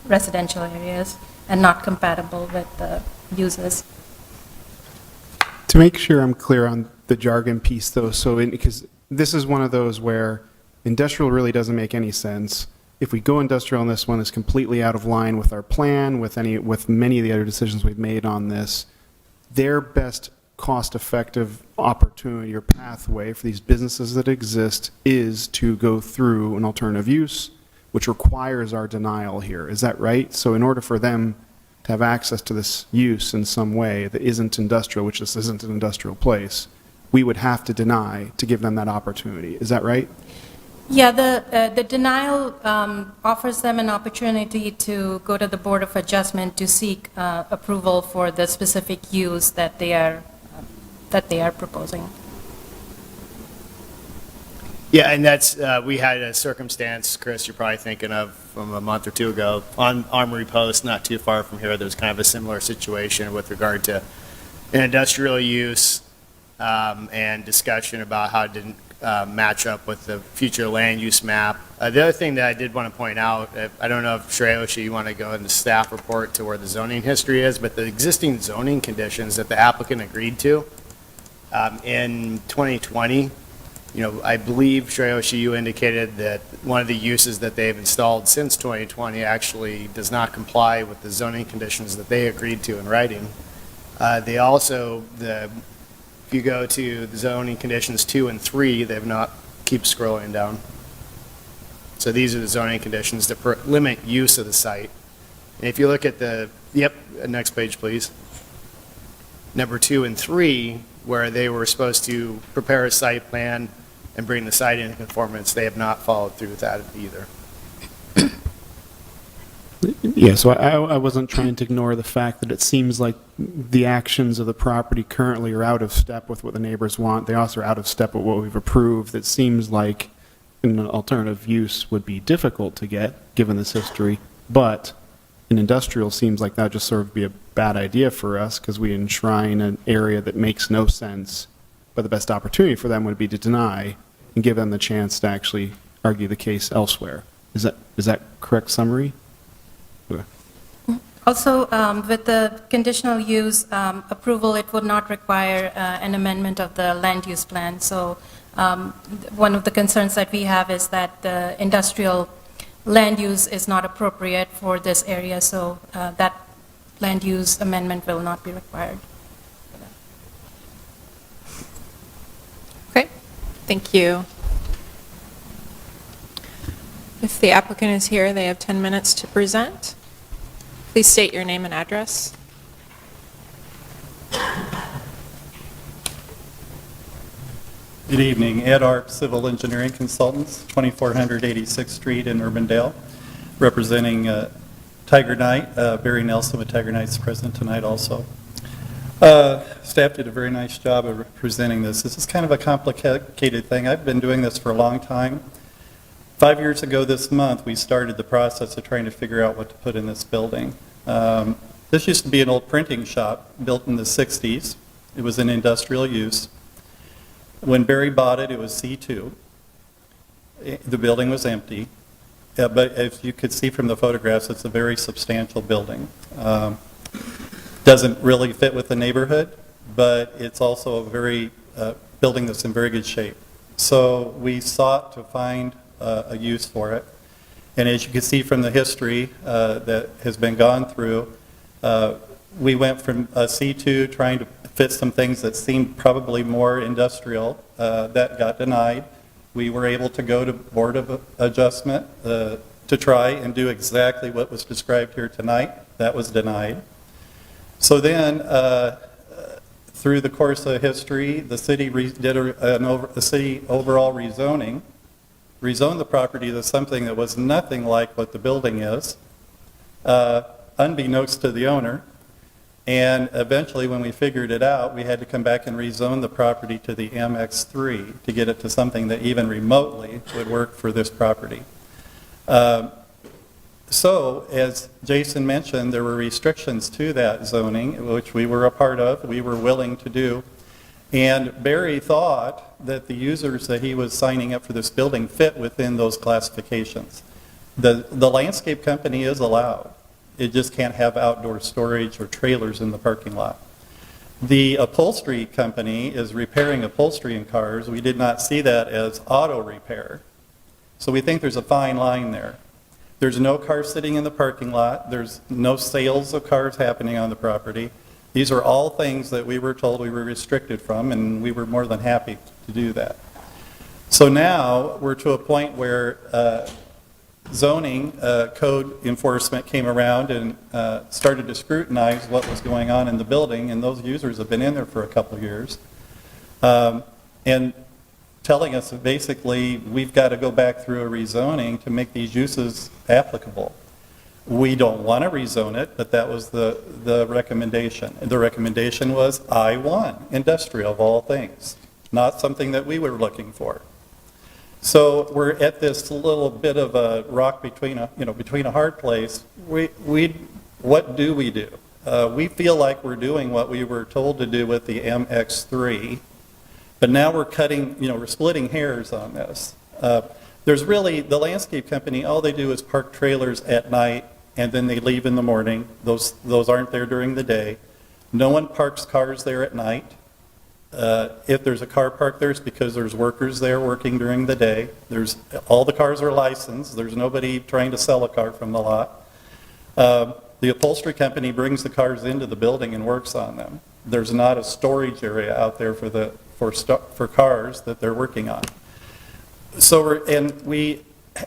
residential areas and not compatible with the uses. To make sure I'm clear on the jargon piece, though, because this is one of those where industrial really doesn't make any sense. If we go industrial on this one, it's completely out of line with our plan, with many of the other decisions we've made on this. Their best cost-effective opportunity or pathway for these businesses that exist is to go through an alternative use, which requires our denial here. Is that right? So in order for them to have access to this use in some way that isn't industrial, which this isn't an industrial place, we would have to deny to give them that opportunity. Is that right? Yeah, the denial offers them an opportunity to go to the Board of Adjustment to seek approval for the specific use that they are proposing. Yeah, and that's, we had a circumstance, Chris, you're probably thinking of from a month or two ago, on Armory Post, not too far from here, there's kind of a similar situation with regard to an industrial use and discussion about how it didn't match up with the future land use map. The other thing that I did want to point out, I don't know if Shreyoshi, you want to go in the staff report to where the zoning history is, but the existing zoning conditions that the applicant agreed to in 2020, I believe, Shreyoshi, you indicated that one of the uses that they've installed since 2020 actually does not comply with the zoning conditions that they agreed to in writing. They also, if you go to the zoning conditions 2 and 3, they've not, keep scrolling down. So these are the zoning conditions that limit use of the site. And if you look at next page, please. Number 2 and 3, where they were supposed to prepare a site plan and bring the site into conformance, they have not followed through with that either. Yeah, so I wasn't trying to ignore the fact that it seems like the actions of the property currently are out of step with what the neighbors want. They also are out of step with what we've approved. It seems like an alternative use would be difficult to get, given this history, but an industrial seems like that would just sort of be a bad idea for us because we enshrine an area that makes no sense, but the best opportunity for them would be to deny and give them the chance to actually argue the case elsewhere. Is that correct summary? Okay. Also, with the conditional use approval, it would not require an amendment of the land use plan. So one of the concerns that we have is that the industrial land use is not appropriate for this area, so that land use amendment will not be required. Okay, thank you. If the applicant is here, they have 10 minutes to present. Please state your name and address. Good evening. Ed Arp, Civil Engineering Consultants, 2400 86th Street in Urbandale, representing Tiger Knight. Barry Nelson with Tiger Knight's present tonight also. Staff did a very nice job of presenting this. This is kind of a complicated thing. I've been doing this for a long time. 5 years ago this month, we started the process of trying to figure out what to put in this building. This used to be an old printing shop built in the 60s. It was an industrial use. When Barry bought it, it was C2. The building was empty. But as you could see from the photographs, it's a very substantial building. Doesn't really fit with the neighborhood, but it's also a very building that's in very good shape. So we sought to find a use for it. And as you can see from the history that has been gone through, we went from a C2 trying to fit some things that seemed probably more industrial. That got denied. We were able to go to Board of Adjustment to try and do exactly what was described here tonight. That was denied. So then, through the course of history, the city did a city overall rezoning, rezoned the property to something that was nothing like what the building is, unbeknownst to the owner. And eventually, when we figured it out, we had to come back and rezone the property to the MX3 to get it to something that even remotely would work for this property. So, as Jason mentioned, there were restrictions to that zoning, which we were a part of, we were willing to do. And Barry thought that the users that he was signing up for this building fit within those classifications. The landscape company is allowed. It just can't have outdoor storage or trailers in the parking lot. The upholstery company is repairing upholstery in cars. We did not see that as auto repair. So we think there's a fine line there. There's no car sitting in the parking lot. There's no sales of cars happening on the property. These are all things that we were told we were restricted from, and we were more than happy to do that. So now we're to a point where zoning code enforcement came around and started to scrutinize what was going on in the building, and those users have been in there for a couple of years. And telling us that basically we've got to go back through a rezoning to make these uses applicable. We don't want to rezone it, but that was the recommendation. The recommendation was I-1, industrial of all things, not something that we were looking for. So we're at this little bit of a rock between a hard place. What do we do? We feel like we're doing what we were told to do with the MX3, but now we're cutting, we're splitting hairs on this. There's really, the landscape company, all they do is park trailers at night and then they leave in the morning. Those aren't there during the day. No one parks cars there at night. If there's a car parked there, it's because there's workers there working during the day. All the cars are licensed. There's nobody trying to sell a car from the lot. The upholstery company brings the cars into the building and works on them. There's not a storage area out there for cars that they're working on. So we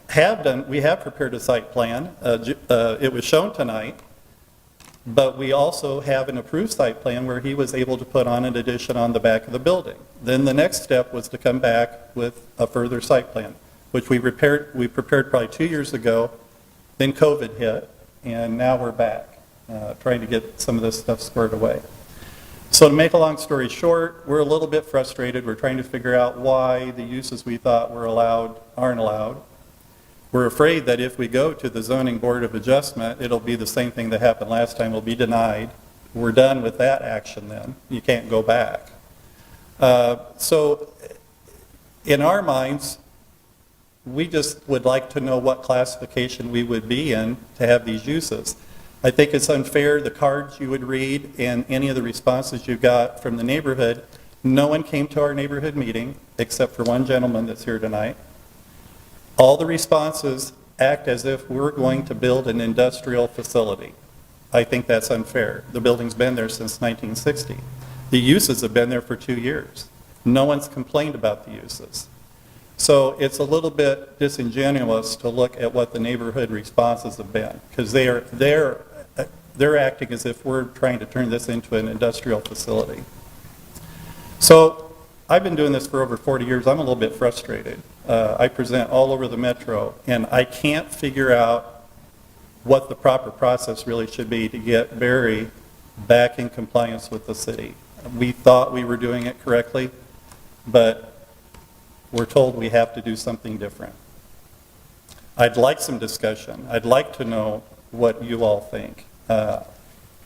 have prepared a site plan. It was shown tonight, but we also have an approved site plan where he was able to put on an addition on the back of the building. Then the next step was to come back with a further site plan, which we prepared probably 2 years ago. Then COVID hit, and now we're back trying to get some of this stuff squared away. So to make a long story short, we're a little bit frustrated. We're trying to figure out why the uses we thought were allowed aren't allowed. We're afraid that if we go to the Zoning Board of Adjustment, it'll be the same thing that happened last time. We'll be denied. We're done with that action then. You can't go back. So in our minds, we just would like to know what classification we would be in to have these uses. I think it's unfair, the cards you would read and any of the responses you got from the neighborhood, no one came to our neighborhood meeting except for one gentleman that's here tonight. All the responses act as if we're going to build an industrial facility. I think that's unfair. The building's been there since 1960. The uses have been there for 2 years. No one's complained about the uses. So it's a little bit disingenuous to look at what the neighborhood responses have been, because they're acting as if we're trying to turn this into an industrial facility. So I've been doing this for over 40 years. I'm a little bit frustrated. I present all over the metro, and I can't figure out what the proper process really should be to get Barry back in compliance with the city. We thought we were doing it correctly, but we're told we have to do something different. I'd like some discussion. I'd like to know what you all think.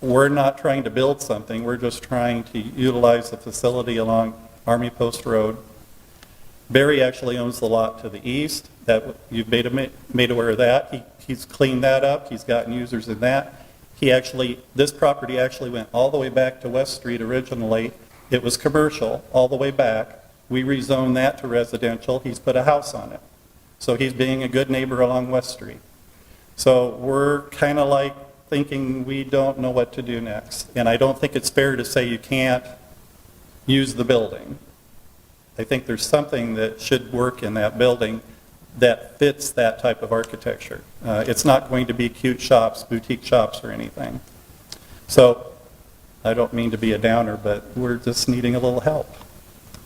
We're not trying to build something. We're just trying to utilize the facility along Army Post Road. Barry actually owns the lot to the east. That you've made aware of that. He's cleaned that up. He's gotten users in that. This property actually went all the way back to West Street originally. It was commercial all the way back. We rezoned that to residential. He's put a house on it. So he's being a good neighbor along West Street. So we're kind of like thinking we don't know what to do next. And I don't think it's fair to say you can't use the building. I think there's something that should work in that building that fits that type of architecture. It's not going to be cute shops, boutique shops or anything. So I don't mean to be a downer, but we're just needing a little help.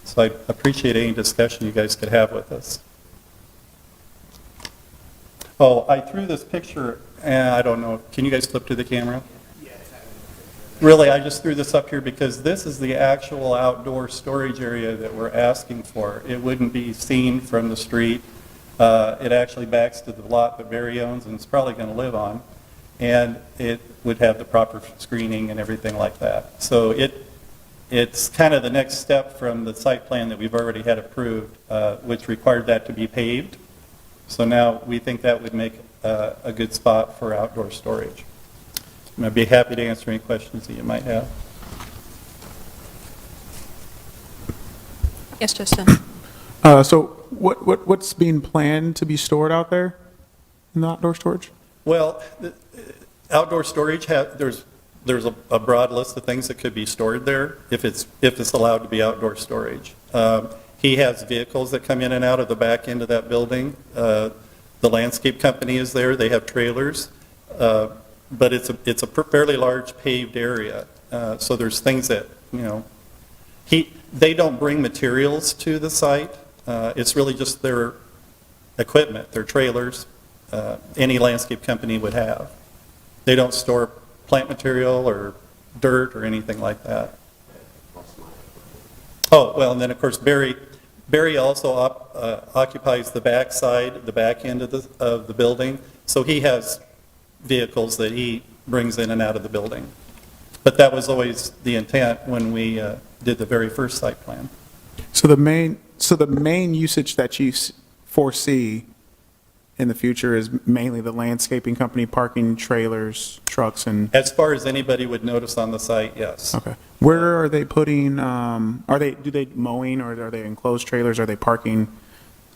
So I appreciate any discussion you guys could have with us. Oh, I threw this picture, and I don't know, can you guys flip to the camera? Really, I just threw this up here because this is the actual outdoor storage area that we're asking for. It wouldn't be seen from the street. It actually backs to the lot that Barry owns and is probably going to live on. And it would have the proper screening and everything like that. So it's kind of the next step from the site plan that we've already had approved, which required that to be paved. So now we think that would make a good spot for outdoor storage. And I'd be happy to answer any questions that you might have. Yes, Justin? So what's being planned to be stored out there in the outdoor storage? Well, outdoor storage, there's a broad list of things that could be stored there if it's allowed to be outdoor storage. He has vehicles that come in and out of the back end of that building. The landscape company is there. They have trailers. But it's a fairly large paved area. So there's things that, they don't bring materials to the site. It's really just their equipment, their trailers, any landscape company would have. They don't store plant material or dirt or anything like that. Oh, well, and then of course Barry also occupies the back side, the back end of the building. So he has vehicles that he brings in and out of the building. But that was always the intent when we did the very first site plan. So the main usage that you foresee in the future is mainly the landscaping company parking trailers, trucks, and... As far as anybody would notice on the site, yes. Okay. Where are they putting, do they mowing, or are they enclosed trailers? Are they parking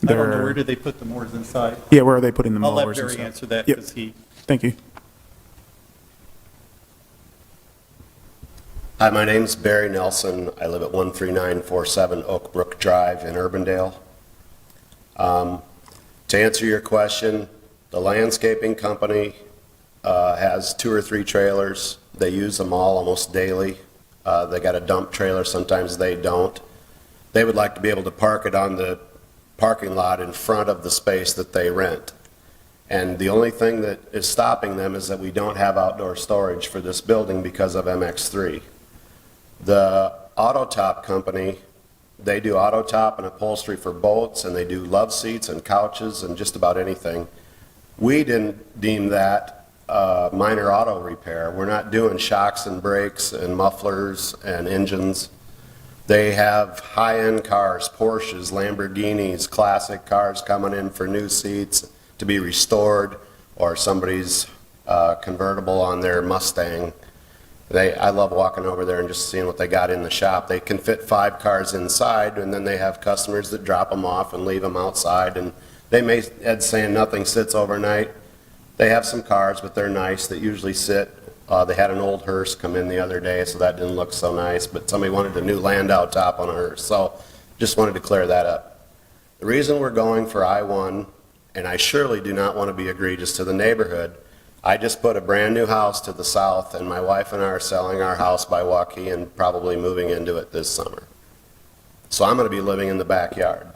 I don't know, where do they put the mowers inside? Yeah, where are they putting the I'll mowers? let Barry answer that because he... Thank you. Hi, my name's Barry Nelson. I live at 13947 Oak Brook Drive in Urbandale. To answer your question, the landscaping company has 2 or 3 trailers. They use them all almost daily. They got a dump trailer, sometimes they don't. They would like to be able to park it on the parking lot in front of the space that they rent. And the only thing that is stopping them is that we don't have outdoor storage for this building because of MX3. The Autotop company, they do Autotop and upholstery for boats, and they do love seats and couches and just about anything. We didn't deem that minor auto repair. We're not doing shocks and brakes and mufflers and engines. They have high-end cars, Porsches, Lamborghinis, classic cars coming in for new seats to be restored, or somebody's convertible on their Mustang. I love walking over there and just seeing what they got in the shop. They can fit 5 cars inside, and then they have customers that drop them off and leave them outside. And they may, Ed's saying nothing sits overnight. They have some cars, but they're nice, that usually sit. They had an old hearse come in the other day, so that didn't look so nice, but somebody wanted a new Landau top on a hearse. So just wanted to clear that up. The reason we're going for I-1, and I surely do not want to be egregious to the neighborhood, I just put a brand new house to the south, and my wife and I are selling our house by Waukee and probably moving into it this summer. So I'm going to be living in the backyard.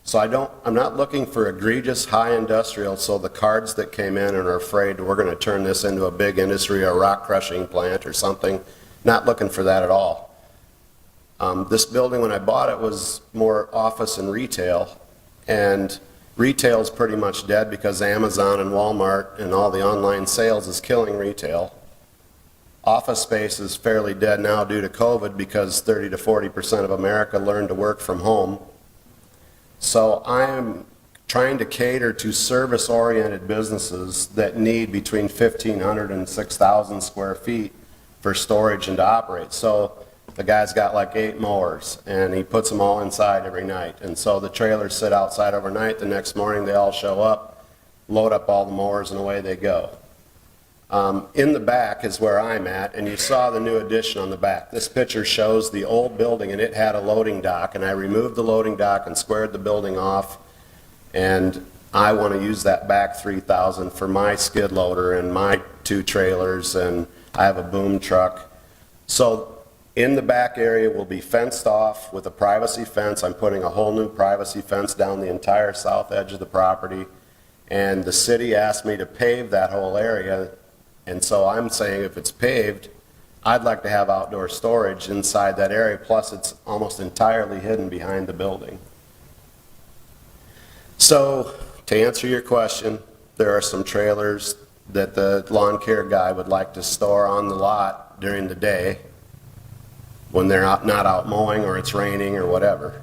So I'm not looking for egregious high industrial, so the cards that came in and are afraid we're going to turn this into a big industry or rock crushing plant or something, not looking for that at all. This building, when I bought it, was more office and retail, and retail's pretty much dead because Amazon and Walmart and all the online sales is killing retail. Office space is fairly dead now due to COVID because 30 to 40% of America learned to work from home. So I'm trying to cater to service-oriented businesses that need between 1,500 and 6,000 square feet for storage and to operate. So The guy's got like 8 mowers, and he puts them all inside every night. And so the trailers sit outside overnight. The next morning, they all show up, load up all the mowers, and away they go. In the back is where I'm at, and you saw the new addition on the back. This picture shows the old building, and it had a loading dock, and I removed the loading dock and squared the building off, and I want to use that back 3,000 for my skid loader and my 2 trailers, and I have a boom truck. So in the back area will be fenced off with a privacy fence. I'm putting a whole new privacy fence down the entire south edge of the property, and the city asked me to pave that whole area. And so I'm saying if it's paved, I'd like to have outdoor storage inside that area, plus it's almost entirely hidden behind the building. So to answer your question, there are some trailers that the lawn care guy would like to store on the lot during the day when they're not out mowing or it's raining or whatever.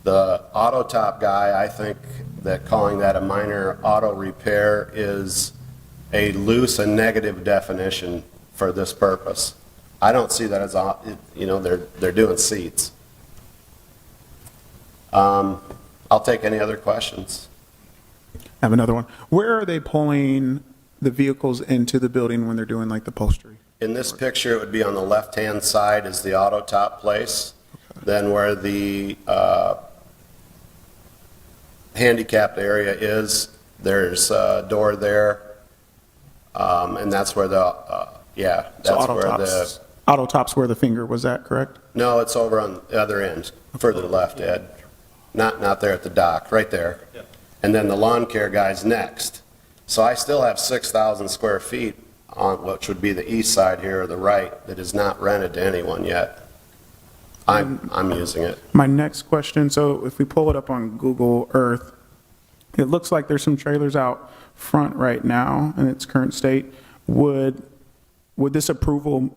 The auto top guy, I think that calling that a minor auto repair is a loose and negative definition for this purpose. I don't see that as, they're doing seats. I'll take any other questions. I have another one. Where are they pulling the vehicles into the building when they're doing like the upholstery? In this picture, it would be on the left-hand side is the auto top place. Then where the handicapped area is, there's a door there. And that's where Auto Top's where the finger was at, correct? No, it's over on the other end, further left, Ed. Not there at the dock, right there. And then the lawn care guy's next. So I still have 6,000 square feet on which would be the east side here or the right that is not rented to anyone yet. I'm using it. My next question, so if we pull it up on Google Earth, it looks like there's some trailers out front right now in its current state. Would this approval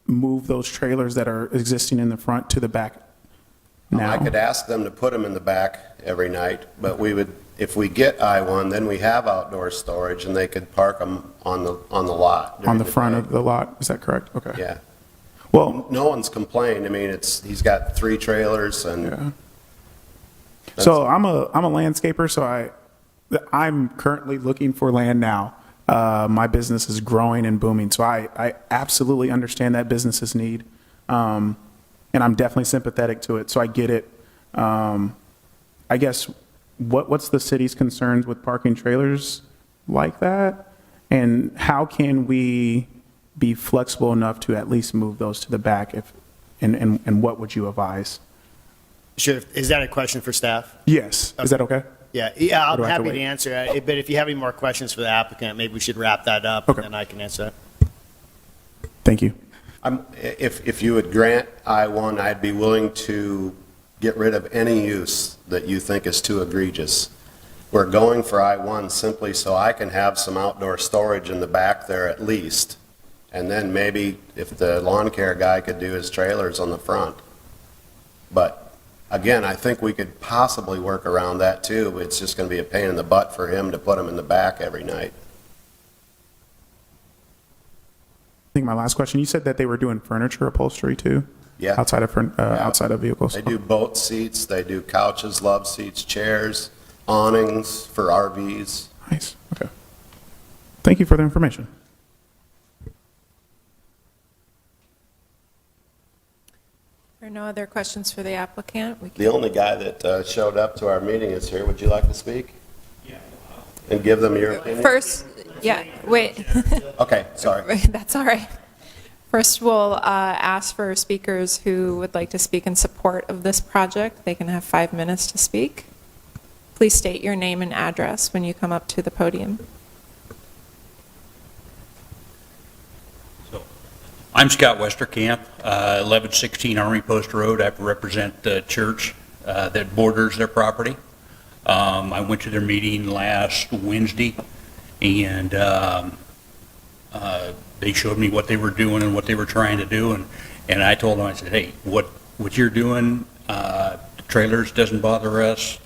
move those trailers that are existing in the front to the back now? I could ask them to put them in the back every night, but we would, if we get I-1, then we have outdoor storage and they could park them on the lot. On the front of the lot, is that correct? Okay. Yeah. Well, no one's complained. I mean, he's got 3 trailers and. Yeah. So I'm a landscaper, so I'm currently looking for land now. My business is growing and booming, so I absolutely understand that business's need, and I'm definitely sympathetic to it, so I get it. I guess, what's the city's concerns with parking trailers like that? And how can we be flexible enough to at least move those to the back, and what would you advise? Sure. Is that a question for staff? Yes. Okay. Is that okay? Yeah, I'm Or do I have to happy to wait? answer it, but if you have any more questions for the applicant, maybe we should wrap that up, and then I can answer that. Thank you. If you would grant I-1, I'd be willing to get rid of any use that you think is too egregious. We're going for I-1 simply so I can have some outdoor storage in the back there at least, and then maybe if the lawn care guy could do his trailers on the front. But again, I think we could possibly work around that too. It's just going to be a pain in the butt for him to put them in the back every night. I think my last question, you said that they were doing furniture upholstery too? Yeah. Outside of vehicles? They do boat seats, they do couches, love seats, chairs, awnings for RVs. Nice, okay. Thank you for the information. There are no other questions for the applicant. The only guy that showed up to our meeting is here. Would you like to speak? Yeah. And give them your opinion? First, yeah, wait. Okay, sorry. That's all right. First, we'll ask for speakers who would like to speak in support of this project. They can have 5 minutes to speak. Please state your name and address when you come up to the podium. I'm Scott Westerkamp, 1116 Army Post Road. I represent the church that borders their property. I went to their meeting last Wednesday, and they showed me what they were doing and what they were trying to do, and I told them, I said, hey, what you're doing, the trailers doesn't bother us,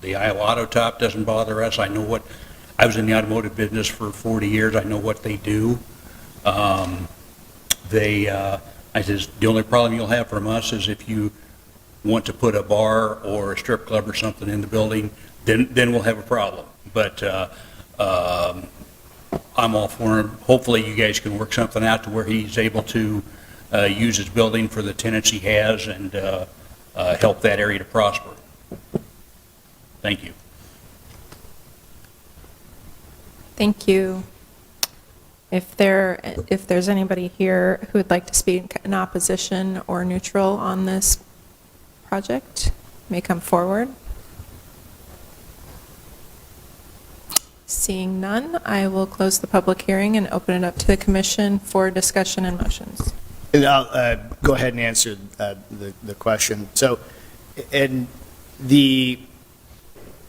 the Iowa Auto Top doesn't bother us. I was in the automotive business for 40 years. I know what they do. They I says, the only problem you'll have from us is if you want to put a bar or a strip club or something in the building, then we'll have a problem. But I'm all for him. Hopefully, you guys can work something out to where he's able to use his building for the tenants he has and help that area to prosper. Thank you. Thank you. If there's anybody here who would like to speak in opposition or neutral on this project, may come forward. Seeing none, I will close the public hearing and open it up to the commission for discussion and motions. And I'll go ahead and answer the question. So, in the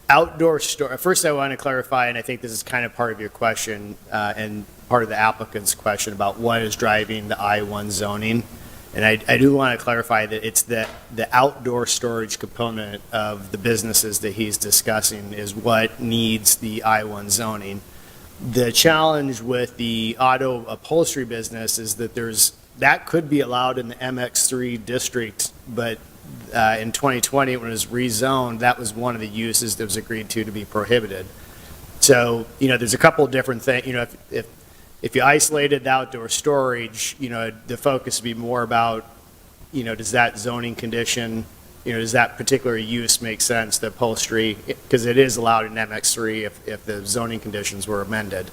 outdoor store, first I want to clarify, and I think this is kind of part of your question and part of the applicant's question about what is driving the I-1 zoning. And I do want to clarify that it's the outdoor storage component of the businesses that he's discussing is what needs the I-1 zoning. The challenge with the auto upholstery business is that that could be allowed in the MX3 district, but in 2020, when it was rezoned, that was one of the uses that was agreed to be prohibited. So, there's a couple of different things. If you isolated the outdoor storage, the focus would be more about, does that zoning condition, does that particular use make sense, the upholstery, because it is allowed in MX3 if the zoning conditions were amended.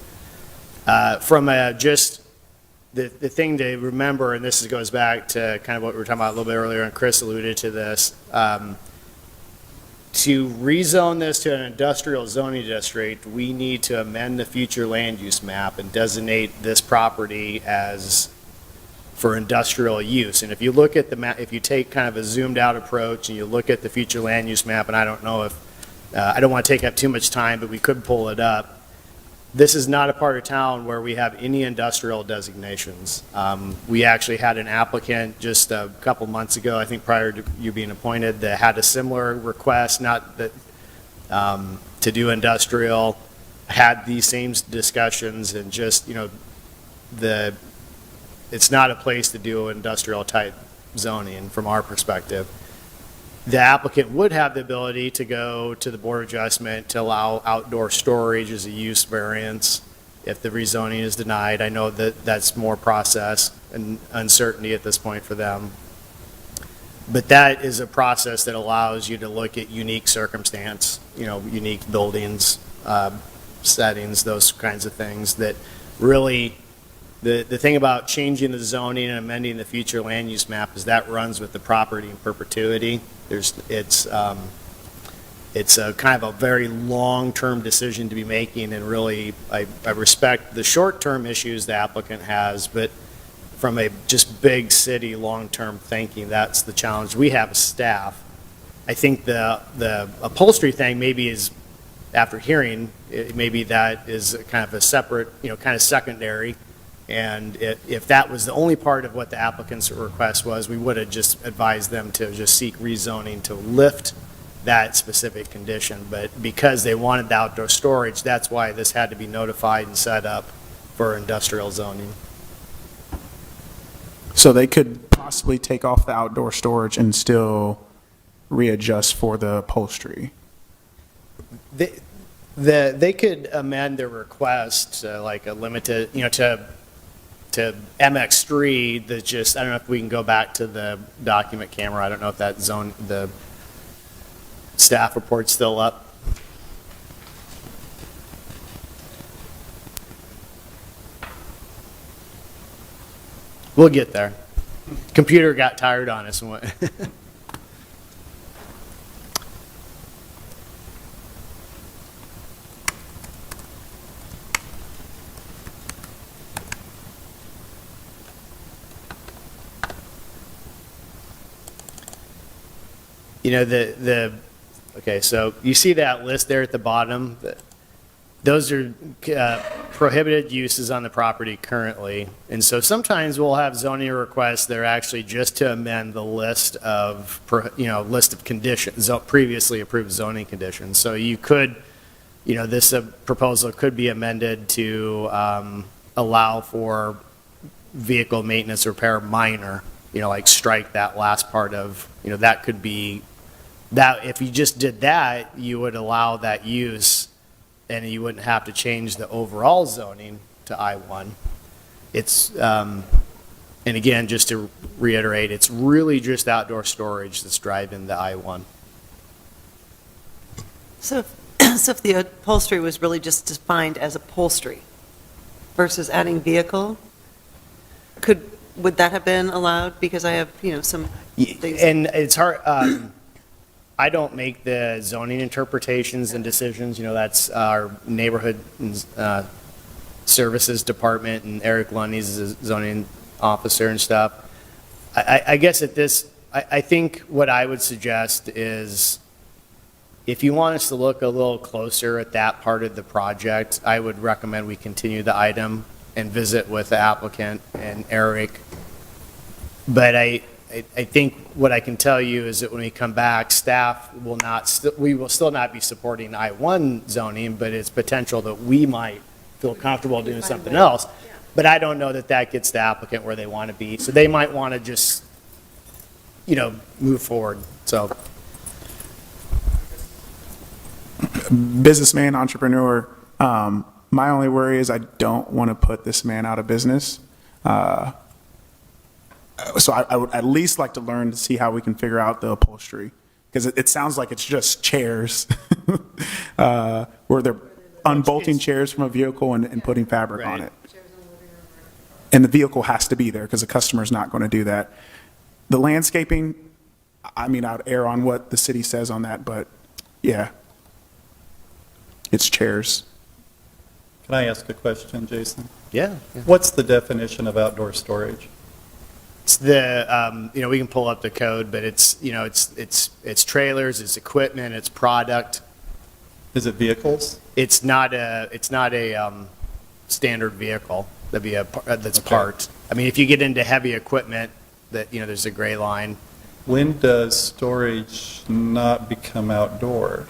From the thing to remember, and this goes back to kind of what we were talking about a little bit earlier, and Chris alluded to this, to rezone this to an industrial zoning district, we need to amend the future land use map and designate this property as for industrial use. And if you look at the map, if you take kind of a zoomed out approach and you look at the future land use map, and I don't know if, I don't want to take up too much time, but we could pull it up. This is not a part of town where we have any industrial designations. We actually had an applicant just a couple months ago, I think prior to you being appointed, that had a similar request, not that to do industrial, had these same discussions, and just, it's not a place to do industrial type zoning from our perspective. The applicant would have the ability to go to the Board of Adjustment to allow outdoor storage as a use variance if the rezoning is denied. I know that that's more process and uncertainty at this point for them. But that is a process that allows you to look at unique circumstance, unique buildings, settings, those kinds of things that really, the thing about changing the zoning and amending the future land use map is that runs with the property in perpetuity. It's a kind of a very long-term decision to be making, and really, I respect the short-term issues the applicant has, but from a just big city, long-term thinking, that's the challenge we have as staff. I think the upholstery thing maybe is, after hearing, maybe that is kind of a separate, kind of secondary. And if that was the only part of what the applicant's request was, we would have just advised them to just seek rezoning to lift that specific condition. But because they wanted the outdoor storage, that's why this had to be notified and set up for industrial zoning. So they could possibly take off the outdoor storage and still readjust for the upholstery? They could amend their request to like a limited, to MX3 that just, I don't know if we can go back to the document camera. I don't know if that zone, the staff report's still up. We'll get there. Computer got tired on us and went. Okay, so you see that list there at the bottom? Those are prohibited uses on the property currently. And so sometimes we'll have zoning requests that are actually just to amend the list of, list of conditions, previously approved zoning conditions. So you could, this proposal could be amended to allow for vehicle maintenance repair minor like strike that last part of, that could be, that, if you just did that, you would allow that use, and you wouldn't have to change the overall zoning to I-1. It's, and again, just to reiterate, it's really just outdoor storage that's driving the I-1. So if the upholstery was really just defined as upholstery versus adding vehicle, would that have been allowed? Because I have, some things. And it's hard, I don't make the zoning interpretations and decisions, that's our neighborhood services department, and Eric Lundy's a zoning officer and stuff. I guess I think what I would suggest is, if you want us to look a little closer at that part of the project, I would recommend we continue the item and visit with the applicant and Eric. But I think what I can tell you is that when we come back, staff will we will still not be supporting I-1 zoning, but it's potential that we might feel comfortable doing something else. But I don't know that that gets the applicant where they want to be. So they might want to just, move forward, so. Businessman, entrepreneur, my only worry is I don't want to put this man out of business. So I would at least like to learn to see how we can figure out the upholstery, because it sounds like it's just chairs, where they're unbolting chairs from a vehicle and putting fabric on it. And the vehicle has to be there because the customer's not going to do that. The landscaping, I mean, I'd err on what the city says on that, but yeah, it's chairs. Can I ask a question, Jason? Yeah. What's the definition of outdoor storage? It's the, we can pull up the code, but it's, it's trailers, it's equipment, it's product. Is it vehicles? It's not a standard vehicle. That'd be that's Okay. parked. I mean, if you get into heavy equipment, there's a gray line. When does storage not become outdoor?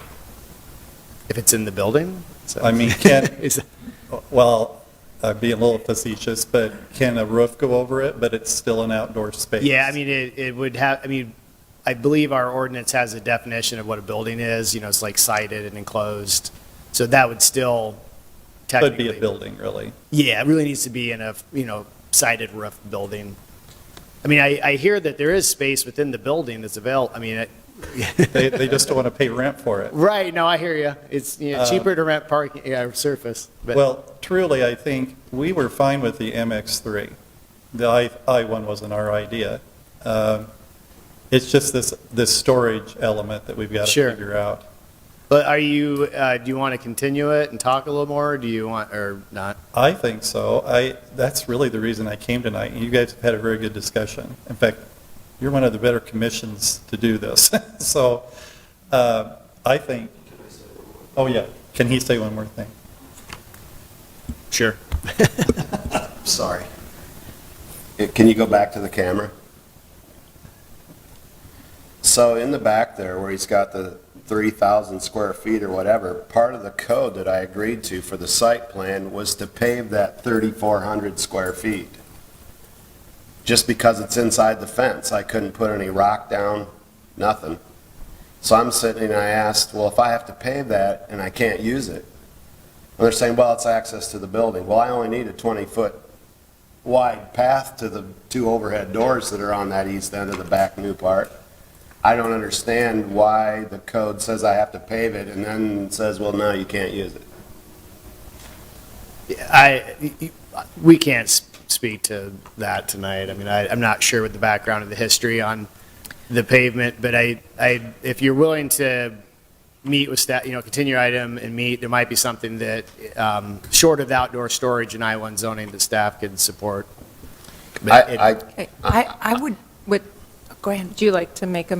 If it's in the building? So. I mean, well, being a little facetious, but can a roof go over it, but it's still an outdoor space? Yeah, I mean, it would have, I believe our ordinance has a definition of what a building is, it's like sided and enclosed. So that would still Could technically. be a building, really. Yeah, it really needs to be in a, sided roof building. I mean, I hear that there is space within the building that's available. I mean, They just don't want to pay rent for it. right, no, I hear you. It's cheaper to rent parking, surface. But Well, truly, I think we were fine with the MX3. The I-1 wasn't our idea. It's just this storage element that we've got to Sure. figure out. But do you want to continue it and talk a little more, or do you want, or not? I think so. That's really the reason I came tonight, and you guys have had a very good discussion. In fact, you're one of the better commissions to do this. So I think, oh yeah, can he say one more thing? Sure. Sorry. Can you go back to the camera? So in the back there, where he's got the 3,000 square feet or whatever, part of the code that I agreed to for the site plan was to pave that 3,400 square feet. Just because it's inside the fence, I couldn't put any rock down, nothing. So I'm sitting and I asked, well, if I have to pave that and I can't use it, and they're saying, well, it's access to the building. Well, I only need a 20-foot wide path to the two overhead doors that are on that east end of the back new part. I don't understand why the code says I have to pave it and then says, well, no, you can't use it. We can't speak to that tonight. I mean, I'm not sure what the background of the history on the pavement, but if you're willing to meet with staff, continue your item and meet, there might be something that, short of outdoor storage and I-1 zoning, that staff could support. I would, go ahead. Would you like to make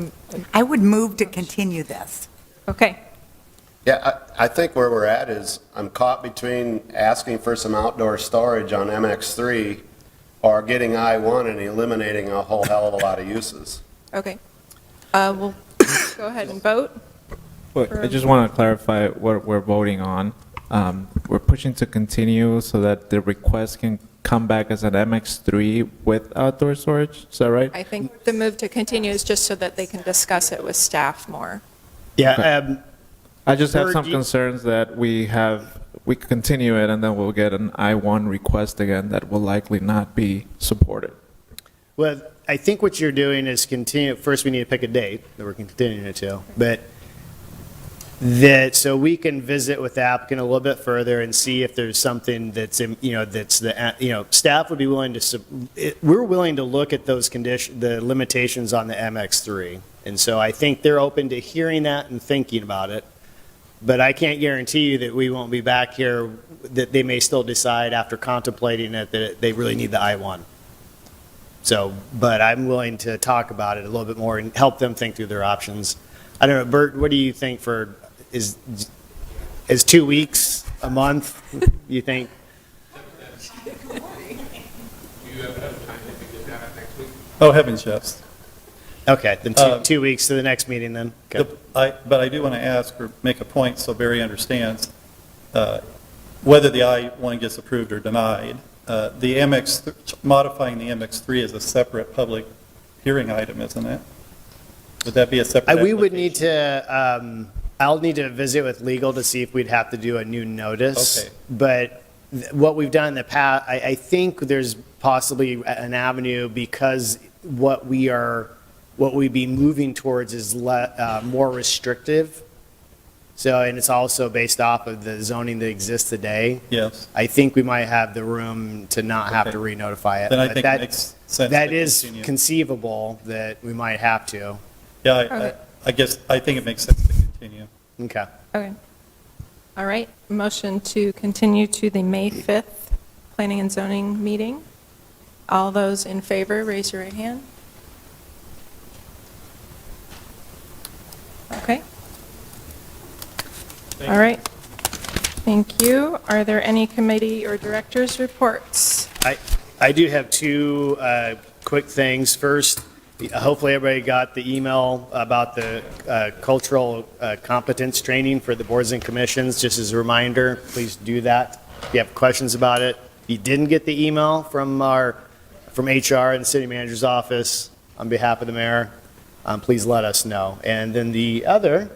I would move to continue this. Okay. Yeah, I think where we're at is I'm caught between asking for some outdoor storage on MX3 or getting I-1 and eliminating a whole hell of a lot of uses. Okay. We'll go ahead and vote. I just want to clarify what we're voting on. We're pushing to continue so that the request can come back as an MX3 with outdoor storage, is that right? I think the move to continue is just so that they can discuss it with staff more. Yeah, I just have Bert, some concerns that we could continue it and then we'll get an I-1 request again that will likely not be supported. well, I think what you're doing is continue, first we need to pick a date that we're continuing it to, but so we can visit with the applicant a little bit further and see if there's something that's, staff would be willing to, we're willing to look at those the limitations on the MX3. And so I think they're open to hearing that and thinking about it. But I can't guarantee you that we won't be back here, that they may still decide after contemplating it that they really need the I-1. So, but I'm willing to talk about it a little bit more and help them think through their options. I don't know, Bert, what do you think is 2 weeks, a month, you think? Oh, heavens, yes. Okay, then 2 weeks to the next meeting then. Okay. But I do want to ask or make a point so Barry understands, whether the I-1 gets approved or denied, modifying the MX3 is a separate public hearing item, isn't it? Would that be a separate? We would need to, I'll need to visit with legal to see if we'd have to do a new notice. Okay. But what we've done in the past, I think there's possibly an avenue because what we'd be moving towards is more restrictive. So, and it's also based off of the zoning that exists today. Yes. I think we might have the room to not have to re-notify it. Then I But think it makes sense that to is continue. conceivable that we might have to. Yeah, Okay. I guess, I think it makes sense to continue. Okay. Okay. All right, motion to continue to the May 5th Planning and Zoning meeting. All those in favor, raise your right hand. Okay. All right. Thank you. Are there any committee or directors' reports? I do have two quick things. First, hopefully everybody got the email about the cultural competence training for the boards and commissions. Just as a reminder, please do that. If you have questions about it. If you didn't get the email from HR and the city manager's office, on behalf of the mayor, please let us know. And then the other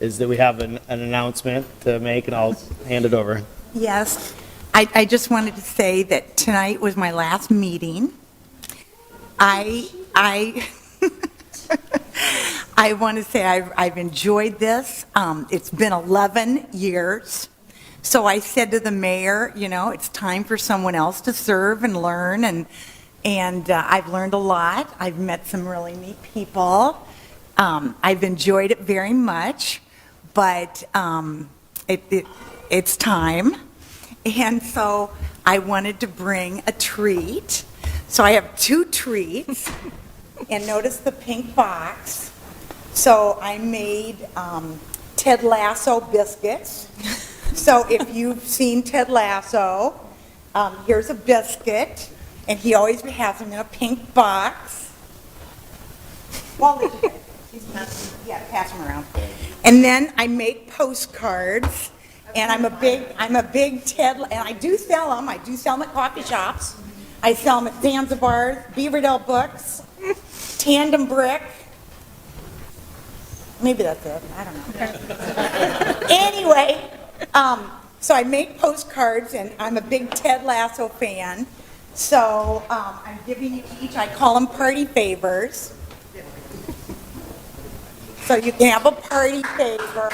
is that we have an announcement to make, and I'll hand it over. Yes, I just wanted to say that tonight was my last meeting. I want to say I've enjoyed this. It's been 11 years. So I said to the mayor, it's time for someone else to serve and learn, and I've learned a lot. I've met some really neat people. I've enjoyed it very much, but it's time. And so I wanted to bring a treat. So I have two treats, and notice the pink box. So I made Ted Lasso biscuits. So if you've seen Ted Lasso, here's a biscuit, and he always has them in a pink box. Well, yeah, pass them around. And then I make postcards, and I'm a big Ted, and I do sell them. I do sell them at coffee shops. I sell them at Zanzibar, Beaverdale Books, Tandem Brick. Maybe that's it. I don't know. Anyway, so I make postcards, and I'm a big Ted Lasso fan. So I'm giving you each, I call them party favors. So you can have a party favor.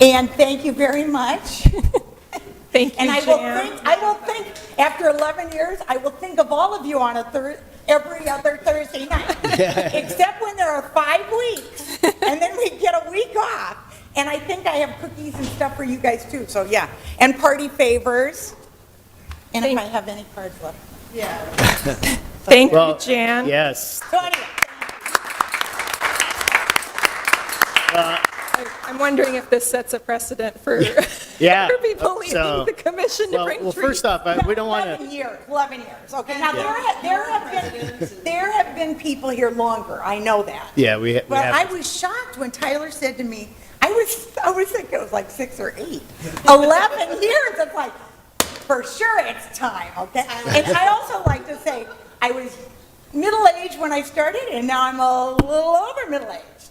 And thank you very much. Thank you, And I Jan. will think, after 11 years, I will think of all of you on every other Thursday night. Except when there are 5 weeks, and then we get a week off. And I think I have cookies and stuff for you guys too, so yeah. And party favors. And if I have any cards left. Yeah. Thank you, Jan. Yes. So anyway. I'm wondering if this sets a precedent for Yeah. for people leaving So- the commission to bring Well, treats. first off, we don't want 11 to, years, 11 years. Okay, now there have been people here longer, I know that. yeah, we But I have, was shocked when Tyler said to me, I was thinking it was like 6 or 8. 11 years, it's like, for sure it's time, okay? And I also like to say, I was middle-aged when I started, and now I'm a little over middle-aged.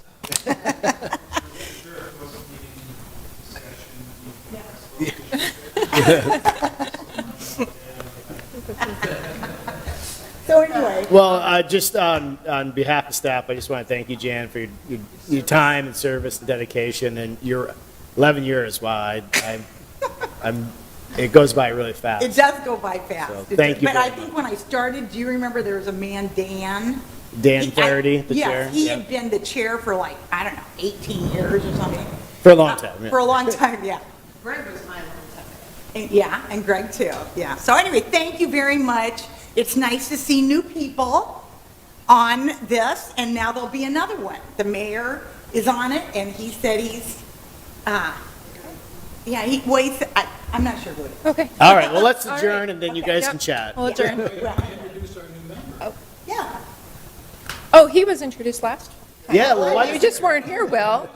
So anyway. Well, just on behalf of staff, I just want to thank you, Jan, for your time and service and dedication, and your 11 years. Wow, it goes by really fast. It does go by fast. So, thank you But very I think when I started, do you remember there was a man, Dan? Dan Flaherty, the chair? Yes, he Yeah. had been the chair for like, I don't know, 18 years or something. For a long time, yeah. For a long time, yeah. Greg was my long time. Yeah, and Greg too, yeah. So anyway, thank you very much. It's nice to see new people on this, and now there'll be another one. The mayor is on it, and he said he's, I'm not sure who it is. Okay. All right, well, let's All adjourn, right. and then you Okay, guys yep. can chat. We'll adjourn. Yeah. Oh, he was introduced last? Yeah, well, why- You just weren't here, Will.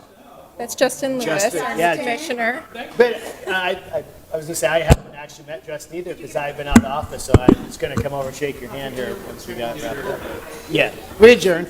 That's Justin Lewis, Justin, our yeah. commissioner. But I was gonna say, I haven't actually met Justin either, because I've been out of office, so I was gonna come over and shake your hand here once we got wrapped up. Yeah, we adjourned.